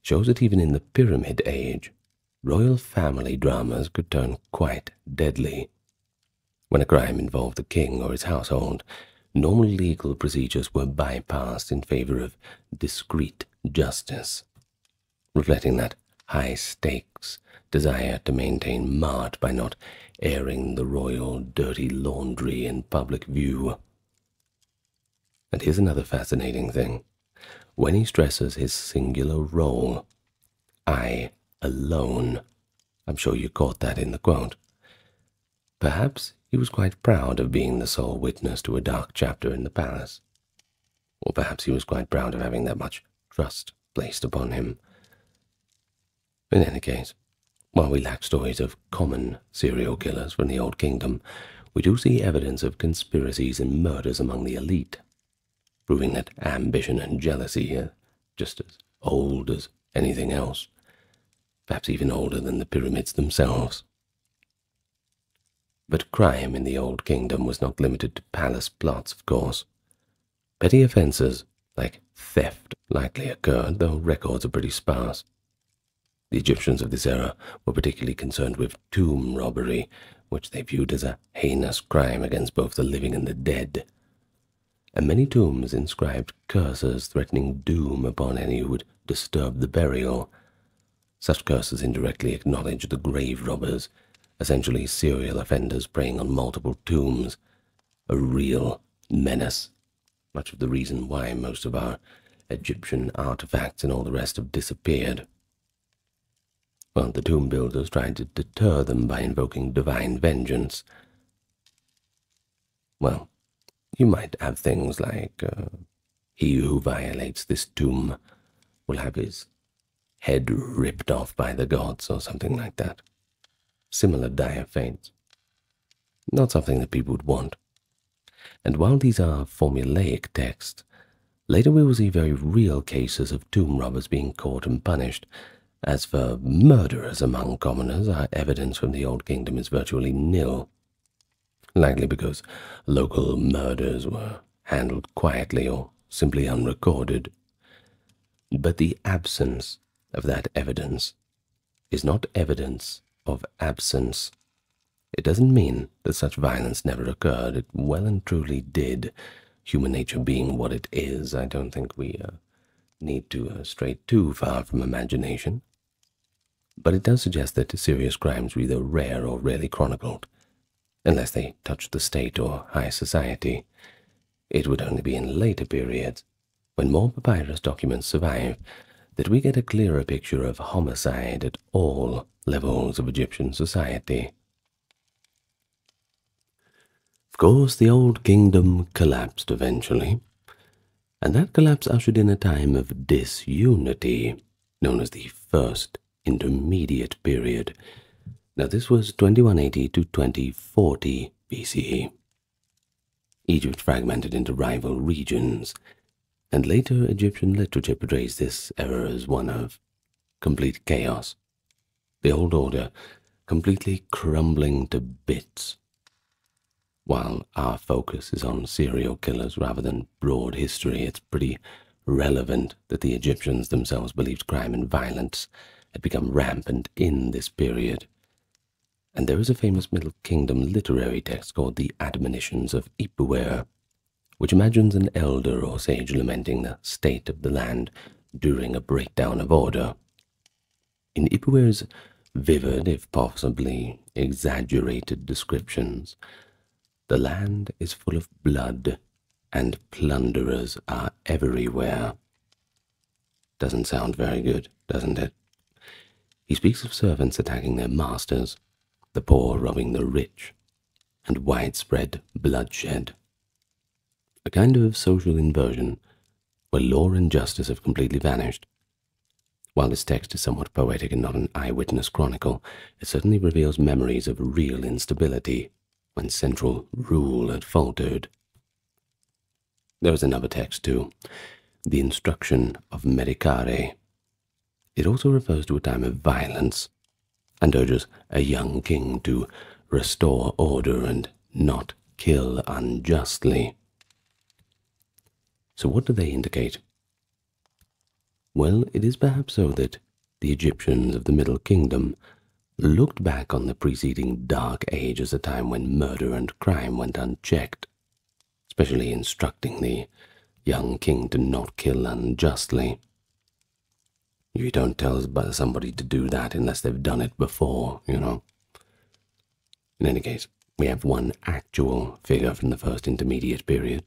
shows that even in the Pyramid Age, royal family dramas could turn quite deadly. When a crime involved the king or his household, normal legal procedures were bypassed in favor of discreet justice, reflecting that high-stakes desire to maintain mart by not airing the royal dirty laundry in public view. And here's another fascinating thing. When he stresses his singular role, I alone, I'm sure you caught that in the quote. Perhaps he was quite proud of being the sole witness to a dark chapter in the palace. Or perhaps he was quite proud of having that much trust placed upon him. In any case, while we lack stories of common serial killers from the Old Kingdom, we do see evidence of conspiracies and murders among the elite, proving that ambition and jealousy are just as old as anything else, perhaps even older than the pyramids themselves. But crime in the Old Kingdom was not limited to palace plots, of course. Petty offences, like theft, likely occurred, though records are pretty sparse. The Egyptians of this era were particularly concerned with tomb robbery, which they viewed as a heinous crime against both the living and the dead. And many tombs inscribed curses threatening doom upon any who would disturb the burial. Such curses indirectly acknowledge the grave robbers, essentially serial offenders preying on multiple tombs, a real menace, much of the reason why most of our Egyptian artifacts and all the rest have disappeared. Well, the tomb builders tried to deter them by invoking divine vengeance. Well, you might have things like, he who violates this tomb will have his head ripped off by the gods, or something like that. Similar dire fates. Not something that people would want. And while these are formulaic texts, later we will see very real cases of tomb robbers being caught and punished. As for murderers among commoners, our evidence from the Old Kingdom is virtually nil, likely because local murders were handled quietly or simply unrecorded. But the absence of that evidence is not evidence of absence. It doesn't mean that such violence never occurred. It well and truly did. Human nature being what it is, I don't think we need to stray too far from imagination. But it does suggest that serious crimes were either rare or rarely chronicled, unless they touched the state or high society. It would only be in later periods, when more papyrus documents survive, that we get a clearer picture of homicide at all levels of Egyptian society. Of course, the Old Kingdom collapsed eventually, and that collapse ushered in a time of disunity, known as the First Intermediate Period. Now this was 2180 to 2040 BCE. Egypt fragmented into rival regions, and later Egyptian literature portrays this era as one of complete chaos. The old order completely crumbling to bits. While our focus is on serial killers rather than broad history, it's pretty relevant that the Egyptians themselves believed crime and violence had become rampant in this period. And there is a famous Middle Kingdom literary text called the Admonitions of Ipuwer, which imagines an elder or sage lamenting the state of the land during a breakdown of order. In Ipuwer's vivid, if possibly exaggerated descriptions, the land is full of blood, and plunderers are everywhere. Doesn't sound very good, doesn't it? He speaks of servants attacking their masters, the poor robbing the rich, and widespread bloodshed. A kind of social inversion where law and justice have completely vanished. While this text is somewhat poetic and not an eyewitness chronicle, it certainly reveals memories of real instability when central rule had faltered. There is another text too, the Instruction of Medicare. It also refers to a time of violence and urges a young king to restore order and not kill unjustly. So what do they indicate? Well, it is perhaps so that the Egyptians of the Middle Kingdom looked back on the preceding Dark Age as a time when murder and crime went unchecked, especially instructing the young king to not kill unjustly. You don't tell somebody to do that unless they've done it before, you know. In any case, we have one actual figure from the First Intermediate Period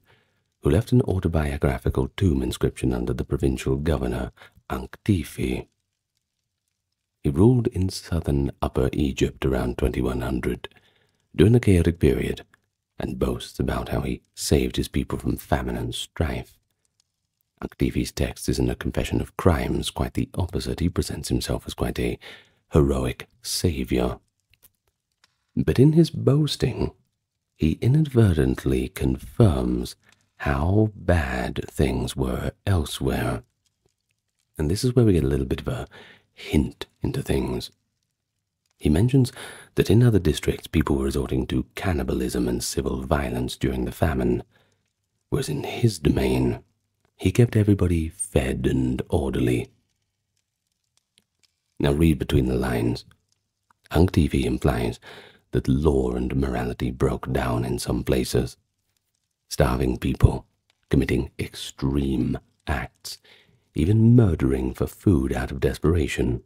who left an autobiographical tomb inscription under the provincial governor, Anktifi. He ruled in southern Upper Egypt around 2100, during the chaotic period, and boasts about how he saved his people from famine and strife. Anktifi's text isn't a confession of crimes, quite the opposite. He presents himself as quite a heroic savior. But in his boasting, he inadvertently confirms how bad things were elsewhere. And this is where we get a little bit of a hint into things. He mentions that in other districts people were resorting to cannibalism and civil violence during the famine, whereas in his domain, he kept everybody fed and orderly. Now read between the lines. Anktifi implies that law and morality broke down in some places, starving people, committing extreme acts, even murdering for food out of desperation.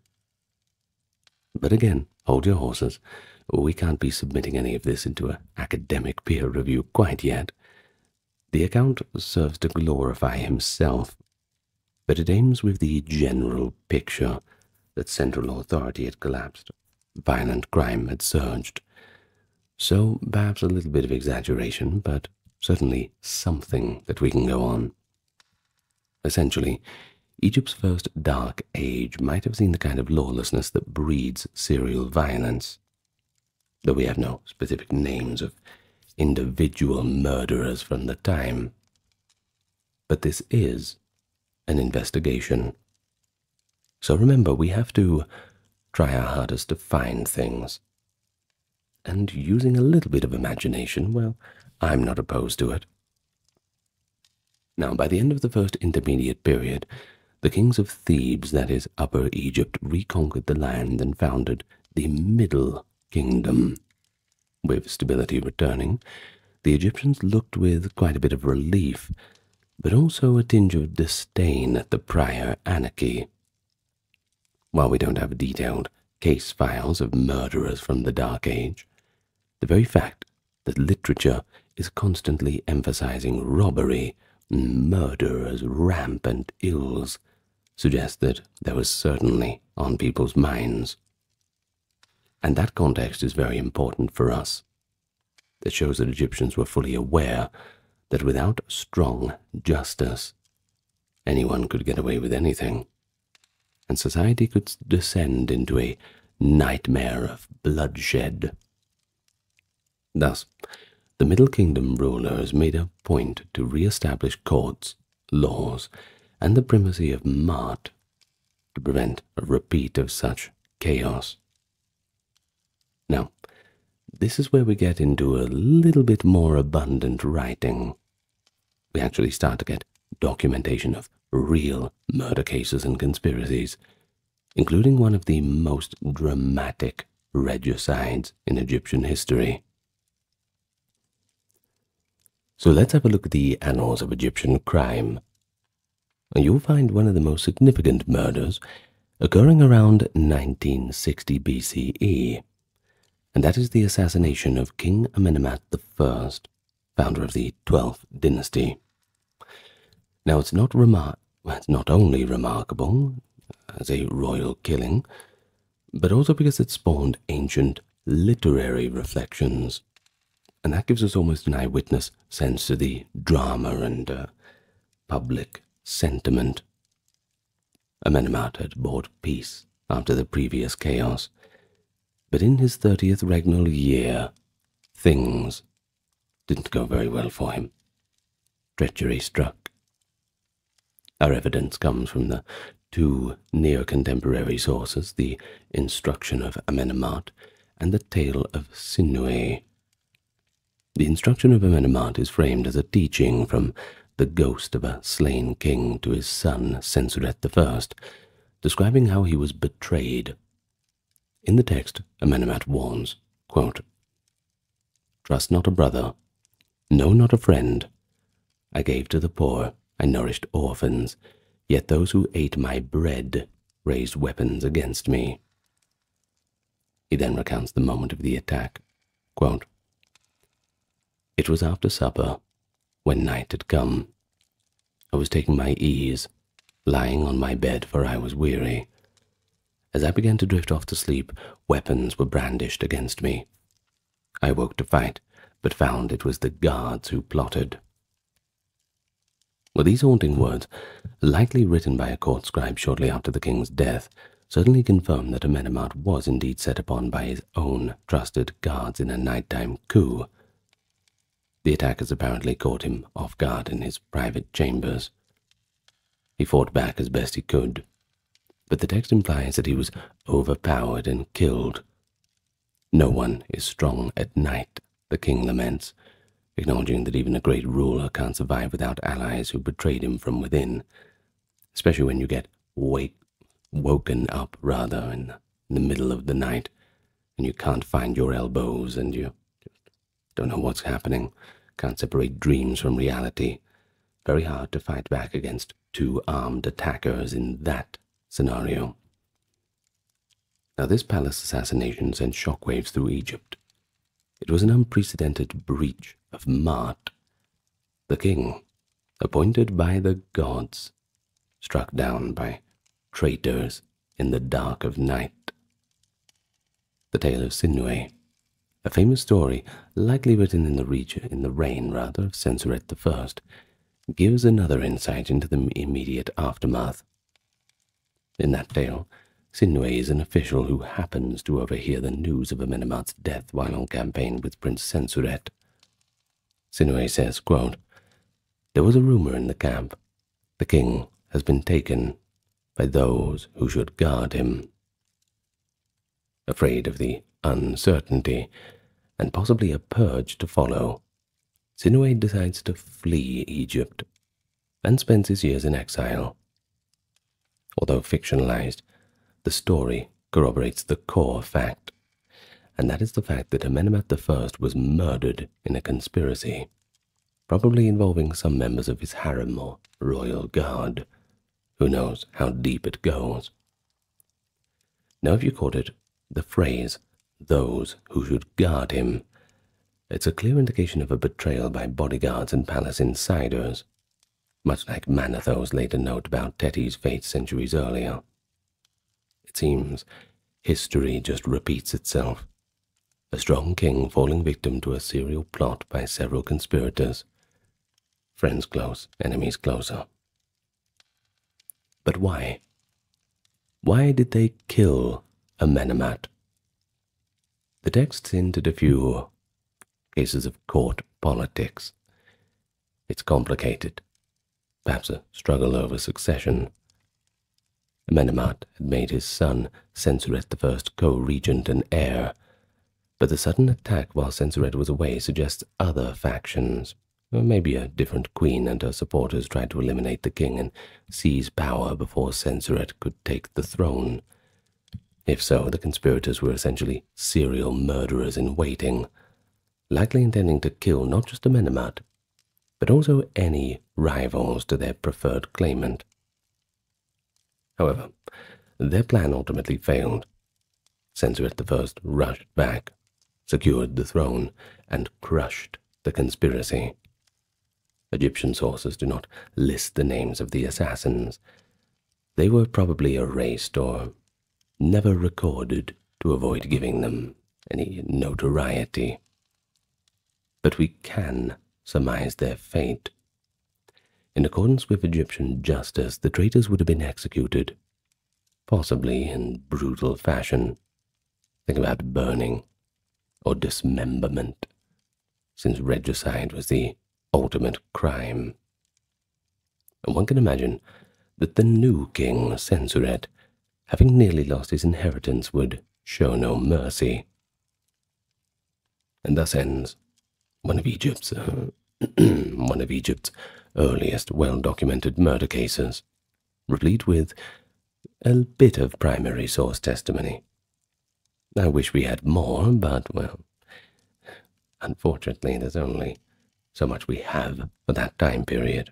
But again, hold your horses. We can't be submitting any of this into an academic peer review quite yet. The account serves to glorify himself, but it aims with the general picture that central authority had collapsed. Violent crime had surged. So perhaps a little bit of exaggeration, but certainly something that we can go on. Essentially, Egypt's first dark age might have seen the kind of lawlessness that breeds serial violence, though we have no specific names of individual murderers from the time. But this is an investigation. So remember, we have to try our hardest to find things. And using a little bit of imagination, well, I'm not opposed to it. Now, by the end of the first intermediate period, the kings of Thebes, that is, Upper Egypt, reconquered the land and founded the Middle Kingdom. With stability returning, the Egyptians looked with quite a bit of relief, but also a tinge of disdain at the prior anarchy. While we don't have detailed case files of murderers from the Dark Age, the very fact that literature is constantly emphasizing robbery and murder as rampant ills suggests that there was certainly on people's minds. And that context is very important for us. That shows that Egyptians were fully aware that without strong justice, anyone could get away with anything, and society could descend into a nightmare of bloodshed. Thus, the Middle Kingdom rulers made a point to re-establish courts, laws, and the primacy of Maat to prevent a repeat of such chaos. Now, this is where we get into a little bit more abundant writing. We actually start to get documentation of real murder cases and conspiracies, including one of the most dramatic regicides in Egyptian history. So let's have a look at the annals of Egyptian crime. You'll find one of the most significant murders occurring around 1960 BCE, and that is the assassination of King Amenemhat I, founder of the 12th dynasty. Now, it's not only remarkable as a royal killing, but also because it spawned ancient literary reflections, and that gives us almost an eyewitness sense to the drama and public sentiment. Amenemhat had brought peace after the previous chaos, but in his 30th regnal year, things didn't go very well for him. Treachery struck. Our evidence comes from the two near-contemporary sources, the Instruction of Amenemhat and the Tale of Sinuhe. The Instruction of Amenemhat is framed as a teaching from the ghost of a slain king to his son Sensuret I, describing how he was betrayed. In the text, Amenemhat warns, quote, "Trust not a brother, no, not a friend. I gave to the poor, I nourished orphans, yet those who ate my bread raised weapons against me." He then recounts the moment of the attack, quote, "It was after supper, when night had come. I was taking my ease, lying on my bed, for I was weary. As I began to drift off to sleep, weapons were brandished against me. I woke to fight, but found it was the guards who plotted." Well, these haunting words, likely written by a court scribe shortly after the king's death, certainly confirm that Amenemhat was indeed set upon by his own trusted guards in a nighttime coup. The attackers apparently caught him off guard in his private chambers. He fought back as best he could, but the text implies that he was overpowered and killed. "No one is strong at night," the king laments, acknowledging that even a great ruler can't survive without allies who betrayed him from within, especially when you get woken up in the middle of the night and you can't find your elbows and you just don't know what's happening, can't separate dreams from reality. Very hard to fight back against two armed attackers in that scenario. Now, this palace assassination sent shockwaves through Egypt. It was an unprecedented breach of Maat. The king, appointed by the gods, struck down by traitors in the dark of night. The tale of Sinue, a famous story likely written in the reign of Sensuret I, gives another insight into the immediate aftermath. In that tale, Sinue is an official who happens to overhear the news of Amenemhat's death while on campaign with Prince Sensuret. Sinue says, quote, "There was a rumor in the camp. The king has been taken by those who should guard him." Afraid of the uncertainty and possibly a purge to follow, Sinue decides to flee Egypt and spends his years in exile. Although fictionalized, the story corroborates the core fact, and that is the fact that Amenemhat I was murdered in a conspiracy, probably involving some members of his harem or royal guard. Who knows how deep it goes? Now, if you caught it, the phrase, "those who should guard him," it's a clear indication of a betrayal by bodyguards and palace insiders, much like Manetho's later note about Teti's fate centuries earlier. It seems history just repeats itself. A strong king falling victim to a serial plot by several conspirators. Friends close, enemies closer. But why? Why did they kill Amenemhat? The text hinted a few cases of court politics. It's complicated, perhaps a struggle over succession. Amenemhat had made his son Sensuret I co-regent and heir, but the sudden attack while Sensuret was away suggests other factions, or maybe a different queen and her supporters tried to eliminate the king and seize power before Sensuret could take the throne. If so, the conspirators were essentially serial murderers in waiting, likely intending to kill not just Amenemhat, but also any rivals to their preferred claimant. However, their plan ultimately failed. Sensuret I rushed back, secured the throne, and crushed the conspiracy. Egyptian sources do not list the names of the assassins. They were probably erased or never recorded to avoid giving them any notoriety. But we can surmise their fate. In accordance with Egyptian justice, the traitors would have been executed, possibly in brutal fashion. Think about burning or dismemberment, since regicide was the ultimate crime. And one can imagine that the new king, Sensuret, having nearly lost his inheritance, would show no mercy. And thus ends one of Egypt's earliest well-documented murder cases, replete with a bit of primary source testimony. I wish we had more, but, well, unfortunately there's only so much we have for that time period.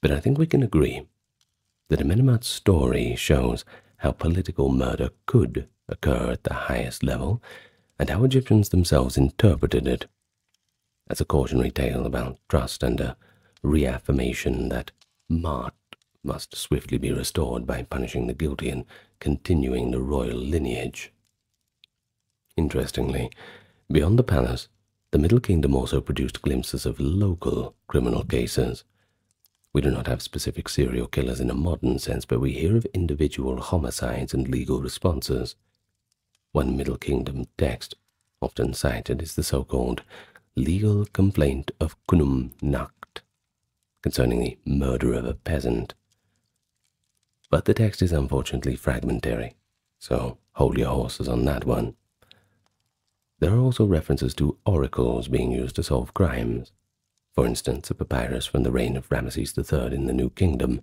But I think we can agree that Amenemhat's story shows how political murder could occur at the highest level, and how Egyptians themselves interpreted it as a cautionary tale about trust and a reaffirmation that Ma'at must swiftly be restored by punishing the guilty and continuing the royal lineage. Interestingly, beyond the palace, the Middle Kingdom also produced glimpses of local criminal cases. We do not have specific serial killers in a modern sense, but we hear of individual homicides and legal responses. One Middle Kingdom text, often cited, is the so-called legal complaint of Kunum Nacht, concerning the murder of a peasant. But the text is unfortunately fragmentary, so hold your horses on that one. There are also references to oracles being used to solve crimes. For instance, a papyrus from the reign of Ramesses III in the New Kingdom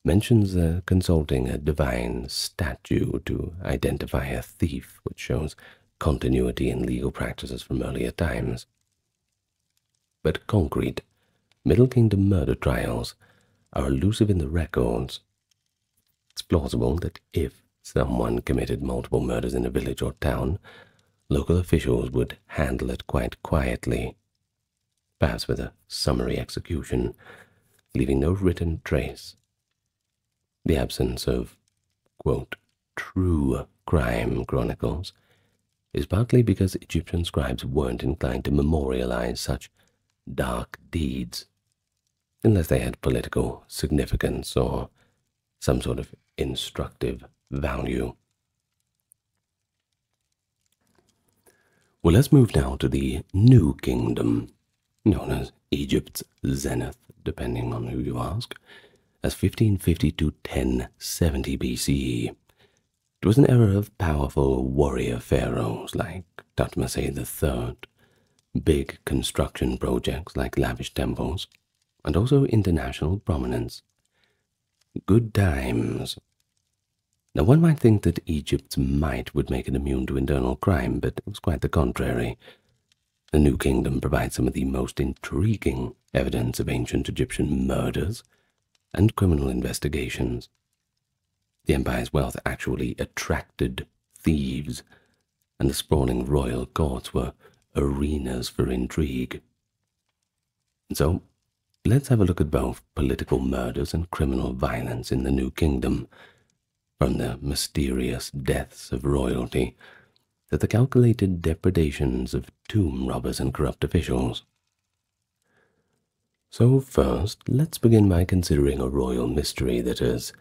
mentions consulting a divine statue to identify a thief, which shows continuity in legal practices from earlier times. But concrete, Middle Kingdom murder trials are elusive in the records. It's plausible that if someone committed multiple murders in a village or town, local officials would handle it quite quietly, perhaps with a summary execution, leaving no written trace. The absence of quote, true crime chronicles is partly because Egyptian scribes weren't inclined to memorialize such dark deeds unless they had political significance or some sort of instructive value. Well, let's move now to the New Kingdom, known as Egypt's zenith, depending on who you ask, as 1550 to 1070 BCE. It was an era of powerful warrior pharaohs like Thutmose III, big construction projects like lavish temples, and also international prominence. Good times. Now, one might think that Egypt's might would make it immune to internal crime, but it was quite the contrary. The New Kingdom provides some of the most intriguing evidence of ancient Egyptian murders and criminal investigations. The empire's wealth actually attracted thieves, and the sprawling royal courts were arenas for intrigue. So, let's have a look at both political murders and criminal violence in the New Kingdom, from the mysterious deaths of royalty to the calculated depredations of tomb robbers and corrupt officials. So first, let's begin by considering a royal mystery that has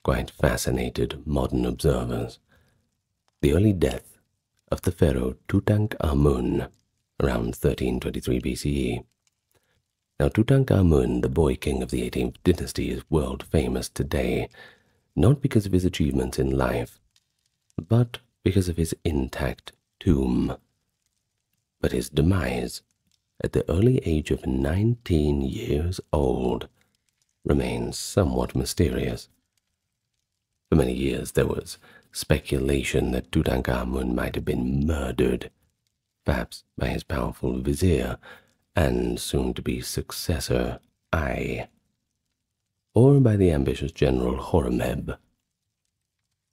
quite fascinated modern observers: the early death of the pharaoh Tutankhamun around 1323 BCE. Now, Tutankhamun, the boy king of the 18th dynasty, is world famous today, not because of his achievements in life, but because of his intact tomb. But his demise, at the early age of 19 years old, remains somewhat mysterious. For many years there was speculation that Tutankhamun might have been murdered, perhaps by his powerful vizier and soon-to-be successor, Ai, or by the ambitious general Horemheb.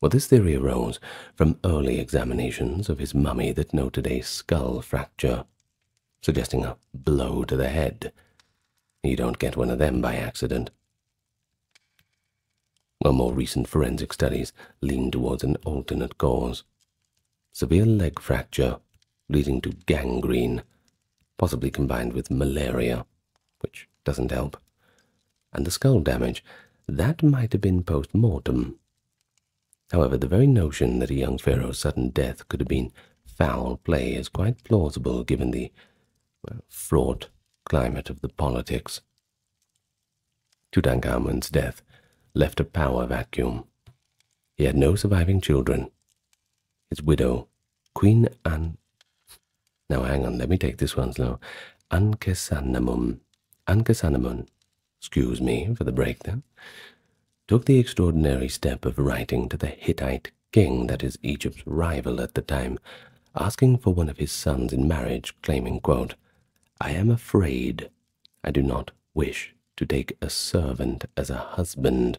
Well, this theory arose from early examinations of his mummy that noted a skull fracture, suggesting a blow to the head. You don't get one of them by accident. While more recent forensic studies lean towards an alternate cause: severe leg fracture leading to gangrene, possibly combined with malaria, which doesn't help, and the skull damage, that might have been post-mortem. However, the very notion that a young pharaoh's sudden death could have been foul play is quite plausible given the fraught climate of the politics. Tutankhamun's death left a power vacuum. He had no surviving children. His widow, Queen Now hang on, let me take this one slow. Ankhesenamun, excuse me for the break there, took the extraordinary step of writing to the Hittite king, that is Egypt's rival at the time, asking for one of his sons in marriage, claiming, quote, "I am afraid I do not wish to take a servant as a husband."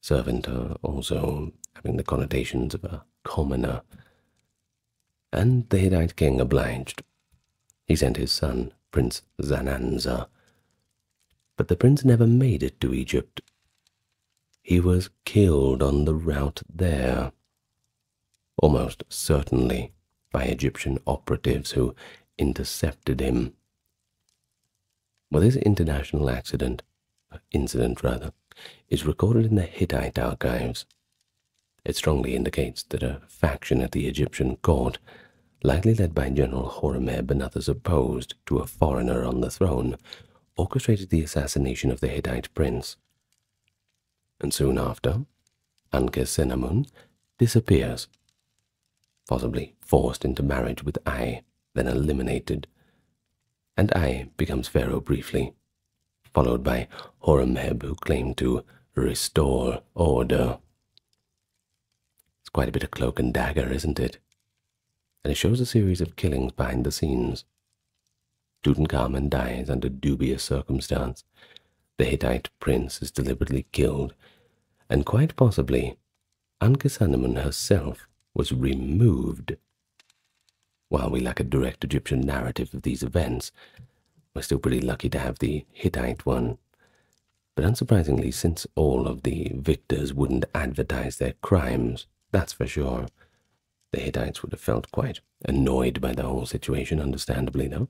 Servant also having the connotations of a commoner. And the Hittite king obliged. He sent his son, Prince Zananza, but the prince never made it to Egypt. He was killed on the route there, almost certainly by Egyptian operatives who intercepted him. Well, this incident is recorded in the Hittite archives. It strongly indicates that a faction at the Egyptian court, likely led by General Horemheb and others opposed to a foreigner on the throne, orchestrated the assassination of the Hittite prince. And soon after, Ankhesenamun disappears, possibly forced into marriage with Ai, then eliminated, and Ai becomes pharaoh briefly, followed by Horemheb, who claimed to restore order. It's quite a bit of cloak and dagger, isn't it? And it shows a series of killings behind the scenes. Tutankhamun dies under dubious circumstance. The Hittite prince is deliberately killed, and quite possibly Ankhesenamun herself was removed. While we lack a direct Egyptian narrative of these events, we're still pretty lucky to have the Hittite one. But unsurprisingly, since all of the victors wouldn't advertise their crimes, that's for sure, the Hittites would have felt quite annoyed by the whole situation, understandably though.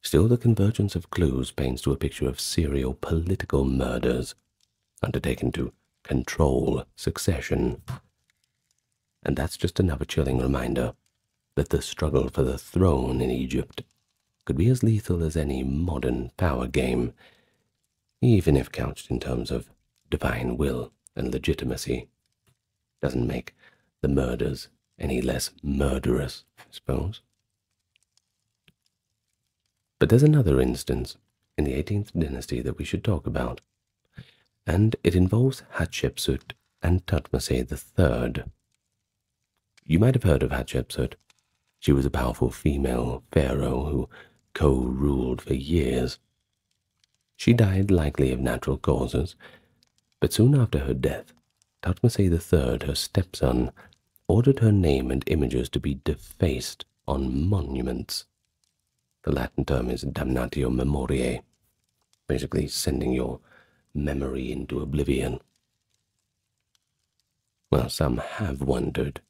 Still, the convergence of clues paints to a picture of serial political murders undertaken to control succession. And that's just another chilling reminder that the struggle for the throne in Egypt could be as lethal as any modern power game, even if couched in terms of divine will and legitimacy. Doesn't make the murders any less murderous, I suppose. But there's another instance in the 18th dynasty that we should talk about, and it involves Hatshepsut and Thutmose III. You might have heard of Hatshepsut. She was a powerful female pharaoh who co-ruled for years. She died likely of natural causes, but soon after her death, Thutmose III, her stepson, ordered her name and images to be defaced on monuments. The Latin term is damnatio memoriae, basically sending your memory into oblivion. Well, some have wondered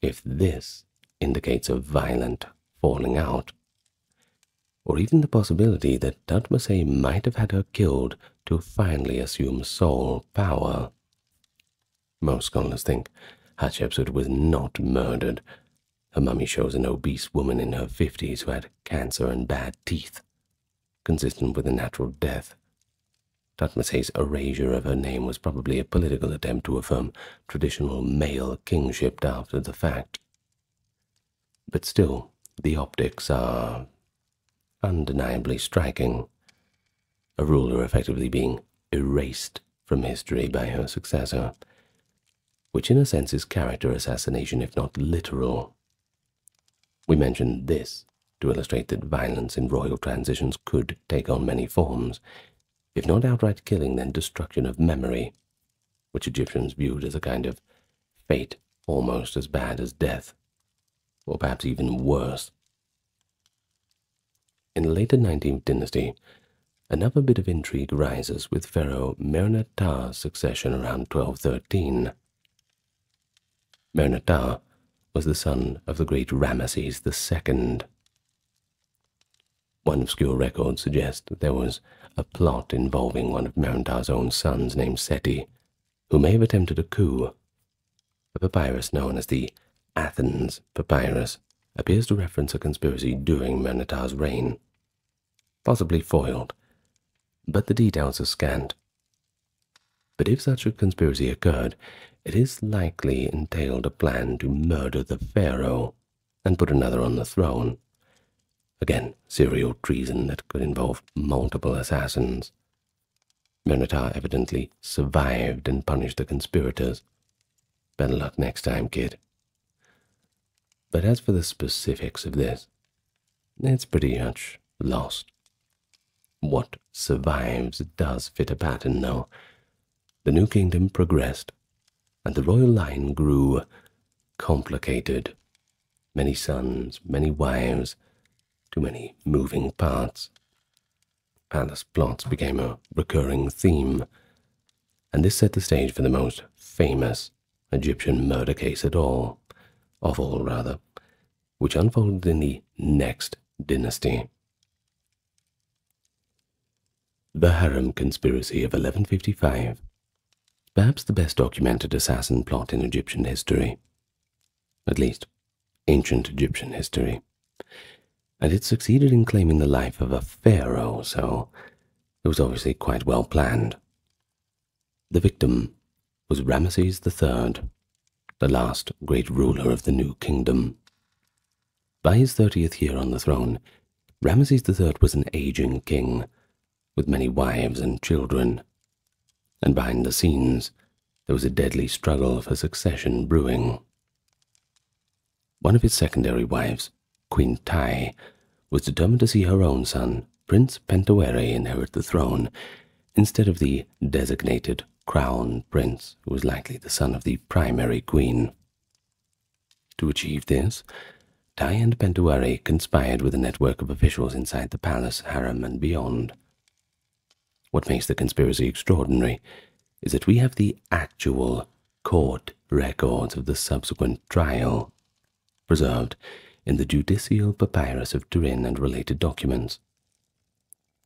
if this indicates a violent falling out, or even the possibility that Thutmose might have had her killed to finally assume sole power. Most scholars think Hatshepsut was not murdered. Her mummy shows an obese woman in her 50s who had cancer and bad teeth, consistent with a natural death. Thutmose's erasure of her name was probably a political attempt to affirm traditional male kingship after the fact. But still, the optics are undeniably striking. A ruler effectively being erased from history by her successor, which in a sense is character assassination if not literal. We mentioned this to illustrate that violence in royal transitions could take on many forms, if not outright killing, then destruction of memory, which Egyptians viewed as a kind of fate almost as bad as death, or perhaps even worse. In the later 19th dynasty, another bit of intrigue rises with Pharaoh Mernetar's succession around 1213. Mernetar was the son of the great Ramesses II. One obscure record suggests that there was a plot involving one of Mernetar's own sons named Seti, who may have attempted a coup. A papyrus known as the Athens Papyrus appears to reference a conspiracy during Mernetar's reign, possibly foiled, but the details are scant. But if such a conspiracy occurred, it is likely entailed a plan to murder the pharaoh and put another on the throne. Again, serial treason that could involve multiple assassins. Mernetar evidently survived and punished the conspirators. Better luck next time, kid. But as for the specifics of this, it's pretty much lost. What survives does fit a pattern, though. The new kingdom progressed, and the royal line grew complicated. Many sons, many wives, too many moving parts. Palace plots became a recurring theme, and this set the stage for the most famous Egyptian murder case of all, which unfolded in the next dynasty. The Harem Conspiracy of 1155, perhaps the best documented assassin plot in Egyptian history, at least ancient Egyptian history, and it succeeded in claiming the life of a pharaoh, so it was obviously quite well planned. The victim was Ramesses III, the last great ruler of the new kingdom. By his 30th year on the throne, Ramesses III was an aging king, with many wives and children, and behind the scenes there was a deadly struggle for succession brewing. One of his secondary wives, Queen Tai, was determined to see her own son, Prince Pentawere, inherit the throne, instead of the designated crown prince, who was likely the son of the primary queen. To achieve this, Tai and Pentawere conspired with a network of officials inside the palace, harem, and beyond. What makes the conspiracy extraordinary is that we have the actual court records of the subsequent trial, preserved in the Judicial Papyrus of Turin and related documents.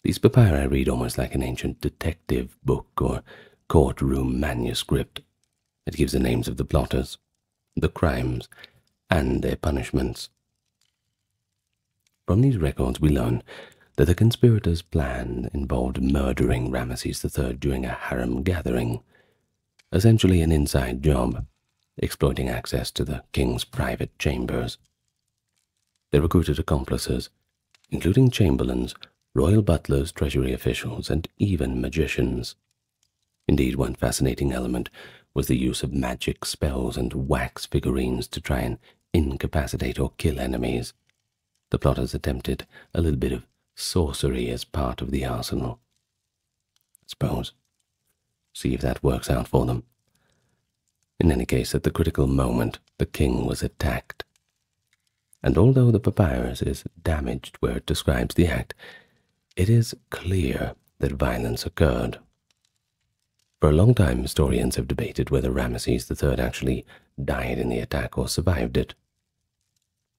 These papyri read almost like an ancient detective book or courtroom manuscript. It gives the names of the plotters, the crimes, and their punishments. From these records we learn that the conspirators' plan involved murdering Ramesses III during a harem gathering, essentially an inside job, exploiting access to the king's private chambers. They recruited accomplices, including chamberlains, royal butlers, treasury officials, and even magicians. Indeed, one fascinating element was the use of magic spells and wax figurines to try and incapacitate or kill enemies. The plotters attempted a little bit of sorcery as part of the arsenal. I suppose. See if that works out for them. In any case, at the critical moment, the king was attacked. And although the papyrus is damaged where it describes the act, it is clear that violence occurred. For a long time, historians have debated whether Ramesses III actually died in the attack or survived it.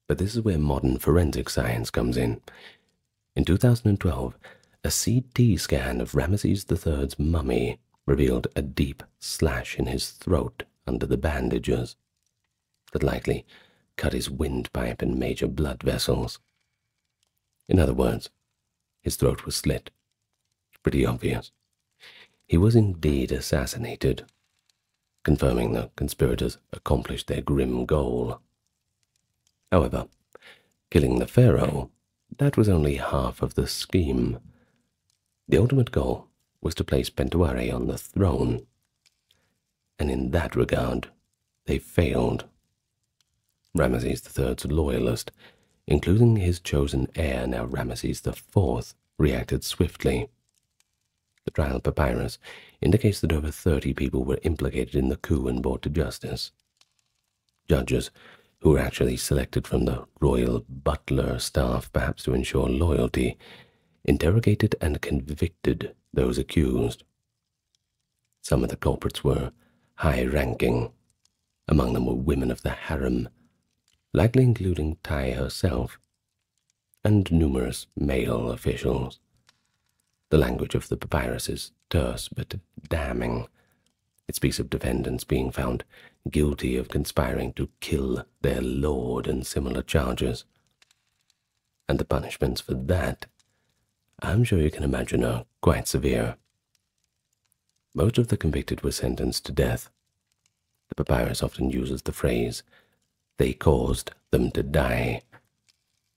But this is where modern forensic science comes in. In 2012, a CT scan of Ramesses III's mummy revealed a deep slash in his throat under the bandages that likely cut his windpipe and major blood vessels. In other words, his throat was slit. Pretty obvious. He was indeed assassinated, confirming the conspirators accomplished their grim goal. However, killing the pharaoh, that was only half of the scheme. The ultimate goal was to place Pentuere on the throne, and in that regard, they failed. Ramesses III's loyalist, including his chosen heir, now Ramesses IV, reacted swiftly. The trial papyrus indicates that over 30 people were implicated in the coup and brought to justice. Judges, who were actually selected from the royal butler staff, perhaps to ensure loyalty, interrogated and convicted those accused. Some of the culprits were high-ranking. Among them were women of the harem, likely including Tai herself, and numerous male officials. The language of the papyrus is terse but damning. It speaks of defendants being found guilty of conspiring to kill their lord and similar charges. And the punishments for that, I'm sure you can imagine, are quite severe. Most of the convicted were sentenced to death. The papyrus often uses the phrase, "they caused them to die,"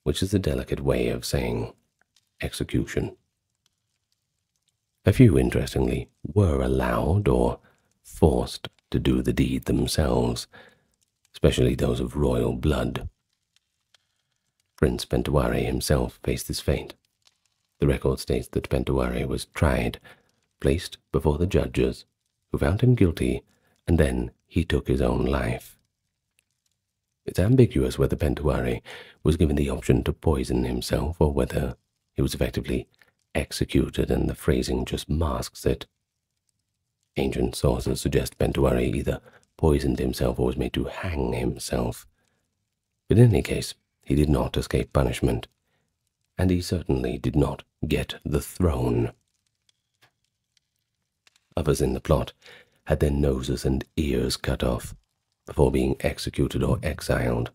which is a delicate way of saying execution. A few, interestingly, were allowed or forced to do the deed themselves, especially those of royal blood. Prince Pentuere himself faced his fate. The record states that Pentuere was tried, placed before the judges, who found him guilty, and then he took his own life. It's ambiguous whether Pentuere was given the option to poison himself or whether he was effectively executed, and the phrasing just masks it. Ancient sources suggest Pentuere either poisoned himself or was made to hang himself. But in any case, he did not escape punishment, and he certainly did not get the throne. Others in the plot had their noses and ears cut off before being executed or exiled,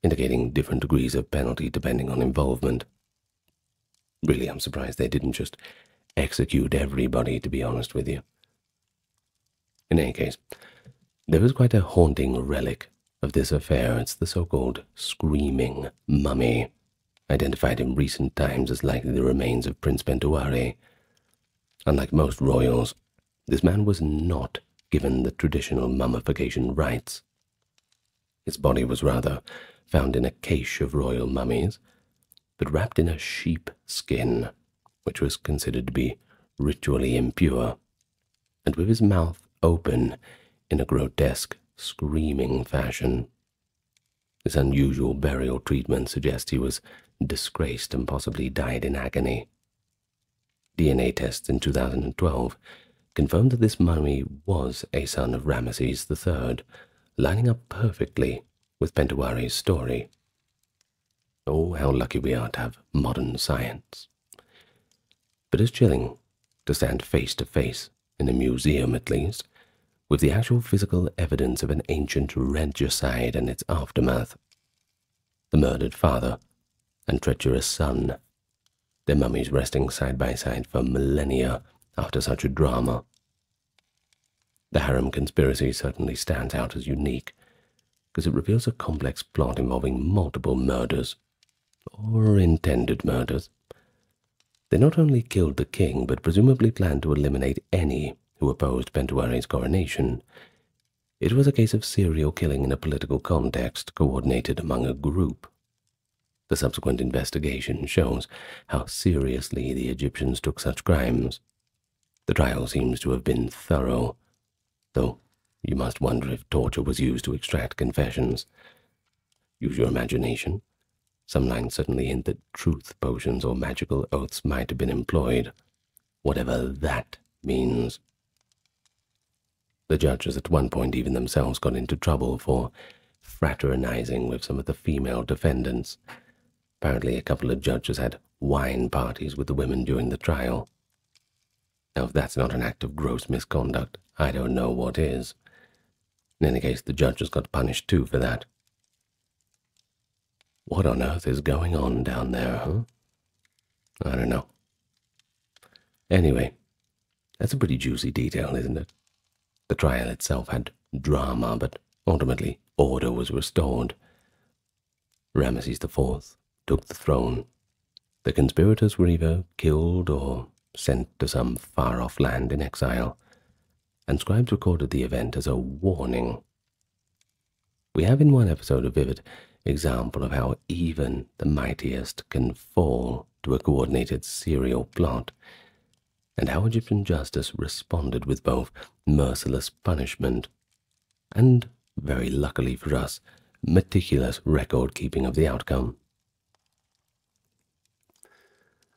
indicating different degrees of penalty depending on involvement. Really, I'm surprised they didn't just execute everybody, to be honest with you. In any case, there is quite a haunting relic of this affair. It's the so-called screaming mummy, identified in recent times as likely the remains of Prince Pentuere. Unlike most royals, this man was not given the traditional mummification rites. His body was rather found in a cache of royal mummies, but wrapped in a sheep skin, which was considered to be ritually impure, and with his mouth open in a grotesque, screaming fashion. This unusual burial treatment suggests he was disgraced and possibly died in agony. DNA tests in 2012 confirmed that this mummy was a son of Ramesses III, lining up perfectly with Pentawari's story. Oh, how lucky we are to have modern science. But it's chilling to stand face to face, in a museum at least, with the actual physical evidence of an ancient regicide and its aftermath. The murdered father and treacherous son, their mummies resting side by side for millennia after such a drama. The harem conspiracy certainly stands out as unique, because it reveals a complex plot involving multiple murders, or intended murders. They not only killed the king, but presumably planned to eliminate any who opposed Pentawari's coronation. It was a case of serial killing in a political context, coordinated among a group. The subsequent investigation shows how seriously the Egyptians took such crimes. The trial seems to have been thorough, though you must wonder if torture was used to extract confessions. Use your imagination. Some lines certainly hint that truth potions or magical oaths might have been employed, whatever that means. The judges at one point even themselves got into trouble for fraternizing with some of the female defendants. Apparently a couple of judges had wine parties with the women during the trial. Now, if that's not an act of gross misconduct, I don't know what is. In any case, the judges got punished too for that. What on earth is going on down there, huh? I don't know. Anyway, that's a pretty juicy detail, isn't it? The trial itself had drama, but ultimately order was restored. Ramesses IV took the throne. The conspirators were either killed or sent to some far-off land in exile, and scribes recorded the event as a warning. We have in one episode a vivid example of how even the mightiest can fall to a coordinated serial plot, and how Egyptian justice responded with both merciless punishment and, very luckily for us, meticulous record-keeping of the outcome.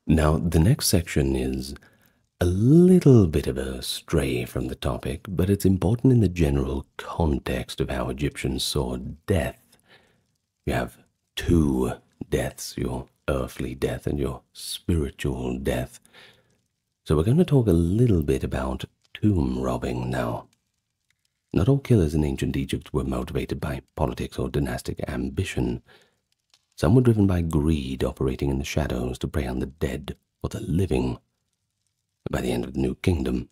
Now, the next section is a little bit of a stray from the topic, but it's important in the general context of how Egyptians saw death. You have two deaths, your earthly death and your spiritual death. So we're going to talk a little bit about tomb robbing now. Not all killers in ancient Egypt were motivated by politics or dynastic ambition. Some were driven by greed, operating in the shadows to prey on the dead or the living. By the end of the New Kingdom,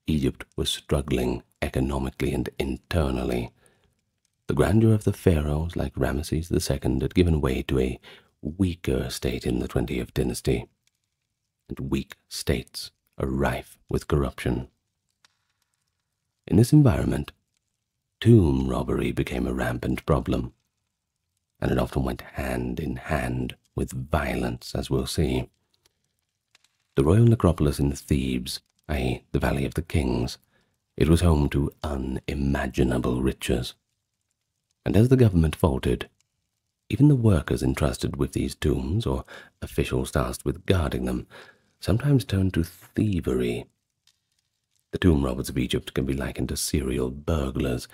Egypt was struggling economically and internally. The grandeur of the pharaohs like Ramesses II had given way to a weaker state in the 20th dynasty, and weak states are rife with corruption. In this environment, tomb robbery became a rampant problem, and it often went hand in hand with violence, as we'll see. The royal necropolis in Thebes, i.e. the Valley of the Kings, it was home to unimaginable riches. And as the government faltered, even the workers entrusted with these tombs, or officials tasked with guarding them, sometimes turned to thievery. The tomb robbers of Egypt can be likened to serial burglars.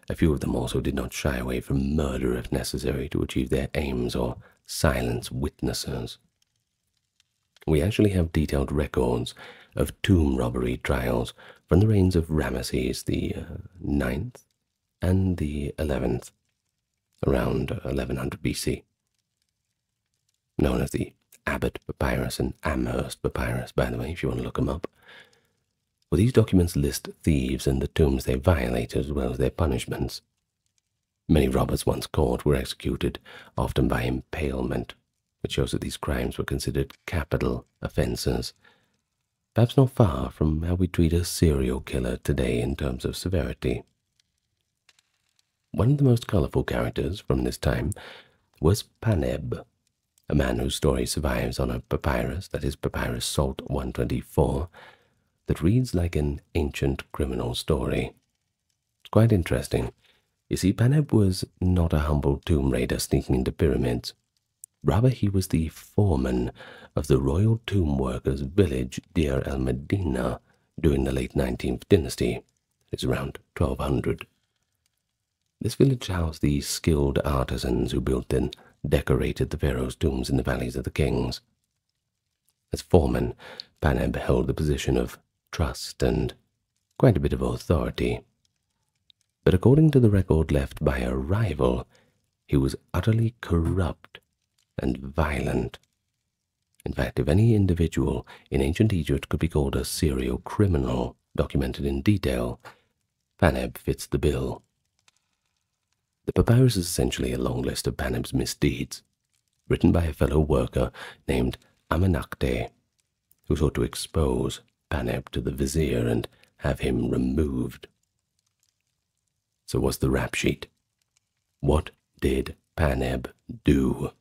A few of them also did not shy away from murder if necessary to achieve their aims or silence witnesses. We actually have detailed records of tomb robbery trials from the reigns of Ramesses the 9th and the 11th, around 1100 BC. Known as the Abbott Papyrus and Amherst Papyrus, by the way, if you want to look them up. Well, these documents list thieves and the tombs they violated, as well as their punishments. Many robbers once caught were executed, often by impalement, which shows that these crimes were considered capital offenses. Perhaps not far from how we treat a serial killer today in terms of severity. One of the most colorful characters from this time was Paneb, a man whose story survives on a papyrus, that is Papyrus Salt 124, that reads like an ancient criminal story. It's quite interesting. You see, Paneb was not a humble tomb raider sneaking into pyramids. Rather, he was the foreman of the royal tomb workers' village Deir el-Medina during the late 19th dynasty. It's around 1200. This village housed the skilled artisans who built and decorated the pharaoh's tombs in the valleys of the kings. As foreman, Paneb held the position of trust and quite a bit of authority. But according to the record left by a rival, he was utterly corrupt and violent. In fact, if any individual in ancient Egypt could be called a serial criminal, documented in detail, Paneb fits the bill. The papyrus is essentially a long list of Paneb's misdeeds, written by a fellow worker named Amenakte, who sought to expose Paneb to the vizier and have him removed. So what's the rap sheet? What did Paneb do?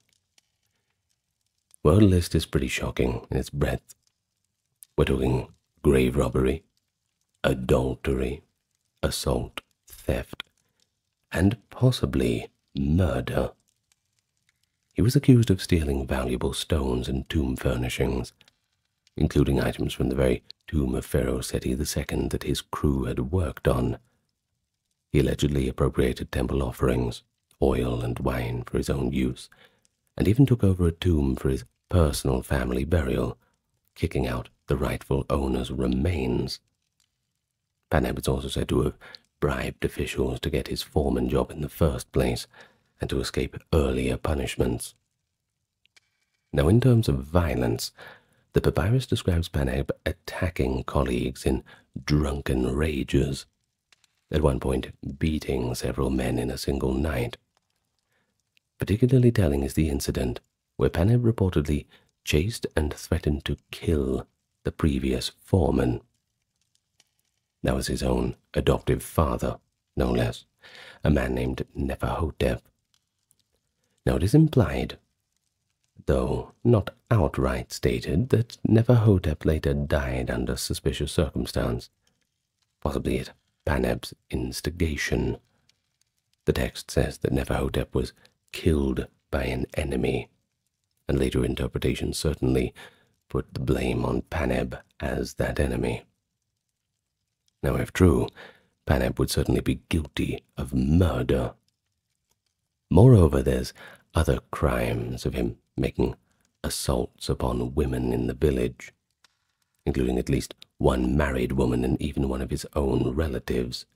Well, the list is pretty shocking in its breadth. We're talking grave robbery, adultery, assault, theft, and possibly murder. He was accused of stealing valuable stones and tomb furnishings, including items from the very tomb of Pharaoh Seti II that his crew had worked on. He allegedly appropriated temple offerings, oil and wine for his own use, and even took over a tomb for his personal family burial, kicking out the rightful owner's remains. Paneb is also said to have bribed officials to get his foreman job in the first place and to escape earlier punishments. Now, in terms of violence, the papyrus describes Paneb attacking colleagues in drunken rages, at one point beating several men in a single night. Particularly telling is the incident where Paneb reportedly chased and threatened to kill the previous foreman. That was his own adoptive father, no less, a man named Neferhotep. Now it is implied, though not outright stated, that Neferhotep later died under suspicious circumstance, possibly at Paneb's instigation. The text says that Neferhotep was killed by an enemy, and later interpretations certainly put the blame on Paneb as that enemy. Now, if true, Paneb would certainly be guilty of murder. Moreover, there's other crimes of him making assaults upon women in the village, including at least one married woman and even one of his own relatives.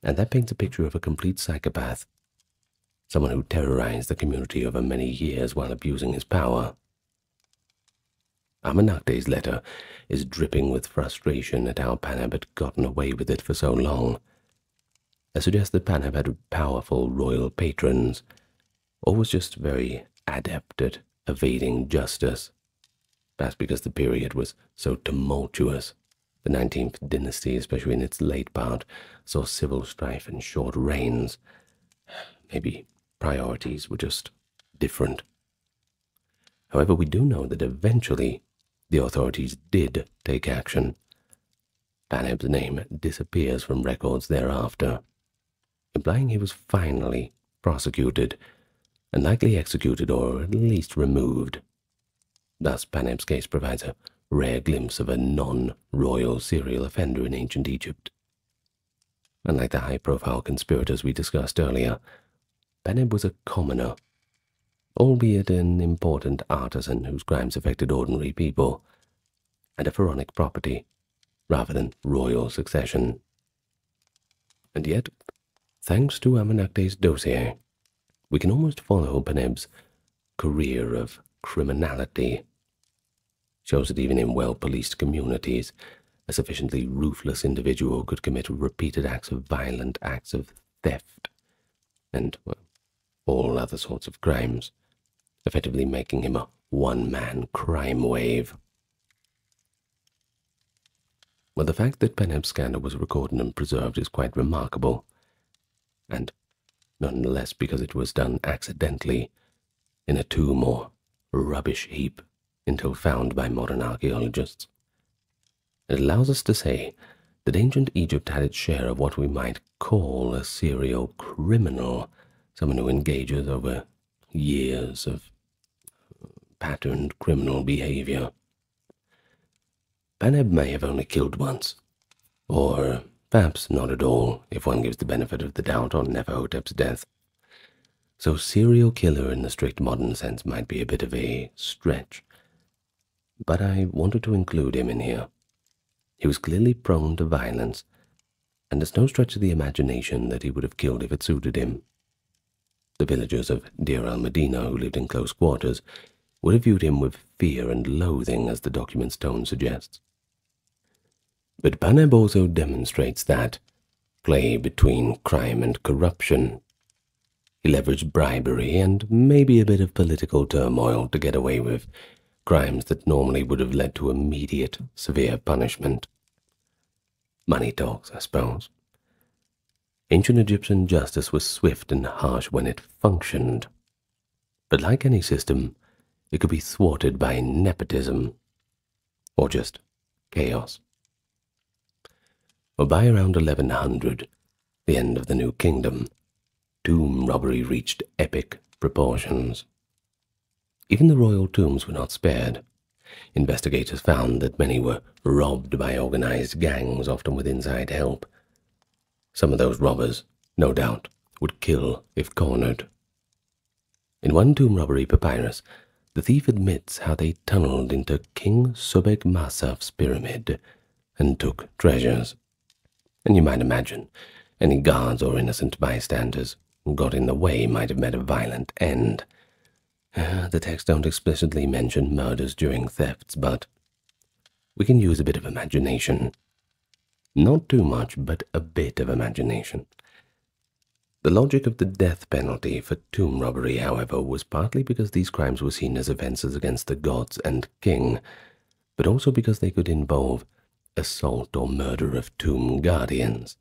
And that paints a picture of a complete psychopath, someone who terrorized the community over many years while abusing his power. Amenakte's letter is dripping with frustration at how Paneb had gotten away with it for so long. It suggests that Paneb had powerful royal patrons, or was just very adept at evading justice. Perhaps because the period was so tumultuous. The 19th dynasty, especially in its late part, saw civil strife and short reigns. Maybe priorities were just different. However, we do know that eventually the authorities did take action. Paneb's name disappears from records thereafter, implying he was finally prosecuted and likely executed or at least removed. Thus, Paneb's case provides a rare glimpse of a non-royal serial offender in ancient Egypt. Unlike the high-profile conspirators we discussed earlier, Paneb was a commoner, albeit an important artisan whose crimes affected ordinary people, and a pharaonic property, rather than royal succession. And yet, thanks to Amenakte's dossier, we can almost follow Paneb's career of criminality. Shows that even in well-policed communities, a sufficiently ruthless individual could commit repeated acts of violent acts of theft and all other sorts of crimes, effectively making him a one-man crime wave. Well, the fact that Paneb's scandal was recorded and preserved is quite remarkable, and nonetheless because it was done accidentally in a tomb or rubbish heap until found by modern archaeologists. It allows us to say that ancient Egypt had its share of what we might call a serial criminal, someone who engages over years of patterned criminal behavior. Paneb may have only killed once, or perhaps not at all if one gives the benefit of the doubt on Neferhotep's death. So serial killer in the strict modern sense might be a bit of a stretch, but I wanted to include him in here. He was clearly prone to violence, and it's no stretch of the imagination that he would have killed if it suited him. The villagers of Deir al-Medina who lived in close quarters would have viewed him with fear and loathing, as the document's tone suggests. But Paneb also demonstrates that play between crime and corruption. He leveraged bribery and maybe a bit of political turmoil to get away with crimes that normally would have led to immediate, severe punishment. Money talks, I suppose. Ancient Egyptian justice was swift and harsh when it functioned, but like any system, it could be thwarted by nepotism, or just chaos. Well, by around 1100, the end of the New Kingdom, tomb robbery reached epic proportions. Even the royal tombs were not spared. Investigators found that many were robbed by organized gangs, often with inside help. Some of those robbers, no doubt, would kill if cornered. In one tomb robbery papyrus, the thief admits how they tunneled into King Sobek-Masaf's pyramid and took treasures. And you might imagine any guards or innocent bystanders who got in the way might have met a violent end. The texts don't explicitly mention murders during thefts, but we can use a bit of imagination. Not too much, but a bit of imagination. The logic of the death penalty for tomb robbery, however, was partly because these crimes were seen as offenses against the gods and king, but also because they could involve assault or murder of tomb guardians.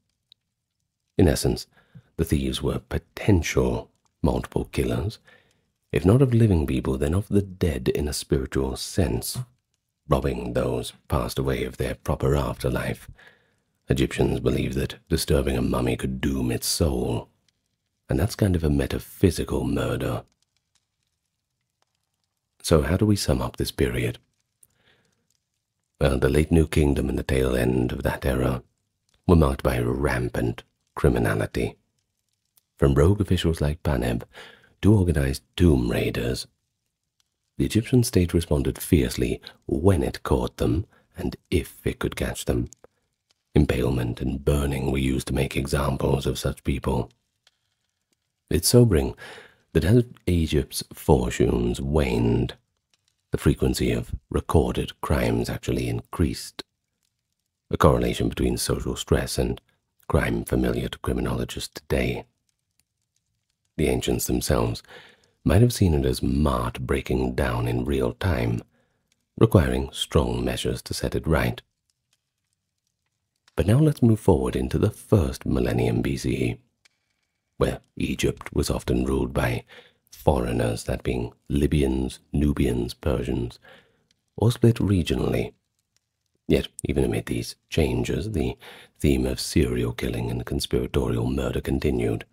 In essence, the thieves were potential multiple killers, if not of living people, then of the dead in a spiritual sense, robbing those passed away of their proper afterlife. Egyptians believed that disturbing a mummy could doom its soul, and that's kind of a metaphysical murder. So how do we sum up this period? Well, the late New Kingdom and the tail end of that era were marked by rampant criminality. From rogue officials like Paneb to organized tomb raiders, the Egyptian state responded fiercely when it caught them and if it could catch them. Impalement and burning were used to make examples of such people. It's sobering that as Egypt's fortunes waned, the frequency of recorded crimes actually increased, a correlation between social stress and crime familiar to criminologists today. The ancients themselves might have seen it as mart breaking down in real time, requiring strong measures to set it right. But now let's move forward into the first millennium BCE, where Egypt was often ruled by foreigners, that being Libyans, Nubians, Persians, or split regionally. Yet, even amid these changes, the theme of serial killing and conspiratorial murder continued,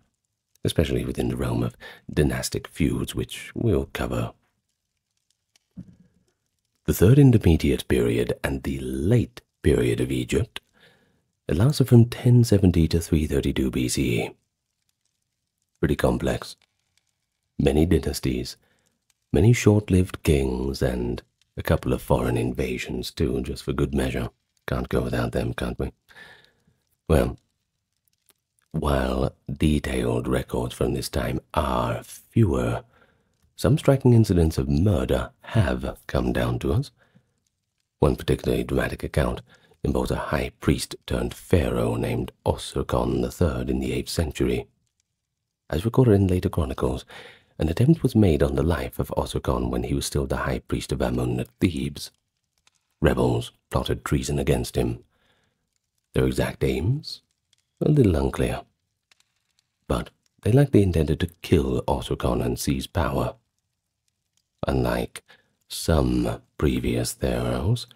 especially within the realm of dynastic feuds, which we'll cover. The Third Intermediate Period and the Late Period of Egypt lasted from 1070 to 332 BCE. Pretty complex. Many dynasties, many short-lived kings, and a couple of foreign invasions too, just for good measure. Can't go without them, can't we? Well, while detailed records from this time are fewer, some striking incidents of murder have come down to us. One particularly dramatic account involves a high priest turned pharaoh named Osirkon III in the 8th century. As recorded in later chronicles, an attempt was made on the life of Osirkon when he was still the high priest of Amun at Thebes. Rebels plotted treason against him. Their exact aims? A little unclear. But they likely intended to kill Osirkon and seize power. Unlike some previous pharaohs,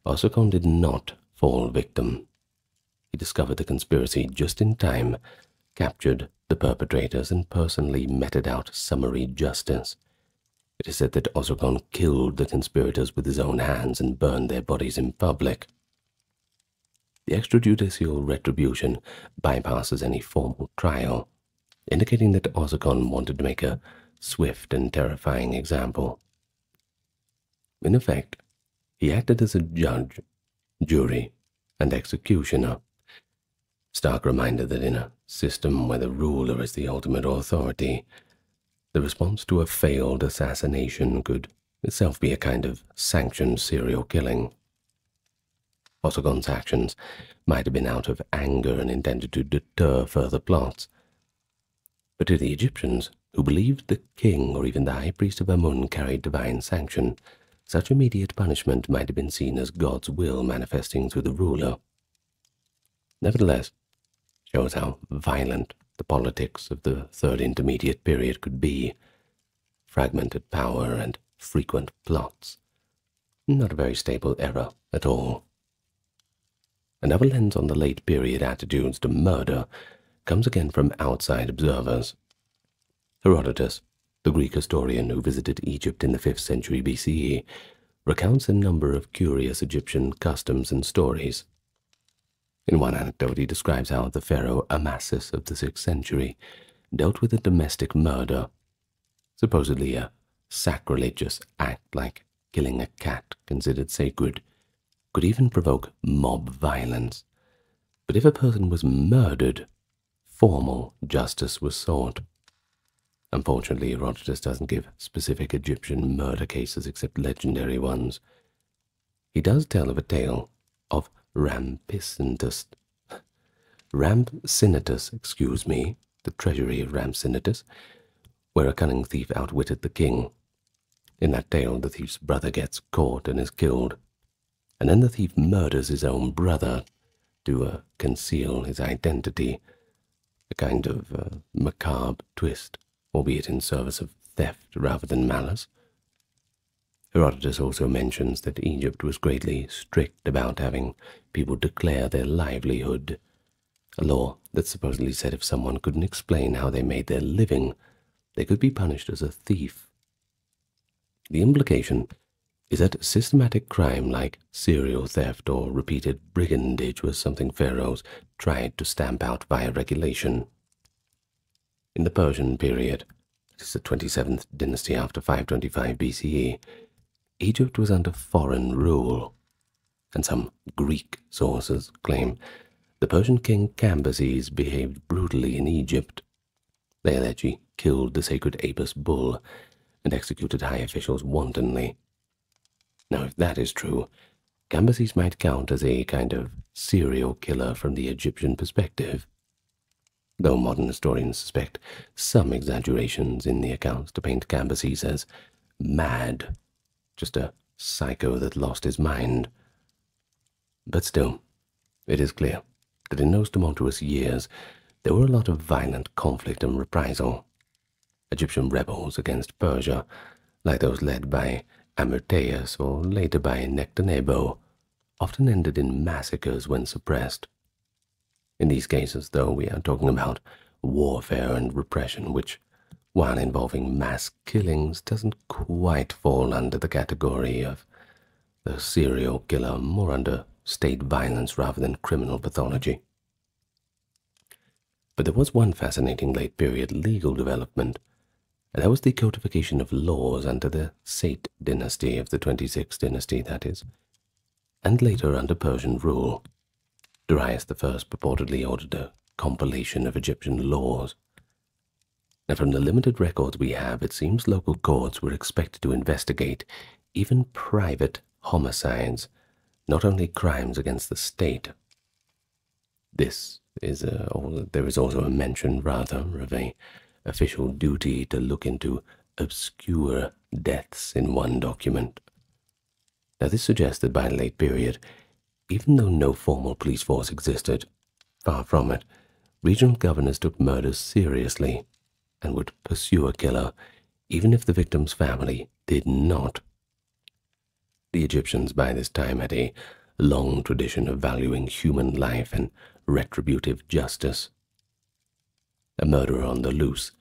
Osirkon did not fall victim. He discovered the conspiracy just in time, captured the perpetrators and personally meted out summary justice. It is said that Osorkon killed the conspirators with his own hands and burned their bodies in public. The extrajudicial retribution bypasses any formal trial, indicating that Osorkon wanted to make a swift and terrifying example. In effect, he acted as a judge, jury, and executioner. Stark reminder that in a system where the ruler is the ultimate authority, the response to a failed assassination could itself be a kind of sanctioned serial killing. Osorkon's actions might have been out of anger and intended to deter further plots. But to the Egyptians, who believed the king or even the high priest of Amun carried divine sanction, such immediate punishment might have been seen as God's will manifesting through the ruler. Nevertheless, shows how violent the politics of the Third Intermediate Period could be. Fragmented power and frequent plots. Not a very stable era at all. Another lens on the late period attitudes to murder comes again from outside observers. Herodotus, the Greek historian who visited Egypt in the 5th century BCE, recounts a number of curious Egyptian customs and stories. In one anecdote, he describes how the pharaoh Amasis of the 6th century dealt with a domestic murder, supposedly a sacrilegious act like killing a cat considered sacred, could even provoke mob violence. But if a person was murdered, formal justice was sought. Unfortunately, Herodotus doesn't give specific Egyptian murder cases except legendary ones. He does tell of a tale of Rampsinitus, the treasury of Rampsinitus, where a cunning thief outwitted the king. In that tale, the thief's brother gets caught and is killed, and then the thief murders his own brother to conceal his identity, a kind of macabre twist, albeit in service of theft rather than malice. Herodotus also mentions that Egypt was greatly strict about having people declare their livelihood, a law that supposedly said if someone couldn't explain how they made their living, they could be punished as a thief. The implication is that systematic crime like serial theft or repeated brigandage was something pharaohs tried to stamp out via regulation. In the Persian period, it is the 27th dynasty after 525 BCE, Egypt was under foreign rule, and some Greek sources claim the Persian king Cambyses behaved brutally in Egypt. They allege he killed the sacred Apis bull and executed high officials wantonly. Now, if that is true, Cambyses might count as a kind of serial killer from the Egyptian perspective, though modern historians suspect some exaggerations in the accounts to paint Cambyses as mad, just a psycho that lost his mind. But still, it is clear that in those tumultuous years there were a lot of violent conflict and reprisal. Egyptian rebels against Persia, like those led by Amyrtaeus or later by Nectanebo, often ended in massacres when suppressed. In these cases, though, we are talking about warfare and repression, which, while involving mass killings, doesn't quite fall under the category of the serial killer, more under state violence rather than criminal pathology. But there was one fascinating late-period legal development, and that was the codification of laws under the Sate dynasty of the 26th dynasty, that is, and later under Persian rule. Darius I purportedly ordered a compilation of Egyptian laws. Now, from the limited records we have, it seems local courts were expected to investigate even private homicides, not only crimes against the state. There is also a mention, rather, of an official duty to look into obscure deaths in one document. Now, this suggests that by the late period, even though no formal police force existed, far from it, regional governors took murders seriously and would pursue a killer even if the victim's family did not. The Egyptians by this time had a long tradition of valuing human life and retributive justice. a murderer on the loose,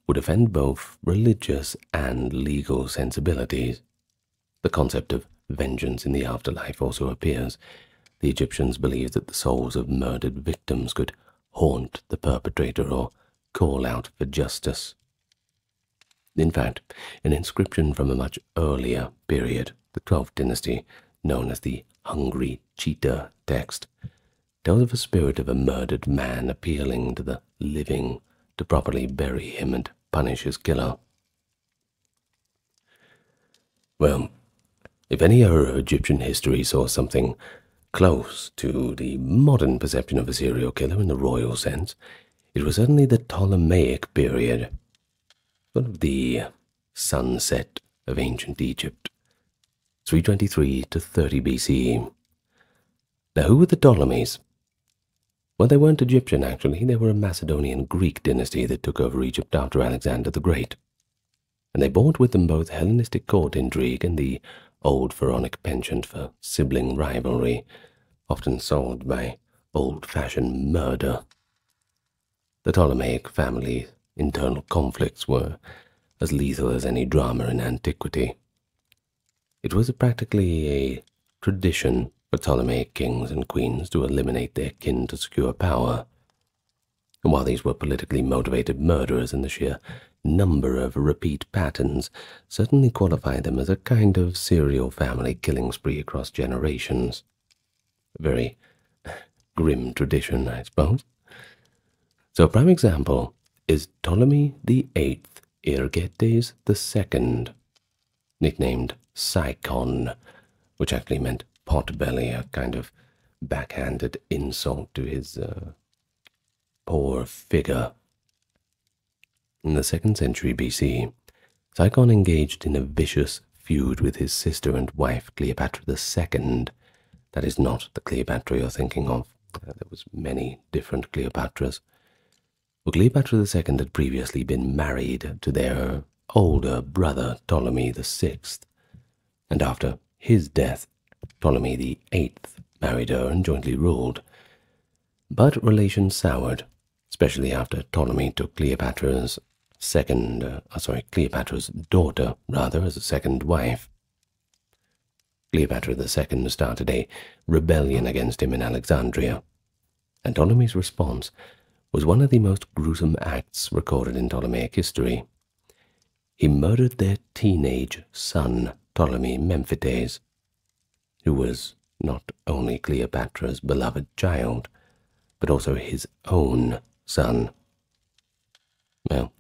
would offend both religious and legal sensibilities. The concept of vengeance in the afterlife also appears. The Egyptians believed that the souls of murdered victims could haunt the perpetrator or call out for justice. In fact, an inscription from a much earlier period, the 12th dynasty, known as the Hungry Cheetah text, tells of a spirit of a murdered man appealing to the living to properly bury him and punish his killer. Well, if any era of Egyptian history saw something close to the modern perception of a serial killer in the royal sense, it was certainly the Ptolemaic period, sort of the sunset of ancient Egypt, 323 to 30 BCE. Now, who were the Ptolemies? Well, they weren't Egyptian, actually. They were a Macedonian Greek dynasty that took over Egypt after Alexander the Great. And they brought with them both Hellenistic court intrigue and the old pharaonic penchant for sibling rivalry, often solved by old-fashioned murder. The Ptolemaic family's internal conflicts were as lethal as any drama in antiquity. It was practically a tradition for Ptolemaic kings and queens to eliminate their kin to secure power. And while these were politically motivated murderers, and the sheer number of repeat patterns certainly qualify them as a kind of serial family killing spree across generations. A very grim tradition, I suppose. So a prime example is Ptolemy VIII Ergetes II, nicknamed Psychon, which actually meant potbelly, a kind of backhanded insult to his poor figure. In the 2nd century BC, Psychon engaged in a vicious feud with his sister and wife Cleopatra II. That is not the Cleopatra you're thinking of. There was many different Cleopatras. Well, Cleopatra II had previously been married to their older brother Ptolemy VI, and after his death, Ptolemy VIII married her and jointly ruled. But relations soured, especially after Ptolemy took Cleopatra's daughter, as a second wife. Cleopatra II started a rebellion against him in Alexandria, and Ptolemy's response was one of the most gruesome acts recorded in Ptolemaic history. He murdered their teenage son, Ptolemy Memphites, who was not only Cleopatra's beloved child, but also his own son. Well,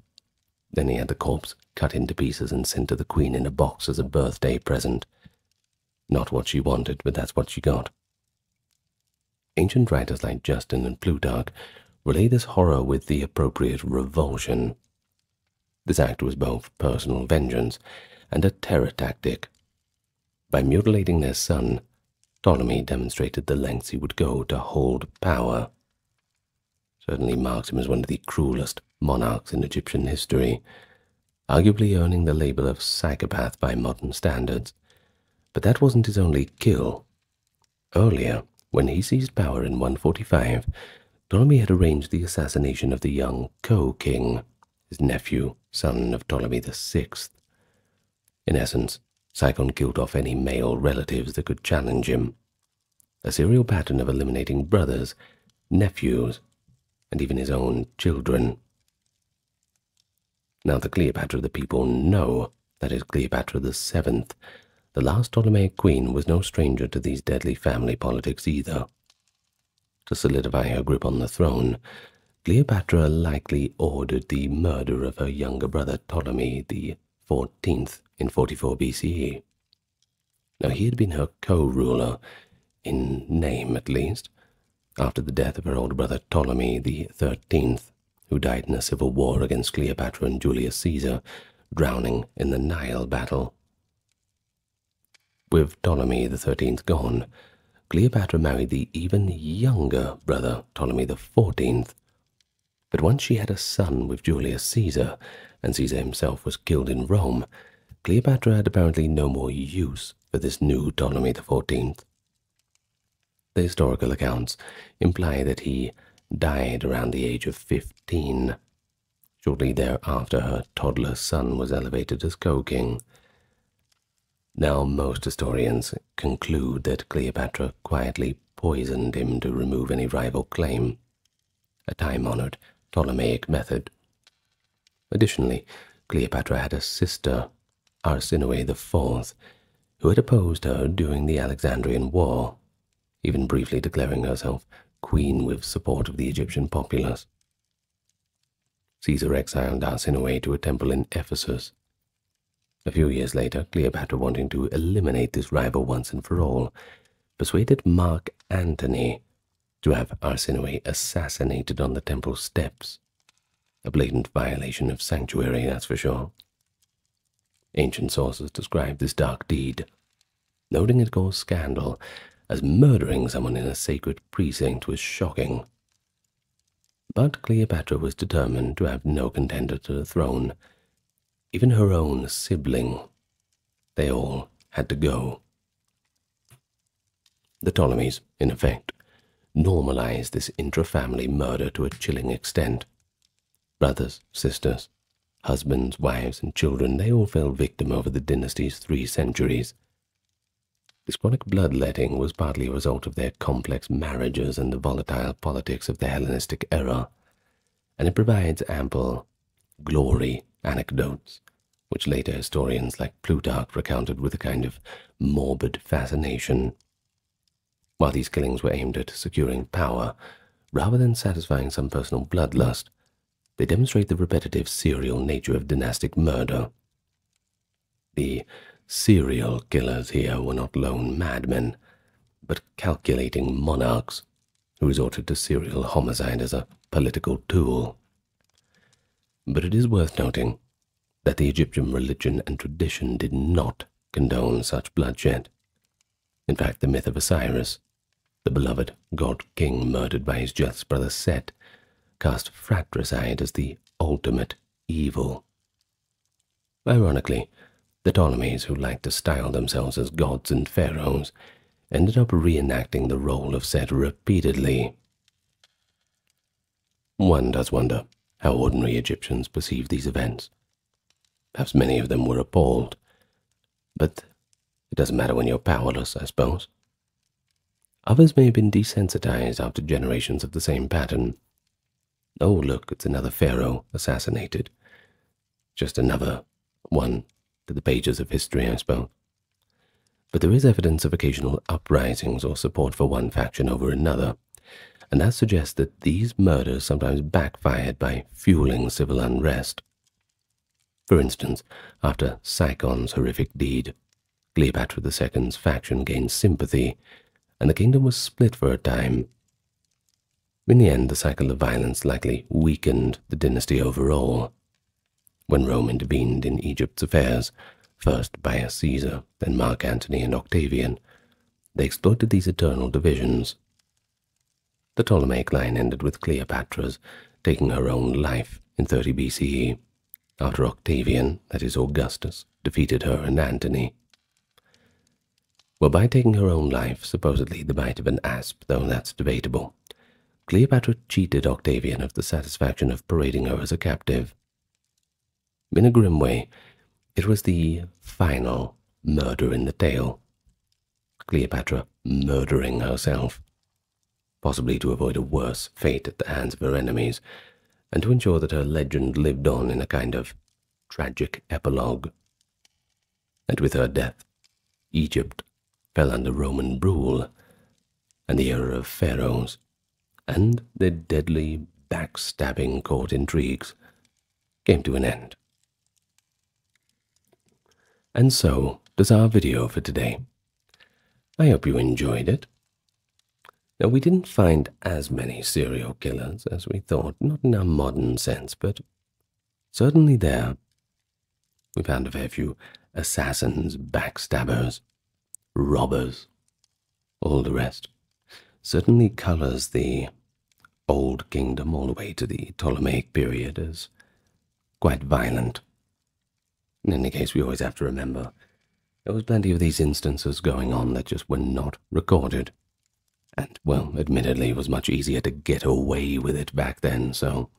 then he had the corpse cut into pieces and sent to the queen in a box as a birthday present. Not what she wanted, but that's what she got. Ancient writers like Justin and Plutarch relay this horror with the appropriate revulsion. This act was both personal vengeance and a terror tactic. By mutilating their son, Ptolemy demonstrated the lengths he would go to hold power. Certainly marks him as one of the cruelest monarchs in Egyptian history, arguably earning the label of psychopath by modern standards. But that wasn't his only kill. Earlier, when he seized power in 145, Ptolemy had arranged the assassination of the young co-king, his nephew, son of Ptolemy VI. In essence, Psychon killed off any male relatives that could challenge him. A serial pattern of eliminating brothers, nephews, and even his own children. Now the Cleopatra the people know, that is Cleopatra VII, the last Ptolemaic queen, was no stranger to these deadly family politics either. To solidify her grip on the throne, Cleopatra likely ordered the murder of her younger brother Ptolemy XIV in 44 BCE. Now he had been her co-ruler, in name at least, after the death of her older brother Ptolemy XIII, who died in a civil war against Cleopatra and Julius Caesar, drowning in the Nile battle. With Ptolemy XIII gone, Cleopatra married the even younger brother Ptolemy XIV. But once she had a son with Julius Caesar, and Caesar himself was killed in Rome, Cleopatra had apparently no more use for this new Ptolemy XIV. The historical accounts imply that he died around the age of 15, Shortly thereafter, her toddler son was elevated as co-king. Now, most historians conclude that Cleopatra quietly poisoned him to remove any rival claim, a time-honored Ptolemaic method. Additionally, Cleopatra had a sister, Arsinoe IV, who had opposed her during the Alexandrian War, even briefly declaring herself queen with support of the Egyptian populace. Caesar exiled Arsinoe to a temple in Ephesus. A few years later, Cleopatra, wanting to eliminate this rival once and for all, persuaded Mark Antony to have Arsinoe assassinated on the temple steps. A blatant violation of sanctuary, that's for sure. Ancient sources describe this dark deed, noting it caused scandal, as murdering someone in a sacred precinct was shocking. But Cleopatra was determined to have no contender to the throne, even her own sibling. They all had to go. The Ptolemies, in effect, normalized this intra-family murder to a chilling extent. Brothers, sisters, husbands, wives, and children, they all fell victim over the dynasty's 3 centuries. This chronic bloodletting was partly a result of their complex marriages and the volatile politics of the Hellenistic era, and it provides ample glory anecdotes, which later historians like Plutarch recounted with a kind of morbid fascination. While these killings were aimed at securing power, rather than satisfying some personal bloodlust, they demonstrate the repetitive serial nature of dynastic murder. The serial killers here were not lone madmen, but calculating monarchs who resorted to serial homicide as a political tool. But it is worth noting that the Egyptian religion and tradition did not condone such bloodshed. In fact, the myth of Osiris, the beloved god-king murdered by his jealous brother Set, cast fratricide as the ultimate evil. Ironically, the Ptolemies, who liked to style themselves as gods and pharaohs, ended up reenacting the role of Set repeatedly. One does wonder how ordinary Egyptians perceived these events. Perhaps many of them were appalled, but it doesn't matter when you're powerless, I suppose. Others may have been desensitized after generations of the same pattern. Oh, look, it's another pharaoh assassinated. Just another one to the pages of history, I suppose. But there is evidence of occasional uprisings or support for one faction over another, and that suggests that these murders sometimes backfired by fueling civil unrest. For instance, after Sykon's horrific deed, Cleopatra II's faction gained sympathy, and the kingdom was split for a time. In the end, the cycle of violence likely weakened the dynasty overall. When Rome intervened in Egypt's affairs, first by Caesar, then Mark Antony and Octavian, they exploited these eternal divisions. The Ptolemaic line ended with Cleopatra's taking her own life in 30 BCE, after Octavian, that is Augustus, defeated her and Antony. Well, by taking her own life, supposedly the bite of an asp, though that's debatable, Cleopatra cheated Octavian of the satisfaction of parading her as a captive. In a grim way, it was the final murder in the tale. Cleopatra murdering herself, possibly to avoid a worse fate at the hands of her enemies, and to ensure that her legend lived on in a kind of tragic epilogue. And with her death, Egypt fell under Roman rule, and the era of pharaohs, and their deadly backstabbing court intrigues came to an end. And so does our video for today. I hope you enjoyed it. Now, we didn't find as many serial killers as we thought, not in a modern sense, but certainly there. We found a fair few assassins, backstabbers, robbers, all the rest. Certainly colors the Old Kingdom all the way to the Ptolemaic period as quite violent. In any case, we always have to remember there was plenty of these instances going on that just were not recorded. And, well, admittedly, it was much easier to get away with it back then, so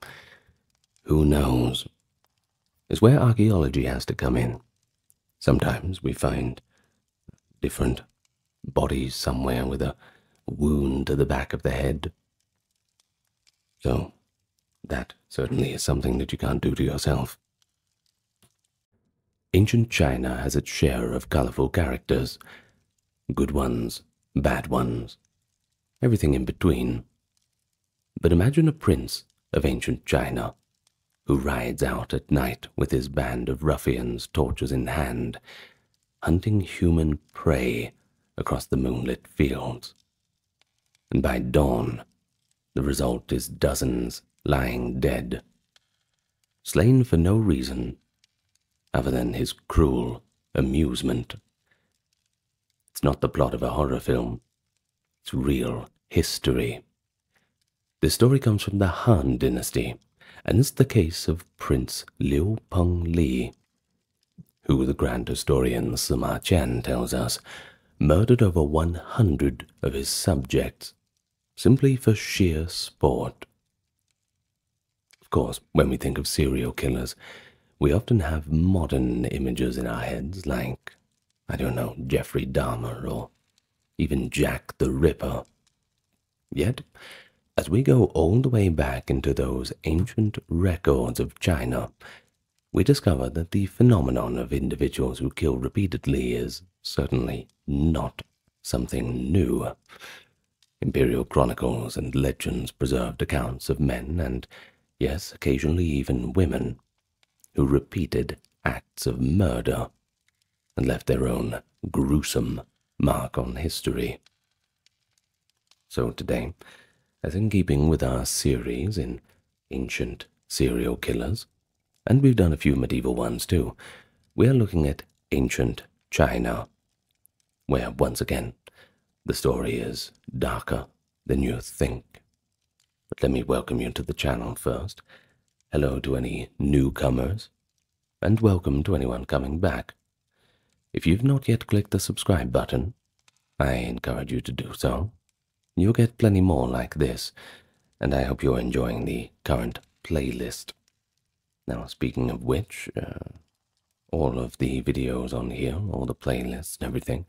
who knows, is where archaeology has to come in. Sometimes we find different bodies somewhere with a wound to the back of the head. So that certainly is something that you can't do to yourself. Ancient China has its share of colorful characters, good ones, bad ones, everything in between. But imagine a prince of ancient China who rides out at night with his band of ruffians, torches in hand, hunting human prey across the moonlit fields. And by dawn, the result is dozens lying dead, slain for no reason other than his cruel amusement. It's not the plot of a horror film, it's real history. This story comes from the Han Dynasty, and it's the case of Prince Liu Pengli, who the grand historian Sima Qian tells us murdered over 100 of his subjects, simply for sheer sport. Of course, when we think of serial killers, we often have modern images in our heads like, I don't know, Jeffrey Dahmer or even Jack the Ripper. Yet, as we go all the way back into those ancient records of China, we discover that the phenomenon of individuals who kill repeatedly is certainly not something new. Imperial chronicles and legends preserved accounts of men and, yes, occasionally even women, who repeated acts of murder and left their own gruesome mark on history. So today, as in keeping with our series in ancient serial killers, and we've done a few medieval ones too, we are looking at ancient China, where once again the story is darker than you think. But let me welcome you to the channel first. Hello to any newcomers, and welcome to anyone coming back. If you've not yet clicked the subscribe button, I encourage you to do so. You'll get plenty more like this, and I hope you're enjoying the current playlist. Now, speaking of which, all of the videos on here, all the playlists and everything,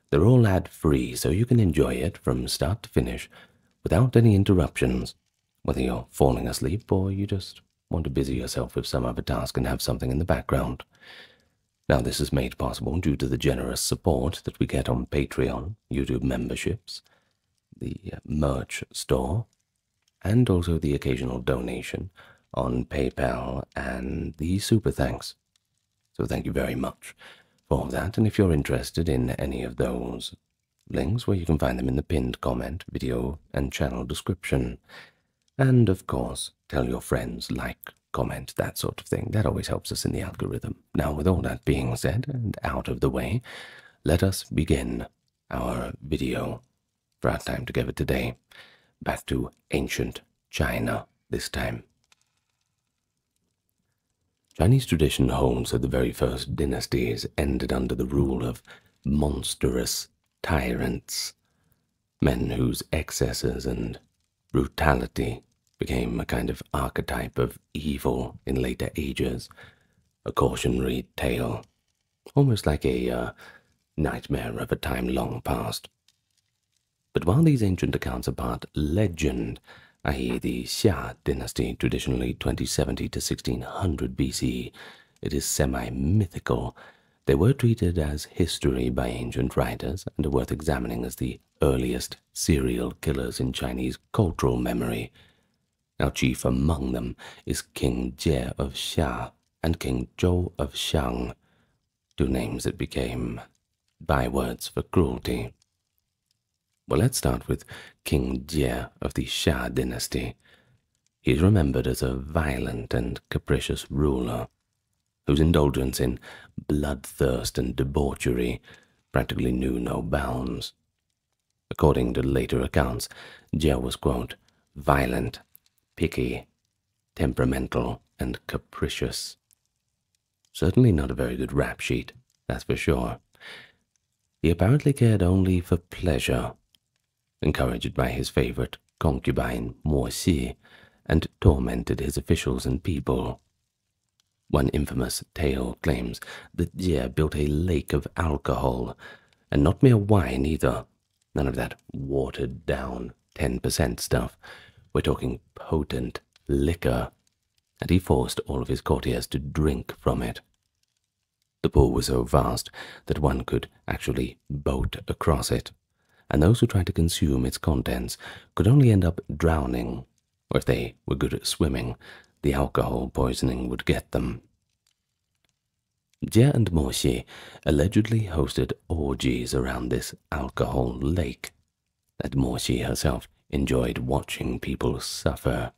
they're all ad-free, so you can enjoy it from start to finish without any interruptions, whether you're falling asleep or you just want to busy yourself with some other task and have something in the background. Now, this is made possible due to the generous support that we get on Patreon, YouTube memberships, the merch store, and also the occasional donation on PayPal and the super thanks. So thank you very much for that, and if you're interested in any of those links, well, you can find them in the pinned comment, video, and channel description. And of course, tell your friends, like, comment, that sort of thing. That always helps us in the algorithm. Now, with all that being said and out of the way, let us begin our video for our time together today. Back to ancient China this time. Chinese tradition holds that the very first dynasties ended under the rule of monstrous tyrants, men whose excesses and brutality became a kind of archetype of evil in later ages, a cautionary tale, almost like a nightmare of a time long past. But while these ancient accounts are part legend, i.e. the Xia dynasty, traditionally 2070 to 1600 BCE, it is semi-mythical. They were treated as history by ancient writers and are worth examining as the earliest serial killers in Chinese cultural memory. Now, chief among them is King Jie of Xia and King Zhou of Xiang, two names that became bywords for cruelty. Well, let's start with King Jie of the Xia dynasty. He is remembered as a violent and capricious ruler, whose indulgence in bloodthirst and debauchery practically knew no bounds. According to later accounts, Jie was, quote, violent, picky, temperamental, and capricious. Certainly not a very good rap sheet, that's for sure. He apparently cared only for pleasure, encouraged by his favorite concubine, Mo Xi, and tormented his officials and people. One infamous tale claims that Jie built a lake of alcohol, and not mere wine either. None of that watered-down 10% stuff. We're talking potent liquor, and he forced all of his courtiers to drink from it. The pool was so vast that one could actually boat across it, and those who tried to consume its contents could only end up drowning, or if they were good at swimming, the alcohol poisoning would get them. Jie and Mo Xi allegedly hosted orgies around this alcohol lake, and Mo Xi herself enjoyed watching people suffer.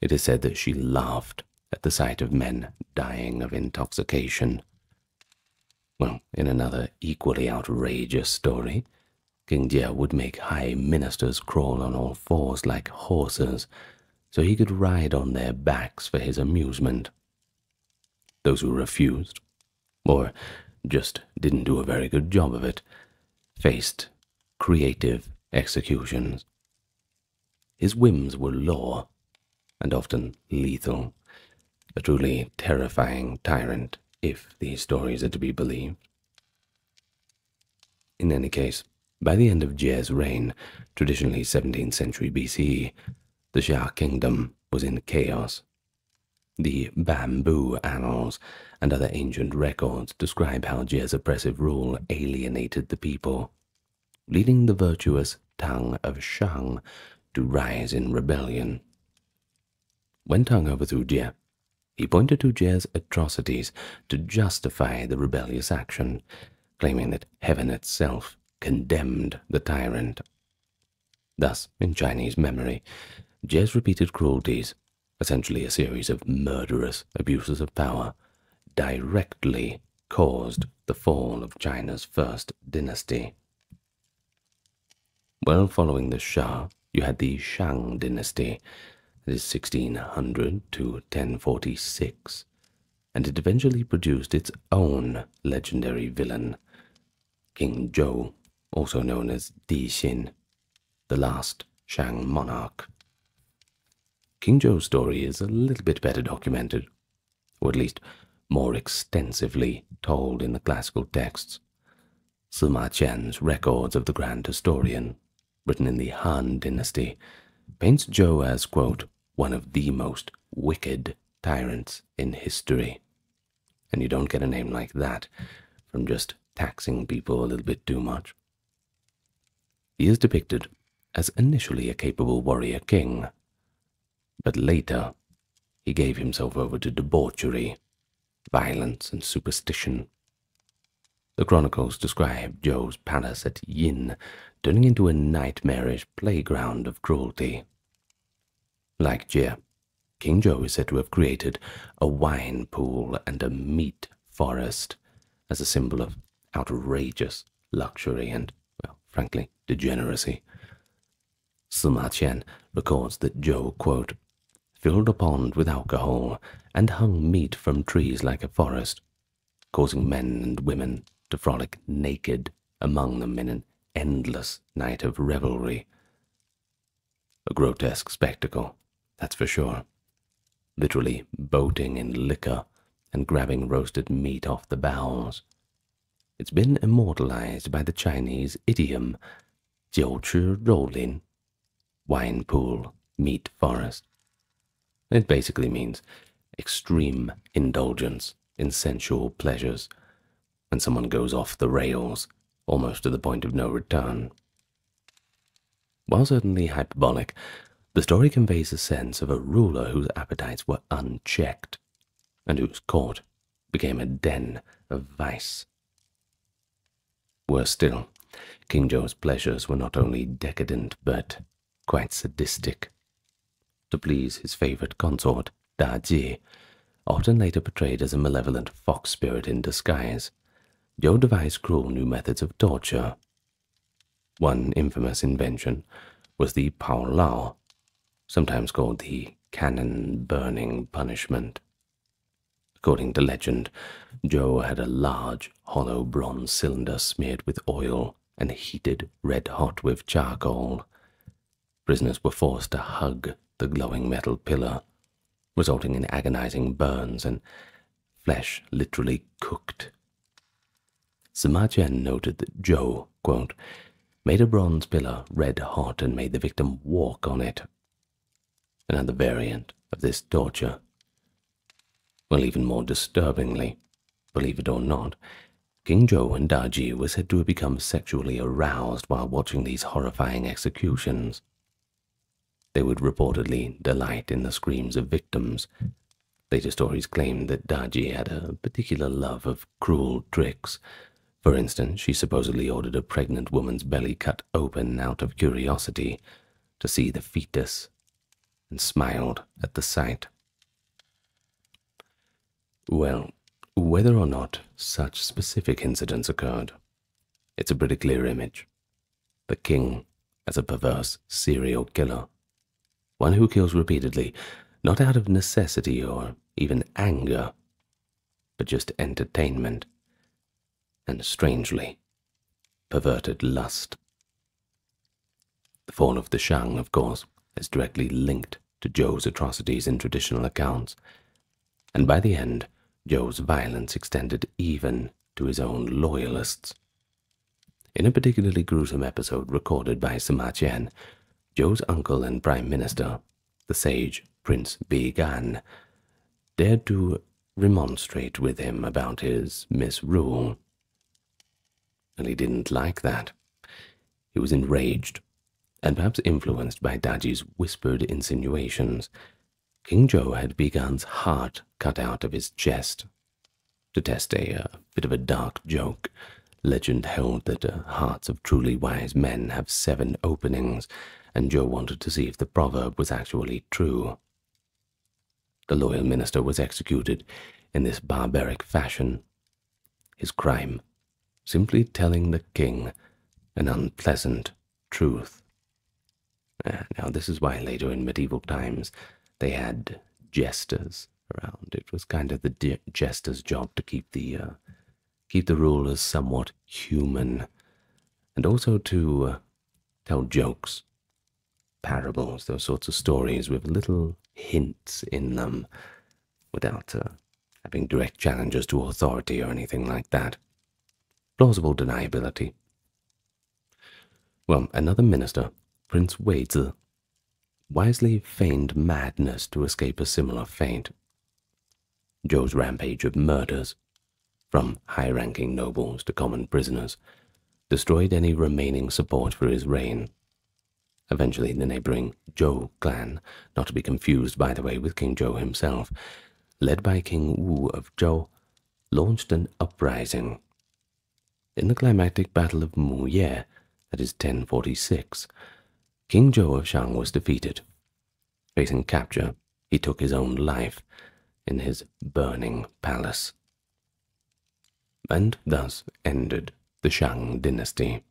It is said that she laughed at the sight of men dying of intoxication. Well, in another equally outrageous story, King Jie would make high ministers crawl on all fours like horses, so he could ride on their backs for his amusement. Those who refused, or just didn't do a very good job of it, faced creative executions. His whims were law, and often lethal, a truly terrifying tyrant, if these stories are to be believed. In any case, by the end of Jie's reign, traditionally 17th century BCE, the Xia kingdom was in chaos. The bamboo annals and other ancient records describe how Jie's oppressive rule alienated the people, leading the virtuous Tang of Shang to rise in rebellion. When Tang overthrew Jie, he pointed to Jie's atrocities to justify the rebellious action, claiming that heaven itself condemned the tyrant. Thus, in Chinese memory, Jie's repeated cruelties, essentially a series of murderous abuses of power, directly caused the fall of China's first dynasty. Well, following the Shah, you had the Shang dynasty, that is 1600 to 1046, and it eventually produced its own legendary villain, King Zhou, also known as Di Xin, the last Shang monarch. King Zhou's story is a little bit better documented, or at least more extensively told in the classical texts. Sima Qian's Records of the Grand Historian, written in the Han dynasty, paints Zhou as, quote, one of the most wicked tyrants in history. And you don't get a name like that from just taxing people a little bit too much. He is depicted as initially a capable warrior king, but later he gave himself over to debauchery, violence, and superstition. The chronicles describe Zhou's palace at Yin turning into a nightmarish playground of cruelty. Like Jie, King Zhou is said to have created a wine pool and a meat forest as a symbol of outrageous luxury and, well, frankly, degeneracy. Sima Qian records that Zhou, quote, filled a pond with alcohol and hung meat from trees like a forest, causing men and women to frolic naked among them in an endless night of revelry. A grotesque spectacle, that's for sure. Literally boating in liquor and grabbing roasted meat off the boughs. It's been immortalized by the Chinese idiom jiu chi rou lin, wine pool, meat forest. It basically means extreme indulgence in sensual pleasures when someone goes off the rails, almost to the point of no return. While certainly hyperbolic, the story conveys a sense of a ruler whose appetites were unchecked, and whose court became a den of vice. Worse still, King Zhou's pleasures were not only decadent, but quite sadistic. To please his favorite consort, Da Ji, often later portrayed as a malevolent fox spirit in disguise, Zhou devised cruel new methods of torture. One infamous invention was the Pao Lao, sometimes called the cannon-burning punishment. According to legend, Zhou had a large, hollow bronze cylinder smeared with oil and heated red-hot with charcoal. Prisoners were forced to hug the glowing metal pillar, resulting in agonizing burns and flesh literally cooked. Sima Qian noted that Zhou, quote, made a bronze pillar red hot and made the victim walk on it. Another variant of this torture. Well, even more disturbingly, believe it or not, King Zhou and Daji were said to have become sexually aroused while watching these horrifying executions. They would reportedly delight in the screams of victims. Later stories claimed that Daji had a particular love of cruel tricks. For instance, she supposedly ordered a pregnant woman's belly cut open out of curiosity to see the fetus, and smiled at the sight. Well, whether or not such specific incidents occurred, it's a pretty clear image. The king as a perverse serial killer, one who kills repeatedly, not out of necessity or even anger, but just entertainment, and strangely, perverted lust. The fall of the Shang, of course, is directly linked to Zhou's atrocities in traditional accounts, and by the end, Zhou's violence extended even to his own loyalists. In a particularly gruesome episode recorded by Sima Qian, Zhou's uncle and prime minister, the sage Prince Bi Gan, dared to remonstrate with him about his misrule. And he didn't like that. He was enraged, and perhaps influenced by Daji's whispered insinuations. King Zhou had Bi Gan's heart cut out of his chest. To test a bit of a dark joke, legend held that hearts of truly wise men have 7 openings, and Zhou wanted to see if the proverb was actually true. The loyal minister was executed in this barbaric fashion. His crime, simply telling the king an unpleasant truth. Now, this is why later in medieval times they had jesters around. It was kind of the jester's job to keep the rulers somewhat human, and also to tell jokes, parables, those sorts of stories with little hints in them, without having direct challenges to authority or anything like that. Plausible deniability. Well, another minister, Prince Weizi, wisely feigned madness to escape a similar fate. Zhou's rampage of murders, from high-ranking nobles to common prisoners, destroyed any remaining support for his reign. Eventually, the neighboring Zhou clan, not to be confused, by the way, with King Zhou himself, led by King Wu of Zhou, launched an uprising. In the climactic Battle of Muye, that is 1046, King Zhou of Shang was defeated. Facing capture, he took his own life in his burning palace. And thus ended the Shang dynasty,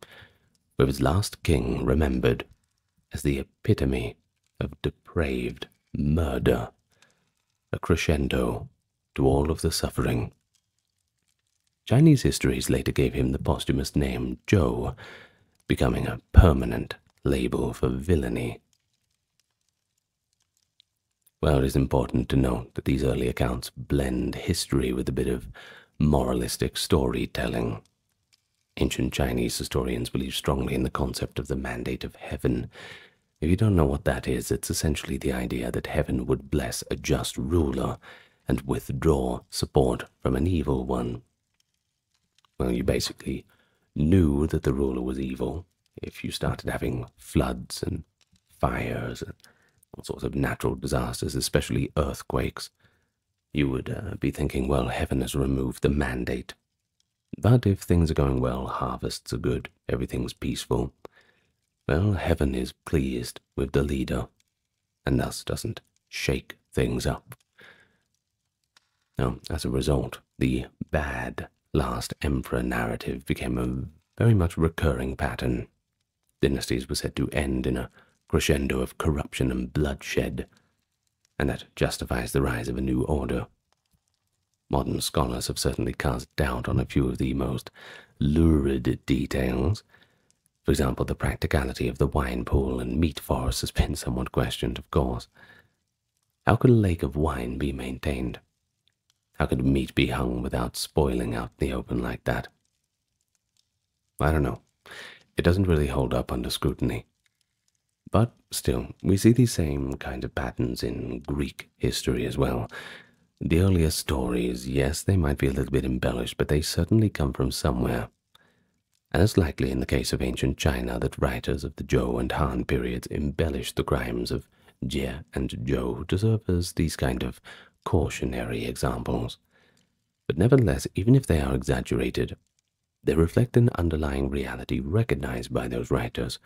with its last king remembered as the epitome of depraved murder, a crescendo to all of the suffering. Chinese histories later gave him the posthumous name Zhou, becoming a permanent label for villainy. Well, it is important to note that these early accounts blend history with a bit of moralistic storytelling. Ancient Chinese historians believe strongly in the concept of the mandate of heaven. If you don't know what that is, it's essentially the idea that heaven would bless a just ruler and withdraw support from an evil one. Well, you basically knew that the ruler was evil if you started having floods and fires and all sorts of natural disasters, especially earthquakes. You would be thinking, well, heaven has removed the mandate. But if things are going well, harvests are good, everything's peaceful, well, heaven is pleased with the leader, and thus doesn't shake things up. Now, as a result, the bad last emperor narrative became a very much recurring pattern. Dynasties were said to end in a crescendo of corruption and bloodshed, and that justifies the rise of a new order. Modern scholars have certainly cast doubt on a few of the most lurid details. For For example, the practicality of the wine pool and meat forest has been somewhat questioned, of course. How could a lake of wine be maintained? How could meat be hung without spoiling out in the open like that? I don't know. It doesn't really hold up under scrutiny. But still, we see these same kind of patterns in Greek history as well. The earlier stories, yes, they might be a little bit embellished, but they certainly come from somewhere. And it's likely in the case of ancient China that writers of the Zhou and Han periods embellished the crimes of Jie and Zhou to serve as these kind of cautionary examples. But nevertheless, even if they are exaggerated, they reflect an underlying reality recognized by those writers,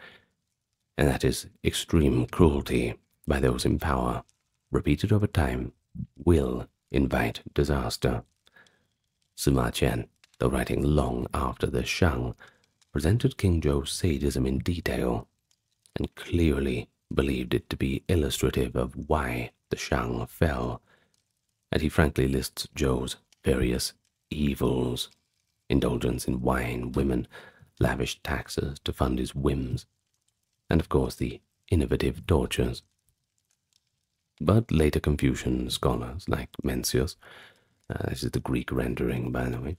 and that is extreme cruelty by those in power, repeated over time, will invite disaster. Sima Qian, though writing long after the Shang, presented King Zhou's sadism in detail, and clearly believed it to be illustrative of why the Shang fell, and he frankly lists Zhou's various evils: indulgence in wine, women, lavish taxes to fund his whims, and of course the innovative tortures. But later Confucian scholars like Mencius, this is the Greek rendering by the way,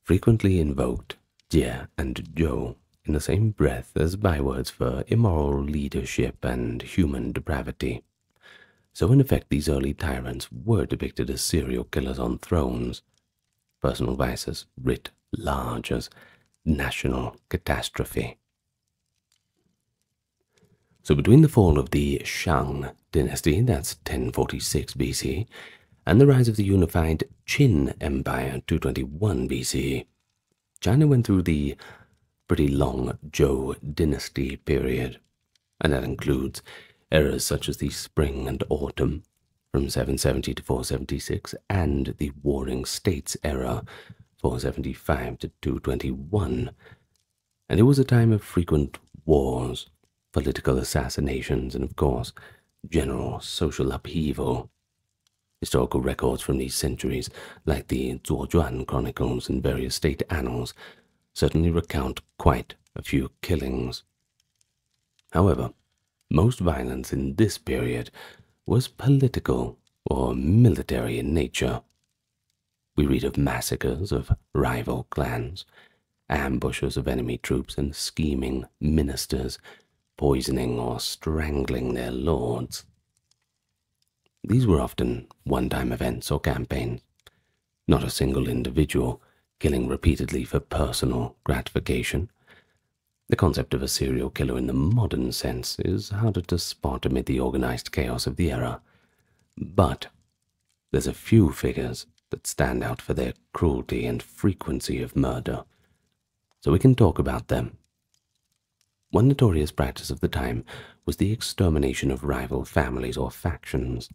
frequently invoked Jie and Zhou in the same breath as bywords for immoral leadership and human depravity. So in effect these early tyrants were depicted as serial killers on thrones, personal vices writ large as national catastrophe. So between the fall of the Shang dynasty, that's 1046 BC, and the rise of the unified Qin Empire, 221 BC, China went through the pretty long Zhou dynasty period, and that includes eras such as the Spring and Autumn from 770 to 476, and the Warring States era, 475 to 221, and it was a time of frequent wars, political assassinations, and of course, general social upheaval. Historical records from these centuries, like the Zuozhuan chronicles and various state annals, certainly recount quite a few killings. However, most violence in this period was political or military in nature. We read of massacres of rival clans, ambushes of enemy troops, and scheming ministers poisoning or strangling their lords. These were often one-time events or campaigns, not a single individual killing repeatedly for personal gratification. The concept of a serial killer in the modern sense is harder to spot amid the organized chaos of the era, but there's a few figures that stand out for their cruelty and frequency of murder, so we can talk about them. One notorious practice of the time was the extermination of rival families or factions.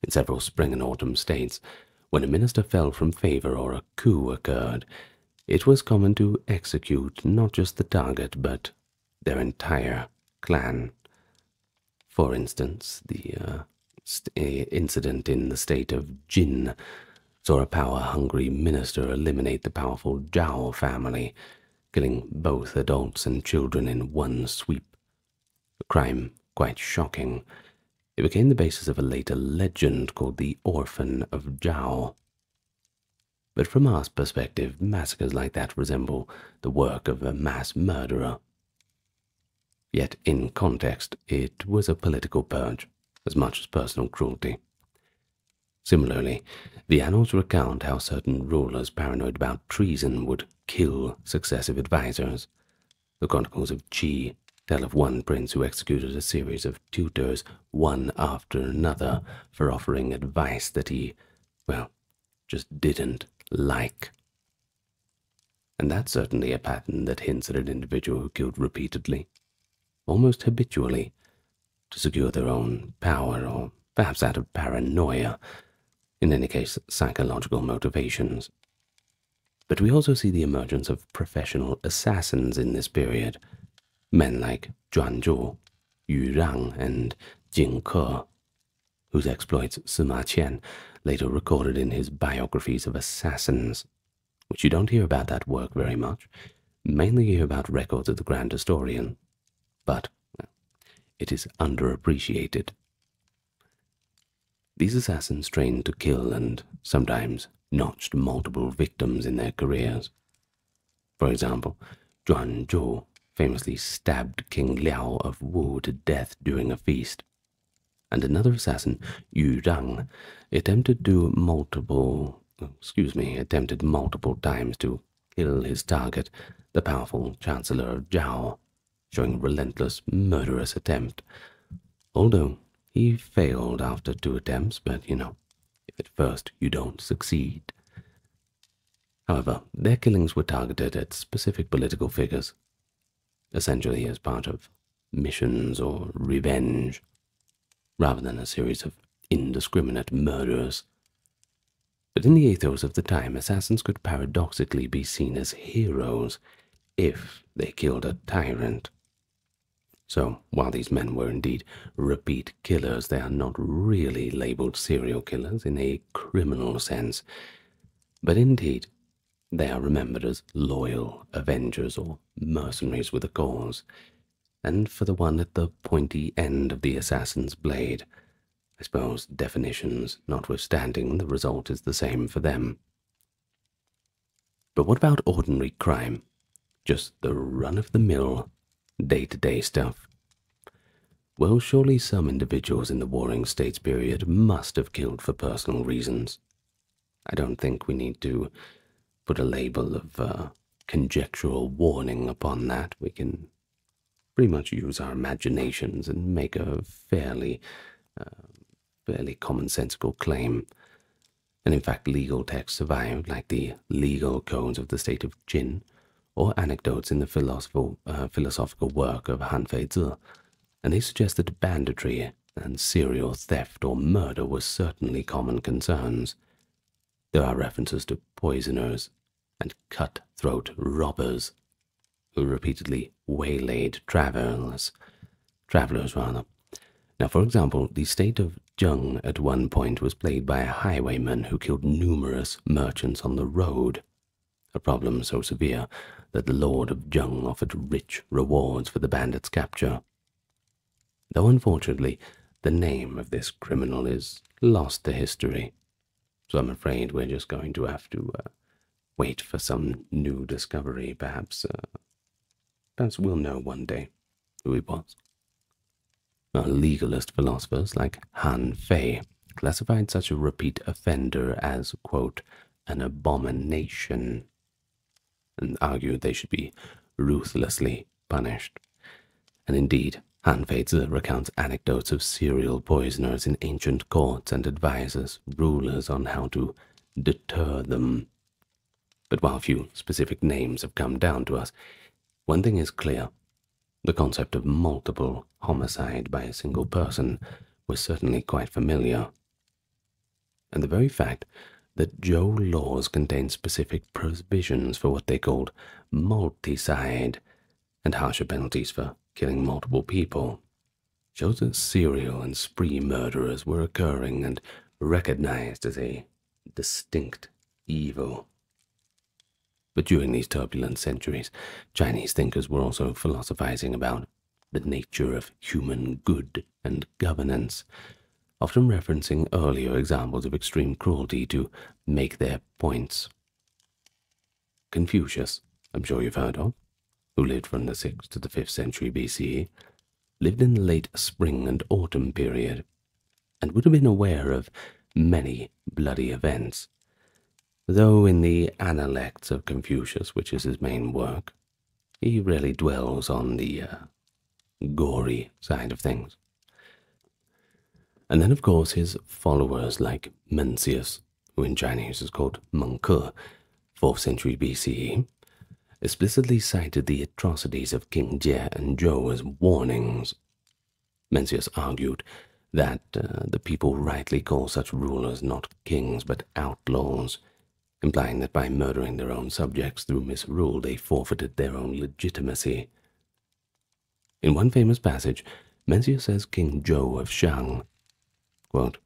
In several spring and autumn states, when a minister fell from favor or a coup occurred, it was common to execute not just the target, but their entire clan. For instance, the incident in the state of Jin saw a power-hungry minister eliminate the powerful Zhao family, killing both adults and children in one sweep. A crime quite shocking. It became the basis of a later legend called the Orphan of Zhao. But from our perspective, massacres like that resemble the work of a mass murderer. Yet in context, it was a political purge, as much as personal cruelty. Similarly, the annals recount how certain rulers paranoid about treason would kill successive advisors. The chronicles of Qi tell of one prince who executed a series of tutors, one after another, for offering advice that he, well, just didn't like. And that's certainly a pattern that hints at an individual who killed repeatedly, almost habitually, to secure their own power, or perhaps out of paranoia, in any case psychological motivations. But we also see the emergence of professional assassins in this period, men like Zhuan Zhu, Yu Rang, and Jing Ke, whose exploits Sima Qian later recorded in his biographies of assassins, which you don't hear about that work very much, mainly about records of the Grand Historian, but it is underappreciated. These assassins trained to kill and sometimes notched multiple victims in their careers. For example, Zhuan Zhou famously stabbed King Liao of Wu to death during a feast, and another assassin, Yu Rang, attempted multiple times to kill his target, the powerful Chancellor of Zhao, showing relentless, murderous attempt. Although he failed after 2 attempts, but if at first you don't succeed. However, their killings were targeted at specific political figures, essentially as part of missions or revenge, rather than a series of indiscriminate murders. But in the ethos of the time, assassins could paradoxically be seen as heroes if they killed a tyrant. So, while these men were indeed repeat killers, they are not really labeled serial killers in a criminal sense, but indeed, they are remembered as loyal avengers or mercenaries with a cause, and for the one at the pointy end of the assassin's blade, I suppose definitions notwithstanding, the result is the same for them. But what about ordinary crime? Just the run-of-the-mill, day-to-day stuff? Well, surely some individuals in the Warring States period must have killed for personal reasons. I don't think we need to put a label of conjectural warning upon that. We can pretty much use our imaginations and make a fairly commonsensical claim. And in fact, legal texts survived, like the legal codes of the state of Qin, or anecdotes in the philosophical work of Han Feizi, and they suggest that banditry and serial theft or murder were certainly common concerns. There are references to poisoners and cutthroat robbers who repeatedly waylaid travelers. Now, for example, the state of Zheng at one point was plagued by a highwayman who killed numerous merchants on the road, a problem so severe that the Lord of Zheng offered rich rewards for the bandits' capture. Though unfortunately, the name of this criminal is lost to history, so I'm afraid we're just going to have to wait for some new discovery. Perhaps we'll know one day who he was. Legalist philosophers like Han Fei classified such a repeat offender as, quote, an abomination, and argued they should be ruthlessly punished. And indeed, Han Feizi recounts anecdotes of serial poisoners in ancient courts and advises rulers on how to deter them. But while few specific names have come down to us, one thing is clear. The concept of multiple homicide by a single person was certainly quite familiar. And the very fact that Zhou laws contain specific provisions for what they called multicide and harsher penalties for killing multiple people shows that serial and spree murderers were occurring and recognized as a distinct evil. But during these turbulent centuries, Chinese thinkers were also philosophizing about the nature of human good and governance, often referencing earlier examples of extreme cruelty to make their points. Confucius, I'm sure you've heard of, who lived from the 6th to the 5th century BCE, lived in the late spring and autumn period, and would have been aware of many bloody events, though in the Analects of Confucius, which is his main work, he rarely dwells on the gory side of things. And then, of course, his followers like Mencius, who in Chinese is called Meng Ke, 4th century BCE, explicitly cited the atrocities of King Jie and Zhou as warnings. Mencius argued that the people rightly call such rulers not kings but outlaws, implying that by murdering their own subjects through misrule they forfeited their own legitimacy. In one famous passage, Mencius says King Zhou of Shang, quote,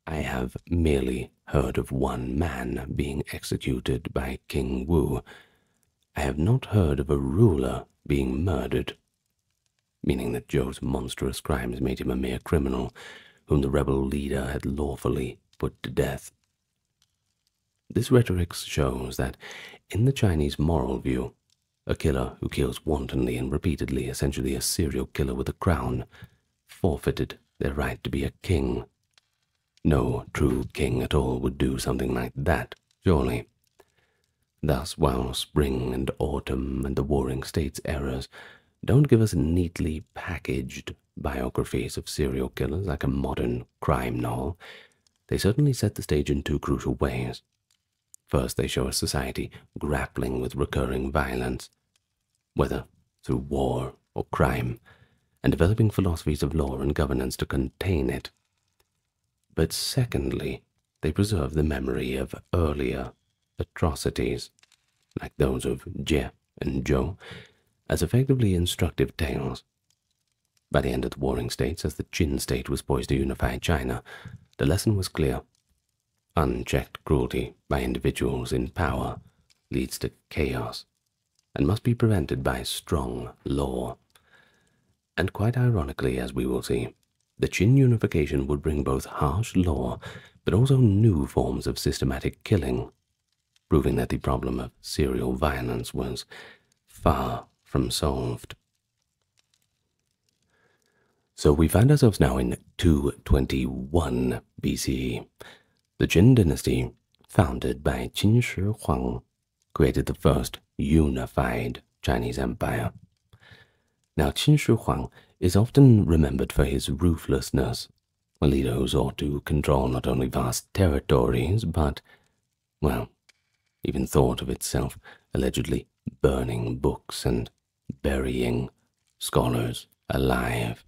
I have merely heard of one man being executed by King Wu, I have not heard of a ruler being murdered, meaning that Zhou's monstrous crimes made him a mere criminal whom the rebel leader had lawfully put to death. This rhetoric shows that, in the Chinese moral view, a killer who kills wantonly and repeatedly, essentially a serial killer with a crown, forfeited their right to be a king. No true king at all would do something like that, surely. Thus, while Spring and Autumn and the Warring States eras don't give us neatly packaged biographies of serial killers like a modern crime novel, they certainly set the stage in two crucial ways. First, they show a society grappling with recurring violence, whether through war or crime, and developing philosophies of law and governance to contain it. But secondly, they preserve the memory of earlier atrocities, like those of Jie and Zhou, as effectively instructive tales. By the end of the Warring States, as the Qin state was poised to unify China, the lesson was clear. Unchecked cruelty by individuals in power leads to chaos and must be prevented by strong law. And quite ironically, as we will see, the Qin unification would bring both harsh law but also new forms of systematic killing, proving that the problem of serial violence was far from solved. So we find ourselves now in 221 BCE. The Qin dynasty, founded by Qin Shi Huang, created the first unified Chinese empire. Now, Qin Shi Huang is often remembered for his ruthlessness, a leader who sought to control not only vast territories, but, well, even thought of itself allegedly burning books and burying scholars alive.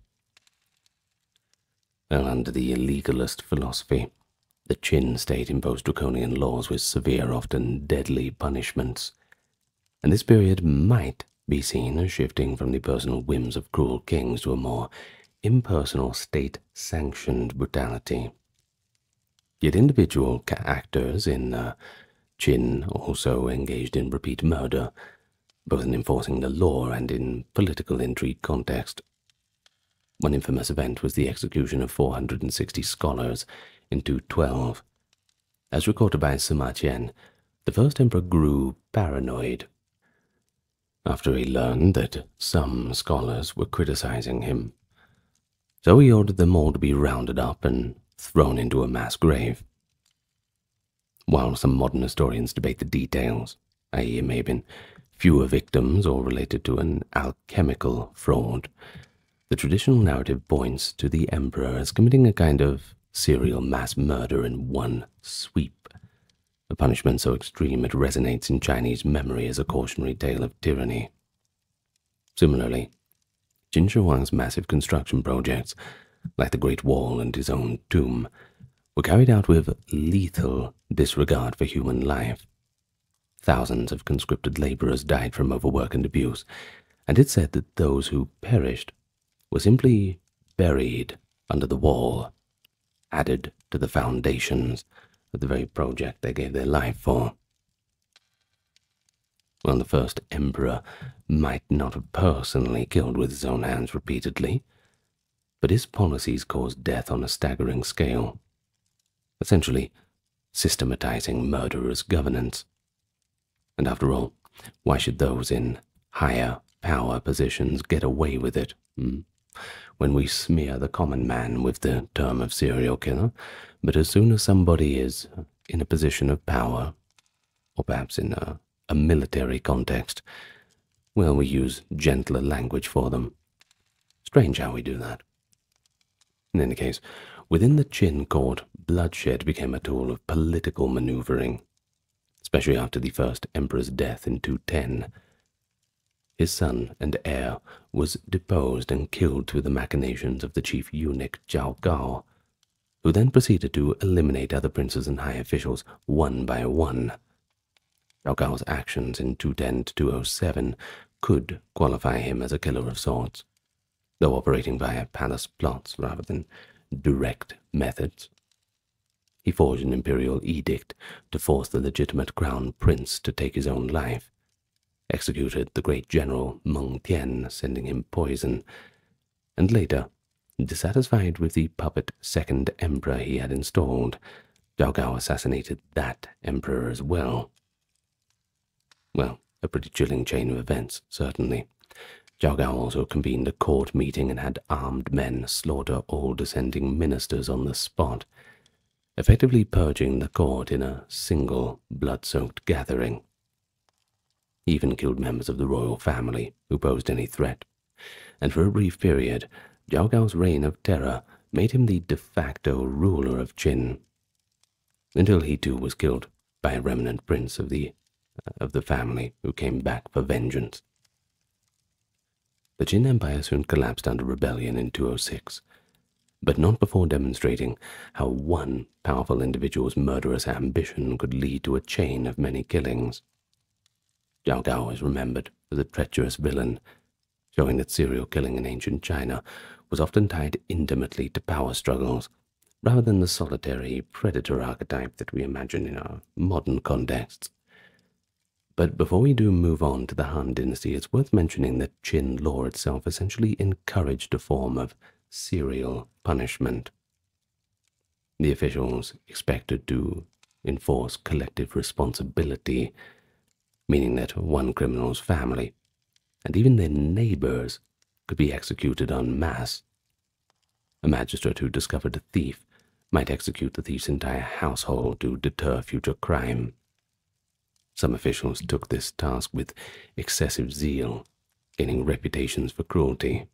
Well, under the legalist philosophy, the Qin state imposed draconian laws with severe, often deadly punishments, and this period might be seen as shifting from the personal whims of cruel kings to a more impersonal state-sanctioned brutality. Yet individual actors in Qin also engaged in repeat murder, both in enforcing the law and in political intrigue context. One infamous event was the execution of 460 scholars in 212. As recorded by Sima Qian, the first emperor grew paranoid after he learned that some scholars were criticizing him. So he ordered them all to be rounded up and thrown into a mass grave. While some modern historians debate the details, i.e. it may have been fewer victims or related to an alchemical fraud, the traditional narrative points to the emperor as committing a kind of serial mass murder in one sweep, a punishment so extreme it resonates in Chinese memory as a cautionary tale of tyranny. Similarly, Qin Shi Huang's massive construction projects, like the Great Wall and his own tomb, were carried out with lethal disregard for human life. Thousands of conscripted laborers died from overwork and abuse, and it's said that those who perished were simply buried under the wall, added to the foundations of the very project they gave their life for. Well, the first emperor might not have personally killed with his own hands repeatedly, but his policies caused death on a staggering scale, essentially systematizing murderous governance. And after all, why should those in higher power positions get away with it? When we smear the common man with the term of serial killer, but as soon as somebody is in a position of power, or perhaps in a military context, well, we use gentler language for them. Strange how we do that. In any case, within the Qin court, bloodshed became a tool of political maneuvering, especially after the first emperor's death in 210. His son and heir was deposed and killed through the machinations of the chief eunuch Zhao Gao, who then proceeded to eliminate other princes and high officials one by one. Zhao Gao's actions in 210 to 207 could qualify him as a killer of sorts, though operating via palace plots rather than direct methods. He forged an imperial edict to force the legitimate crown prince to take his own life, executed the great general Meng Tian, sending him poison, and later, dissatisfied with the puppet second emperor he had installed, Zhao Gao assassinated that emperor as well. Well, a pretty chilling chain of events, certainly. Zhao Gao also convened a court meeting and had armed men slaughter all dissenting ministers on the spot, effectively purging the court in a single blood-soaked gathering. He even killed members of the royal family who posed any threat, and for a brief period, Zhao Gao's reign of terror made him the de facto ruler of Qin, until he too was killed by a remnant prince of the family who came back for vengeance. The Qin Empire soon collapsed under rebellion in 206, but not before demonstrating how one powerful individual's murderous ambition could lead to a chain of many killings. Zhao Gao is remembered as a treacherous villain, showing that serial killing in ancient China was often tied intimately to power struggles, rather than the solitary predator archetype that we imagine in our modern contexts. But before we do move on to the Han Dynasty, it's worth mentioning that Qin law itself essentially encouraged a form of serial punishment. The officials expected to enforce collective responsibility, meaning that one criminal's family, and even their neighbors, could be executed en masse. A magistrate who discovered a thief might execute the thief's entire household to deter future crime. Some officials took this task with excessive zeal, gaining reputations for cruelty.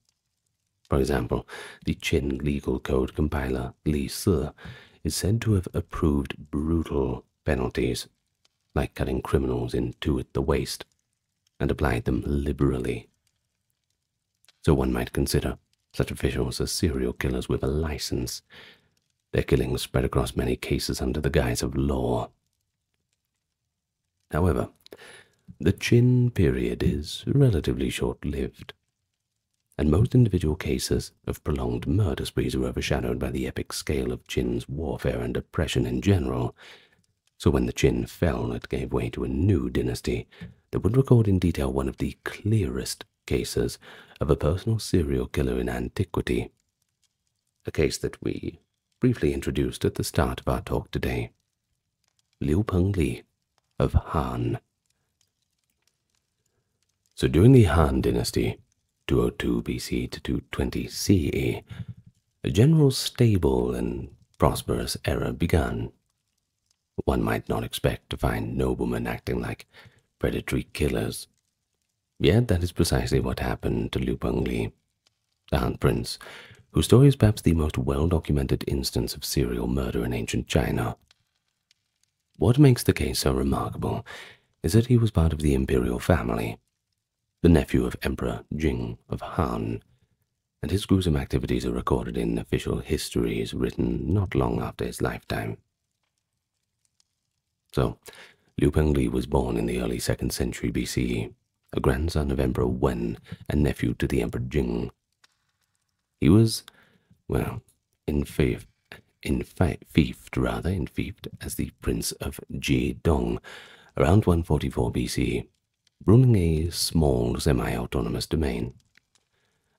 For example, the Qin legal code compiler Li Si is said to have approved brutal penalties, like cutting criminals in two at the waist, and applied them liberally. So one might consider such officials as serial killers with a license. Their killings spread across many cases under the guise of law. However, the Qin period is relatively short-lived, and most individual cases of prolonged murder sprees are overshadowed by the epic scale of Qin's warfare and oppression in general. So when the Qin fell, it gave way to a new dynasty that would record in detail one of the clearest cases of a personal serial killer in antiquity, a case that we briefly introduced at the start of our talk today. Liu Pengli of Han. So during the Han Dynasty, 202 BC to 220 CE, a general stable and prosperous era began. One might not expect to find noblemen acting like predatory killers. Yet that is precisely what happened to Liu Pengli, the Han Prince, whose story is perhaps the most well-documented instance of serial murder in ancient China. What makes the case so remarkable is that he was part of the imperial family, the nephew of Emperor Jing of Han, and his gruesome activities are recorded in official histories written not long after his lifetime. So, Liu Pengli was born in the early 2nd century BCE, a grandson of Emperor Wen and nephew to the Emperor Jing. He was, well, enfeoffed as the Prince of Jidong around 144 BC, ruling a small semi-autonomous domain.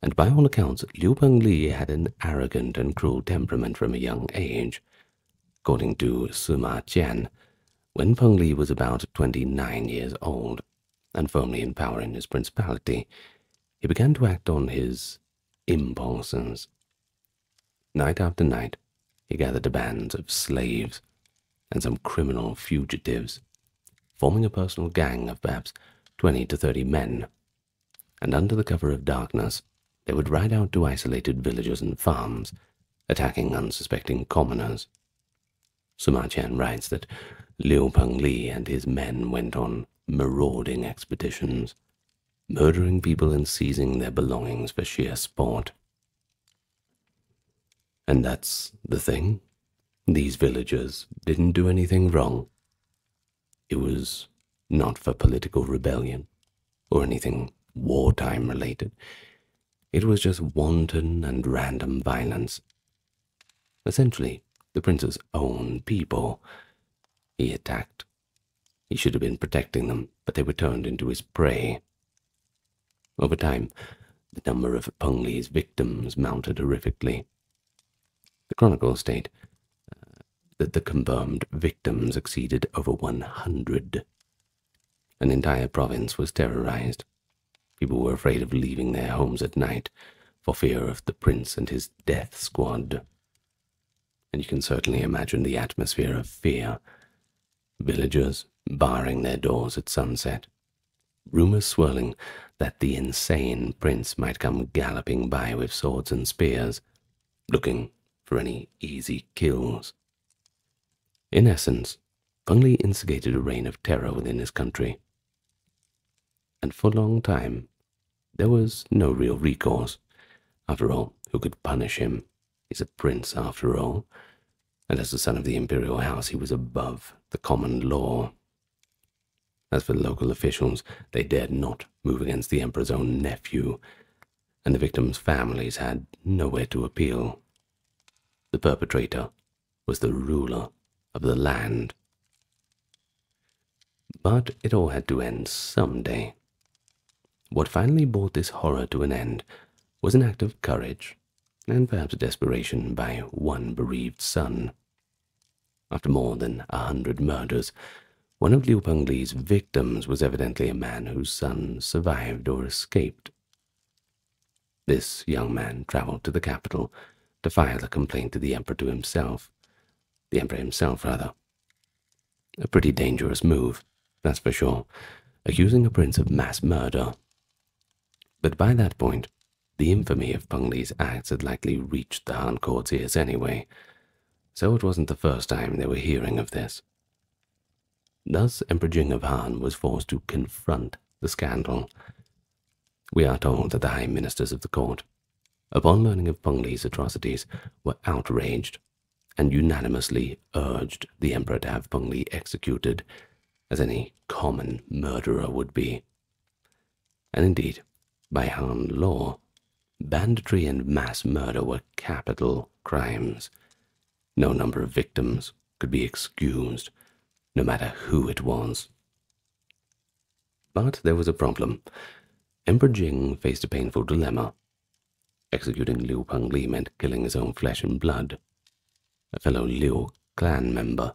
And by all accounts, Liu Pengli had an arrogant and cruel temperament from a young age. According to Sima Qian, when Pengli was about 29 years old, and firmly in power in his principality, he began to act on his impulses. Night after night, he gathered a band of slaves and some criminal fugitives, forming a personal gang of perhaps 20 to 30 men, and under the cover of darkness, they would ride out to isolated villages and farms, attacking unsuspecting commoners. Sima Qian writes that Liu Pengli and his men went on marauding expeditions, murdering people and seizing their belongings for sheer sport. And that's the thing. These villagers didn't do anything wrong. It was not for political rebellion or anything wartime related. It was just wanton and random violence. Essentially, the prince's own people. He attacked. He should have been protecting them, but they were turned into his prey. Over time, the number of Peng Li's victims mounted horrifically. The chronicles state that the confirmed victims exceeded over 100. An entire province was terrorized. People were afraid of leaving their homes at night for fear of the prince and his death squad. And you can certainly imagine the atmosphere of fear. Villagers barring their doors at sunset. Rumors swirling that the insane prince might come galloping by with swords and spears, looking for any easy kills. In essence, Peng Li instigated a reign of terror within his country. And for a long time, there was no real recourse. After all, who could punish him? He's a prince after all, and as the son of the imperial house, he was above the common law. As for the local officials, they dared not move against the emperor's own nephew, and the victims' families had nowhere to appeal. The perpetrator was the ruler of the land. But it all had to end someday. What finally brought this horror to an end was an act of courage, and perhaps desperation by one bereaved son. After more than 100 murders, one of Liu Peng Li's victims was evidently a man whose son survived or escaped. This young man traveled to the capital to file a complaint to the emperor himself. A pretty dangerous move, that's for sure, accusing a prince of mass murder. But by that point, the infamy of Peng Li's acts had likely reached the Han court's ears anyway, so it wasn't the first time they were hearing of this. Thus, Emperor Jing of Han was forced to confront the scandal. We are told that the high ministers of the court, upon learning of Peng Li's atrocities, were outraged and unanimously urged the emperor to have Peng Li executed, as any common murderer would be. And indeed, by Han law, banditry and mass murder were capital crimes. No number of victims could be excused, no matter who it was. But there was a problem. Emperor Jing faced a painful dilemma. Executing Liu Peng Li meant killing his own flesh and blood, a fellow Liu clan member,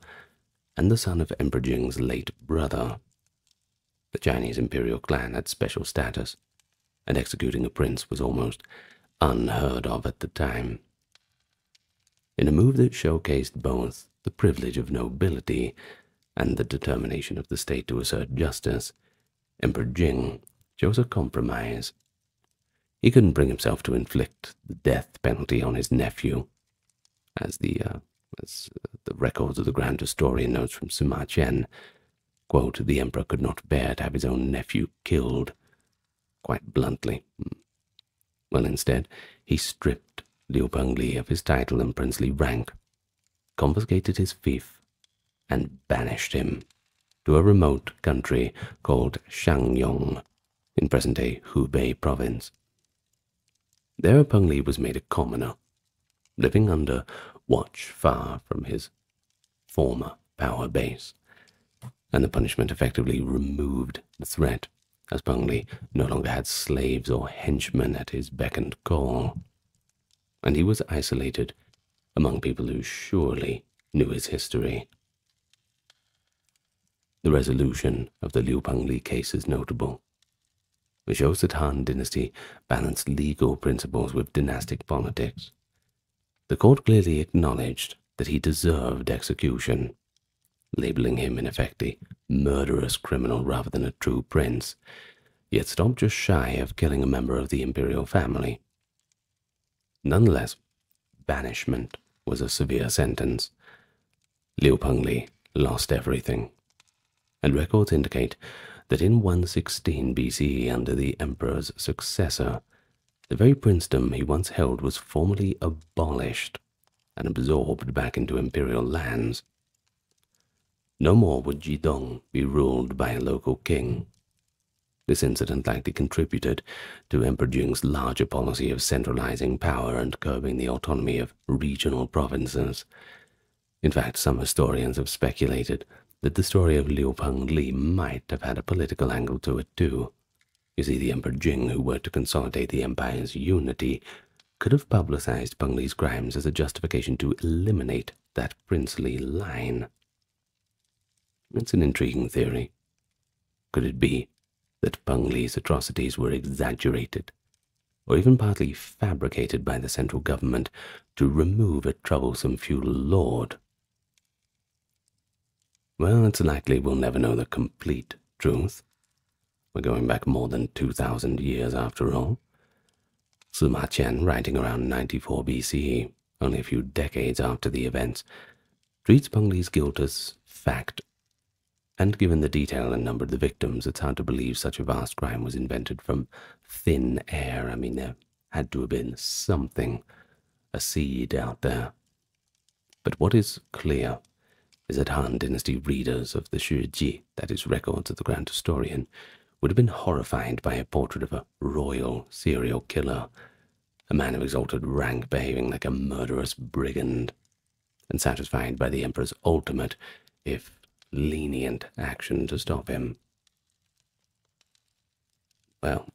and the son of Emperor Jing's late brother. The Chinese imperial clan had special status, and executing a prince was almost unheard of at the time. In a move that showcased both the privilege of nobility and the determination of the state to assert justice, Emperor Jing chose a compromise. He couldn't bring himself to inflict the death penalty on his nephew, as the records of the Grand Historian notes from Sima Qian, quote, the emperor could not bear to have his own nephew killed, quite bluntly. Well, instead, he stripped Liu Peng Li of his title and princely rank, confiscated his fief, and banished him to a remote country called Shangyong, in present-day Hubei province. There Peng Li was made a commoner, living under watch far from his former power base, and the punishment effectively removed the threat, as Peng Li no longer had slaves or henchmen at his beck and call, and he was isolated among people who surely knew his history. The resolution of the Liu Peng Li case is notable. It shows that Han dynasty balanced legal principles with dynastic politics. The court clearly acknowledged that he deserved execution, labeling him in effect a murderous criminal rather than a true prince, yet stopped just shy of killing a member of the imperial family. Nonetheless, banishment was a severe sentence. Liu Peng Li lost everything, and records indicate that in 116 BCE, under the emperor's successor, the very princedom he once held was formally abolished and absorbed back into imperial lands. No more would Jidong be ruled by a local king. This incident likely contributed to Emperor Jing's larger policy of centralizing power and curbing the autonomy of regional provinces. In fact, some historians have speculated that the story of Liu Pengli might have had a political angle to it too. You see, the Emperor Jing, who worked to consolidate the empire's unity, could have publicized Pengli's crimes as a justification to eliminate that princely line. It's an intriguing theory. Could it be that Pengli's atrocities were exaggerated, or even partly fabricated by the central government to remove a troublesome feudal lord? Well, it's likely we'll never know the complete truth. We're going back more than 2,000 years after all. Sima Qian, writing around 94 BCE, only a few decades after the events, treats Pengli's guilt as fact. And given the detail and number of the victims, it's hard to believe such a vast crime was invented from thin air. I mean, there had to have been something, a seed out there. But what is clear is that Han Dynasty readers of the Shiji, that is, records of the Grand Historian, would have been horrified by a portrait of a royal serial killer, a man of exalted rank behaving like a murderous brigand, and satisfied by the Emperor's ultimate, if lenient, action to stop him. Well,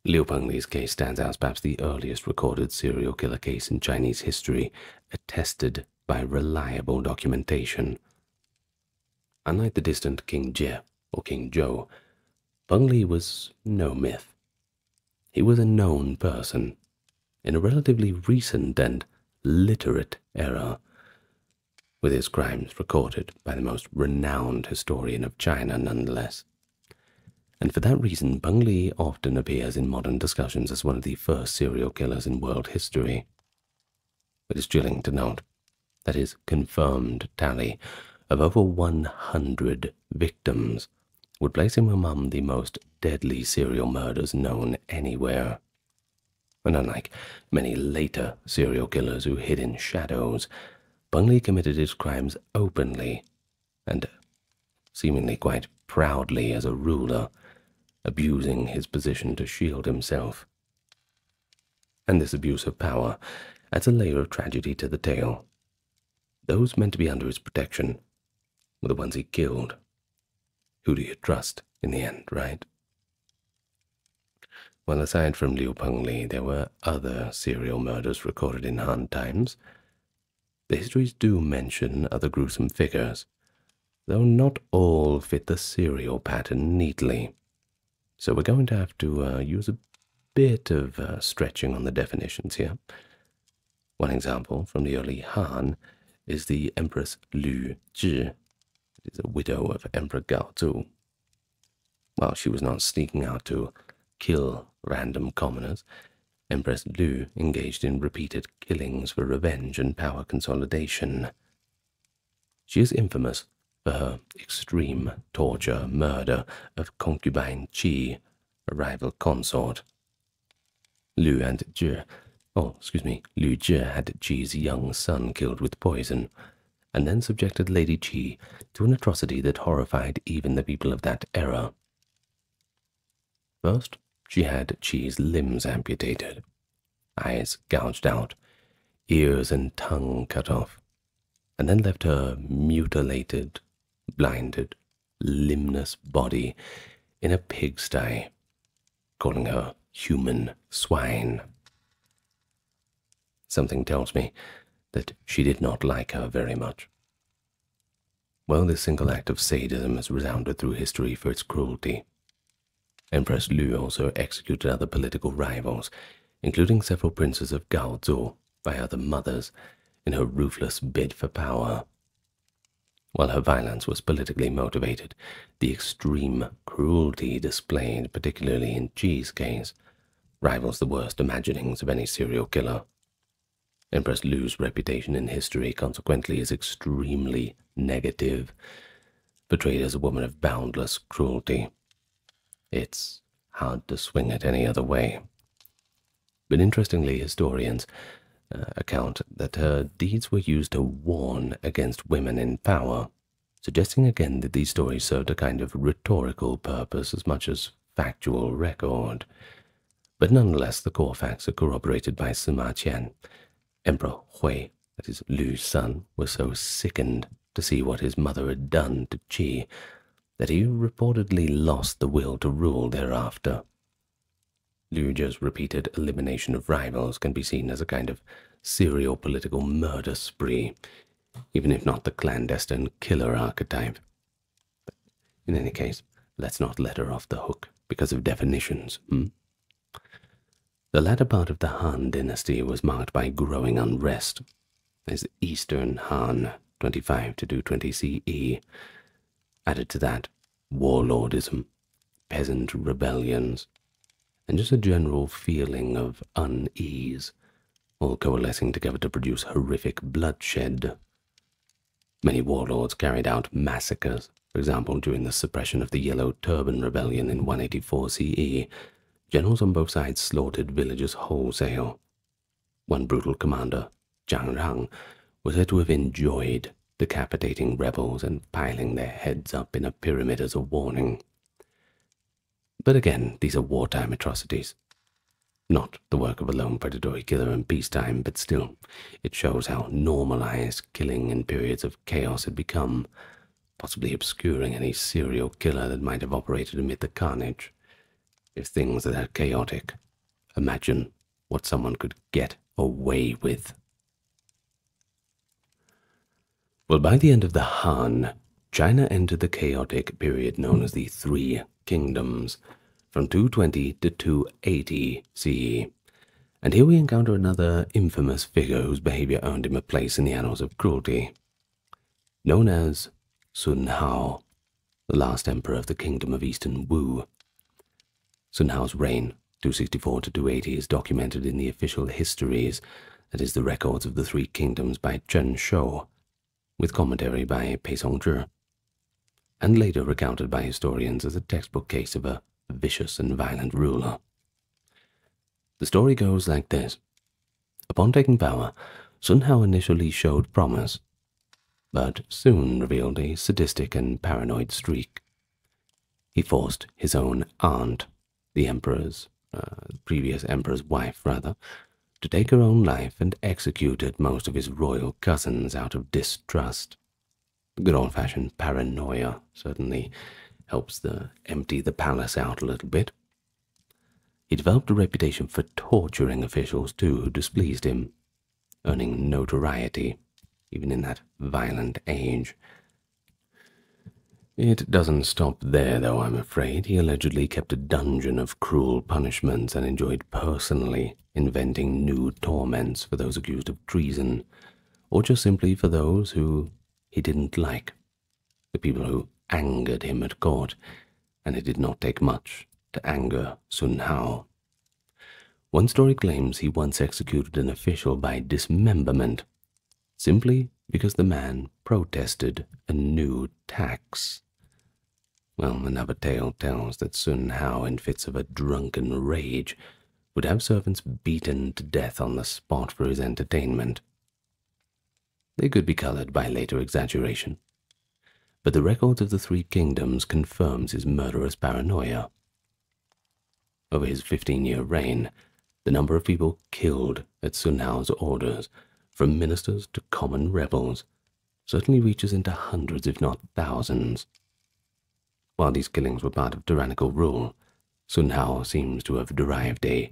Liu Pengli's case stands out as perhaps the earliest recorded serial killer case in Chinese history, attested by reliable documentation. Unlike the distant King Jie or King Zhou, Pengli was no myth. He was a known person in a relatively recent and literate era, with his crimes recorded by the most renowned historian of China nonetheless. And for that reason, Pengli often appears in modern discussions as one of the first serial killers in world history. It is chilling to note that his confirmed tally of over 100 victims would place him among the most deadly serial murders known anywhere. And unlike many later serial killers who hid in shadows, Pengli committed his crimes openly and seemingly quite proudly as a ruler, abusing his position to shield himself. And this abuse of power adds a layer of tragedy to the tale. Those meant to be under his protection were the ones he killed. Who do you trust in the end, right? Well, aside from Liu Pengli, there were other serial murders recorded in Han times. The histories do mention other gruesome figures, though not all fit the serial pattern neatly. So we're going to have to use a bit of stretching on the definitions here. One example from the early Han is the Empress Lu Zhi. It is a widow of Emperor Gaozu. While she was not sneaking out to kill random commoners, Empress Lu engaged in repeated killings for revenge and power consolidation. She is infamous for her extreme torture murder of concubine Qi, a rival consort. Lu Zhi had Qi's young son killed with poison, and then subjected Lady Qi to an atrocity that horrified even the people of that era. First, she had Qi's limbs amputated, eyes gouged out, ears and tongue cut off, and then left her mutilated, blinded, limbless body in a pigsty, calling her human swine. Something tells me that she did not like her very much. Well, this single act of sadism has resounded through history for its cruelty. Empress Lu also executed other political rivals, including several princes of Gaozu by other mothers, in her ruthless bid for power. While her violence was politically motivated, the extreme cruelty displayed, particularly in Qi's case, rivals the worst imaginings of any serial killer. Empress Lu's reputation in history consequently is extremely negative, portrayed as a woman of boundless cruelty. It's hard to swing it any other way. But interestingly, historians account that her deeds were used to warn against women in power, suggesting again that these stories served a kind of rhetorical purpose as much as factual record. But nonetheless, the core facts are corroborated by Sima Qian. Emperor Hui, that is Lu's son, was so sickened to see what his mother had done to Qi that he reportedly lost the will to rule thereafter. Liu Zhe's repeated elimination of rivals can be seen as a kind of serial political murder spree, even if not the clandestine killer archetype. But in any case, let's not let her off the hook because of definitions. The latter part of the Han dynasty was marked by growing unrest, as Eastern Han 25 to 220 CE. Added to that, warlordism, peasant rebellions, and just a general feeling of unease, all coalescing together to produce horrific bloodshed. Many warlords carried out massacres. For example, during the suppression of the Yellow Turban Rebellion in 184 CE, generals on both sides slaughtered villagers wholesale. One brutal commander, Zhang Rang, was said to have enjoyed decapitating rebels and piling their heads up in a pyramid as a warning. But again, these are wartime atrocities. Not the work of a lone predatory killer in peacetime, but still, it shows how normalized killing in periods of chaos had become, possibly obscuring any serial killer that might have operated amid the carnage. If things are that chaotic, imagine what someone could get away with. Well, by the end of the Han, China entered the chaotic period known as the Three Kingdoms, from 220 to 280 CE. And here we encounter another infamous figure whose behavior earned him a place in the annals of cruelty. Known as Sun Hao, the last emperor of the kingdom of Eastern Wu. Sun Hao's reign, 264 to 280, is documented in the official histories, that is, the records of the Three Kingdoms by Chen Shou, with commentary by Pei Songzhi, and later recounted by historians as a textbook case of a vicious and violent ruler. The story goes like this. Upon taking power, Sun Hao initially showed promise, but soon revealed a sadistic and paranoid streak. He forced his own aunt, the previous emperor's wife, to take her own life and executed most of his royal cousins out of distrust. Good old-fashioned paranoia certainly helps empty the palace out a little bit. He developed a reputation for torturing officials too who displeased him, earning notoriety even in that violent age. It doesn't stop there, though, I'm afraid. He allegedly kept a dungeon of cruel punishments and enjoyed personally inventing new torments for those accused of treason, or just simply for those who he didn't like, the people who angered him at court, and it did not take much to anger Sun Hao. One story claims he once executed an official by dismemberment, simply because the man protested a new tax. Well, another tale tells that Sun Hao, in fits of a drunken rage, would have servants beaten to death on the spot for his entertainment. They could be colored by later exaggeration, but the records of the Three Kingdoms confirms his murderous paranoia. Over his 15-year reign, the number of people killed at Sun Hao's orders, from ministers to common rebels, certainly reaches into hundreds if not thousands. While these killings were part of tyrannical rule, Sun Hao seems to have derived a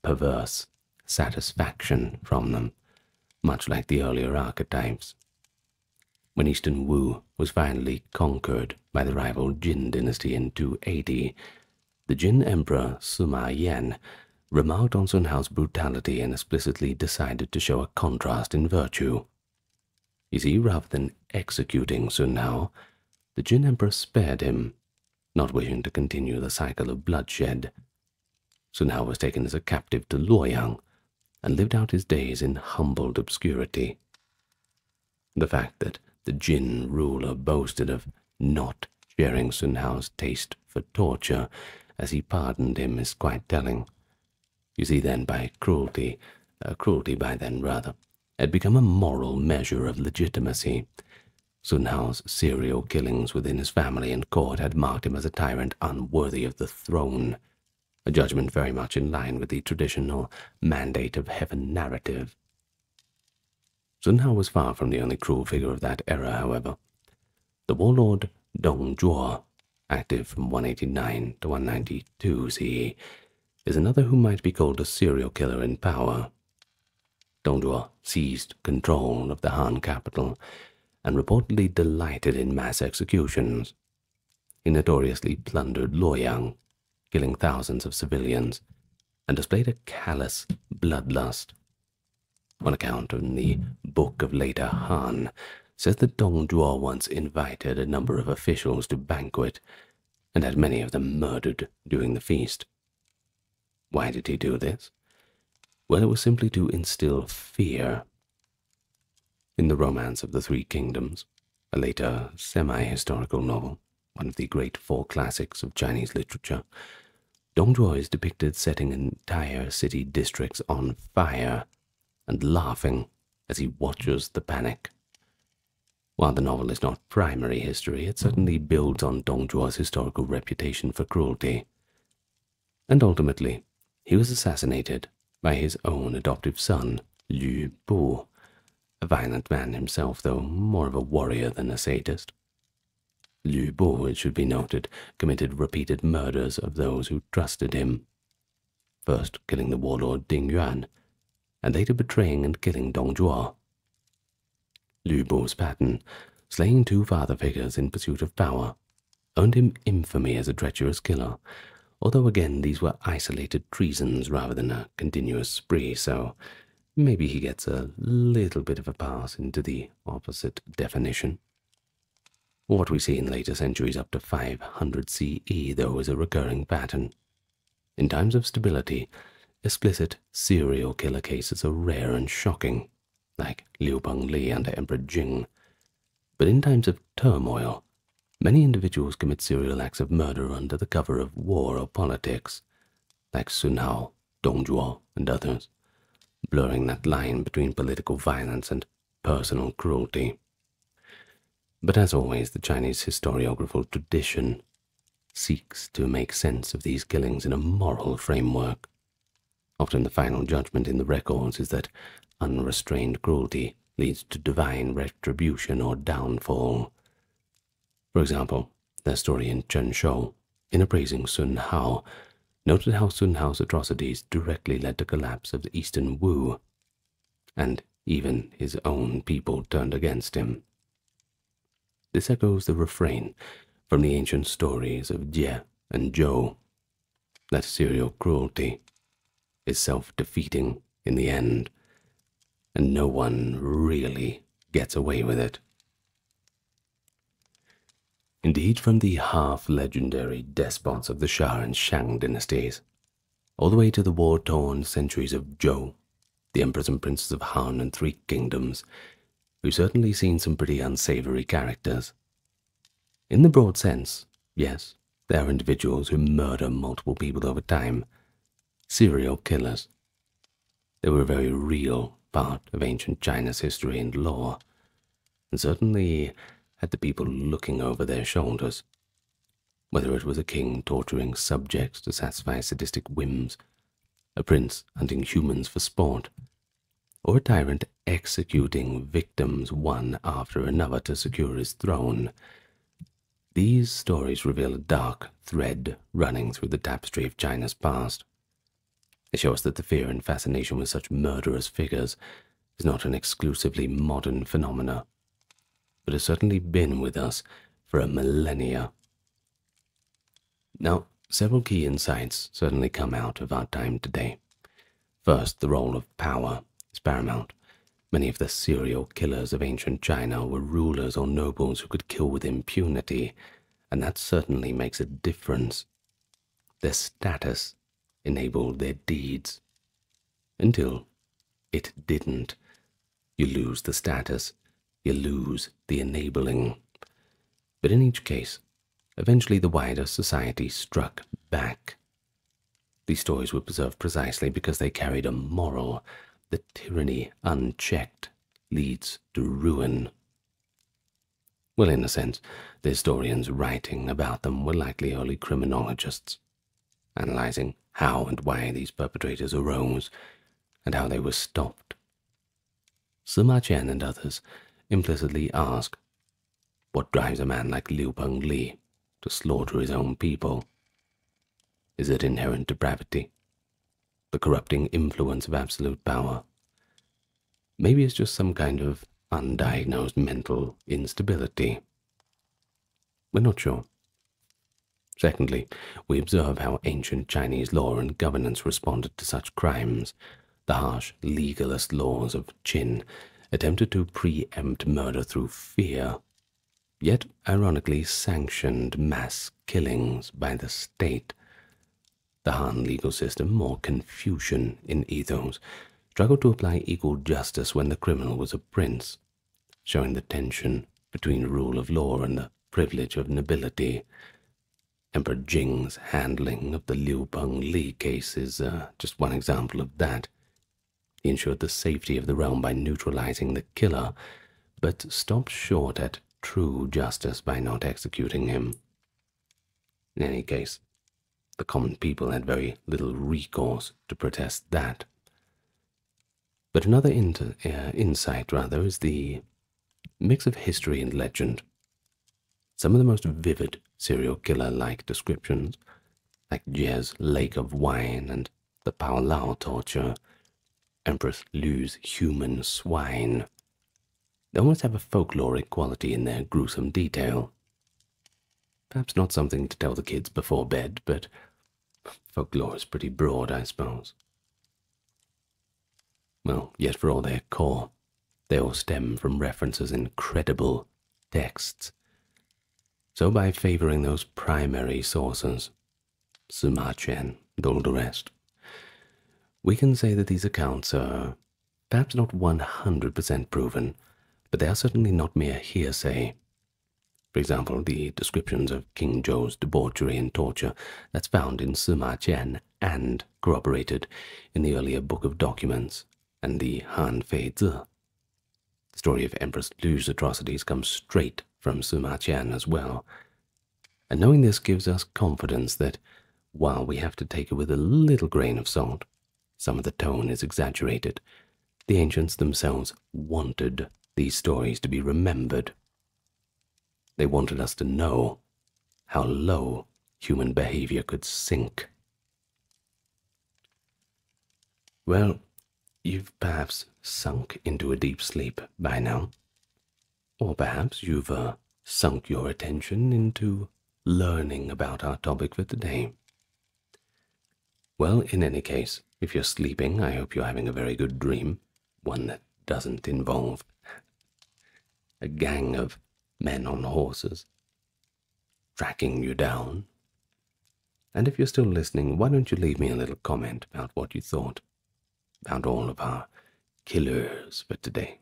perverse satisfaction from them, much like the earlier archetypes. When Eastern Wu was finally conquered by the rival Jin dynasty in 280, the Jin emperor Sima Yan remarked on Sun Hao's brutality and explicitly decided to show a contrast in virtue. You see, rather than executing Sun Hao, the Jin emperor spared him, not wishing to continue the cycle of bloodshed. Sun Hao was taken as a captive to Luoyang and lived out his days in humbled obscurity. The fact that the Jin ruler boasted of not sharing Sun Hao's taste for torture as he pardoned him is quite telling. You see then, by cruelty by then rather, had become a moral measure of legitimacy. Sun Hao's serial killings within his family and court had marked him as a tyrant unworthy of the throne, a judgment very much in line with the traditional mandate of heaven narrative. Sun Hao was far from the only cruel figure of that era, however. The warlord Dong Zhuo, active from 189 to 192 CE, is another who might be called a serial killer in power. Dong Zhuo seized control of the Han capital and reportedly delighted in mass executions. He notoriously plundered Luoyang, killing thousands of civilians, and displayed a callous bloodlust. One account in the Book of Later Han says that Dong Zhuo once invited a number of officials to banquet and had many of them murdered during the feast. Why did he do this? Well, it was simply to instill fear. In The Romance of the Three Kingdoms, a later semi-historical novel, one of the great four classics of Chinese literature, Dong Zhuo is depicted setting entire city districts on fire and laughing as he watches the panic. While the novel is not primary history, it certainly builds on Dong Zhuo's historical reputation for cruelty. And ultimately, he was assassinated by his own adoptive son, Lü Bu, a violent man himself, though more of a warrior than a sadist. Lü Bu, it should be noted, committed repeated murders of those who trusted him, first killing the warlord Ding Yuan, and later betraying and killing Dong Zhuo. Lü Bu's pattern, slaying two father figures in pursuit of power, earned him infamy as a treacherous killer, although again these were isolated treasons rather than a continuous spree, so maybe he gets a little bit of a pass into the opposite definition. What we see in later centuries up to 500 CE, though, is a recurring pattern. In times of stability, explicit serial killer cases are rare and shocking, like Liu Pengli under Emperor Jing. But in times of turmoil, many individuals commit serial acts of murder under the cover of war or politics, like Sun Hao, Dong Zhuo, and others, blurring that line between political violence and personal cruelty. But as always, the Chinese historiographical tradition seeks to make sense of these killings in a moral framework. Often the final judgment in the records is that unrestrained cruelty leads to divine retribution or downfall. For example, the historian Chen Shou, in appraising Sun Hao, noted how Sun Hao's atrocities directly led to collapse of the Eastern Wu, and even his own people turned against him. This echoes the refrain from the ancient stories of Jie and Zhou, that serial cruelty is self-defeating in the end, and no one really gets away with it. Indeed, from the half-legendary despots of the Shah and Shang dynasties, all the way to the war-torn centuries of Zhou, the emperors and princes of Han and Three Kingdoms, we've certainly seen some pretty unsavory characters. In the broad sense, yes, there are individuals who murder multiple people over time, serial killers. They were a very real part of ancient China's history and lore, and certainly had the people looking over their shoulders. Whether it was a king torturing subjects to satisfy sadistic whims, a prince hunting humans for sport, or a tyrant executing victims one after another to secure his throne, these stories reveal a dark thread running through the tapestry of China's past. They show us that the fear and fascination with such murderous figures is not an exclusively modern phenomena, but has certainly been with us for a millennia. Now, several key insights certainly come out of our time today. First, the role of power is paramount. Many of the serial killers of ancient China were rulers or nobles who could kill with impunity, and that certainly makes a difference. Their status enabled their deeds. Until it didn't. You lose the status, you lose the enabling. But in each case, eventually the wider society struck back. These stories were preserved precisely because they carried a moral that tyranny unchecked leads to ruin. Well, in a sense, the historians writing about them were likely early criminologists, analyzing how and why these perpetrators arose and how they were stopped. Sima Qian and others implicitly ask, what drives a man like Liu Peng Li to slaughter his own people? Is it inherent depravity? The corrupting influence of absolute power? Maybe it's just some kind of undiagnosed mental instability. We're not sure. Secondly, we observe how ancient Chinese law and governance responded to such crimes. The harsh legalist laws of Qin attempted to preempt murder through fear, yet ironically sanctioned mass killings by the state. The Han legal system, or Confucian in ethos, struggled to apply equal justice when the criminal was a prince, showing the tension between rule of law and the privilege of nobility. Emperor Jing's handling of the Liu Peng Li case is just one example of that. He ensured the safety of the realm by neutralizing the killer, but stopped short at true justice by not executing him. In any case, the common people had very little recourse to protest that. But another insight, is the mix of history and legend. Some of the most vivid serial killer-like descriptions, like Jie's Lake of Wine and the Pao Lao torture, Empress Lu's human swine, they almost have a folkloric quality in their gruesome detail. Perhaps not something to tell the kids before bed, but folklore is pretty broad, I suppose. Well, yet for all their core, they all stem from references in credible texts. So by favoring those primary sources, Sima Qian and all the rest, we can say that these accounts are perhaps not 100% proven, but they are certainly not mere hearsay. For example, the descriptions of King Zhou's debauchery and torture that's found in Sima Qian and corroborated in the earlier Book of Documents and the Han Fei Zi. The story of Empress Lu's atrocities comes straight from Sima Qian as well. And knowing this gives us confidence that, while we have to take it with a little grain of salt, some of the tone is exaggerated, the ancients themselves wanted these stories to be remembered. They wanted us to know how low human behavior could sink. Well, you've perhaps sunk into a deep sleep by now. Or perhaps you've sunk your attention into learning about our topic for today. Well, in any case, if you're sleeping, I hope you're having a very good dream, one that doesn't involve a gang of men on horses tracking you down. And if you're still listening, why don't you leave me a little comment about what you thought about all of our killers for today.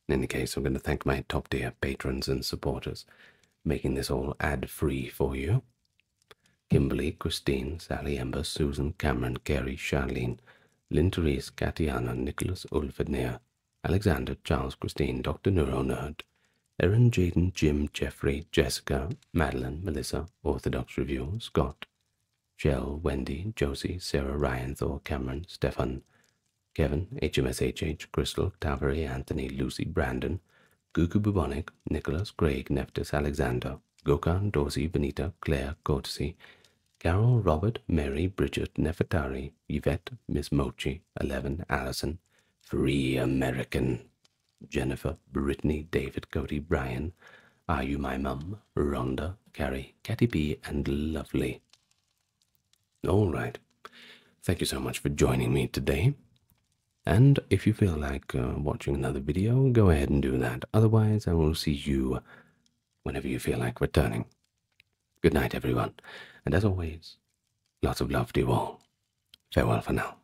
In any case, I'm going to thank my top-tier patrons and supporters, making this all ad-free for you. Kimberly, Christine, Sally, Ember, Susan, Cameron, Carrie, Charlene, Lynn, Therese, Katiana, Nicholas, Ulfednir, Alexander, Charles, Christine, Dr. Neuro Nerd, Erin, Jaden, Jim, Jeffrey, Jessica, Madeline, Melissa, Orthodox Review, Scott, Shell, Wendy, Josie, Sarah, Ryan, Thor, Cameron, Stefan, Kevin, HMSHH, Crystal, Taveri, Anthony, Lucy, Brandon, Gugu Bubonic, Nicholas, Craig, Neftis, Alexander, Gokan, Dorsey, Benita, Claire, Courtesy, Carol, Robert, Mary, Bridget, Nefertari, Yvette, Miss Mochi, 11, Allison, Free American, Jennifer, Brittany, David, Cody, Brian, Are You My Mum, Rhonda, Carrie, Catty B, and Lovely. All right. Thank you so much for joining me today. And if you feel like watching another video, go ahead and do that. Otherwise, I will see you whenever you feel like returning. Good night, everyone. And as always, lots of love to you all. Farewell for now.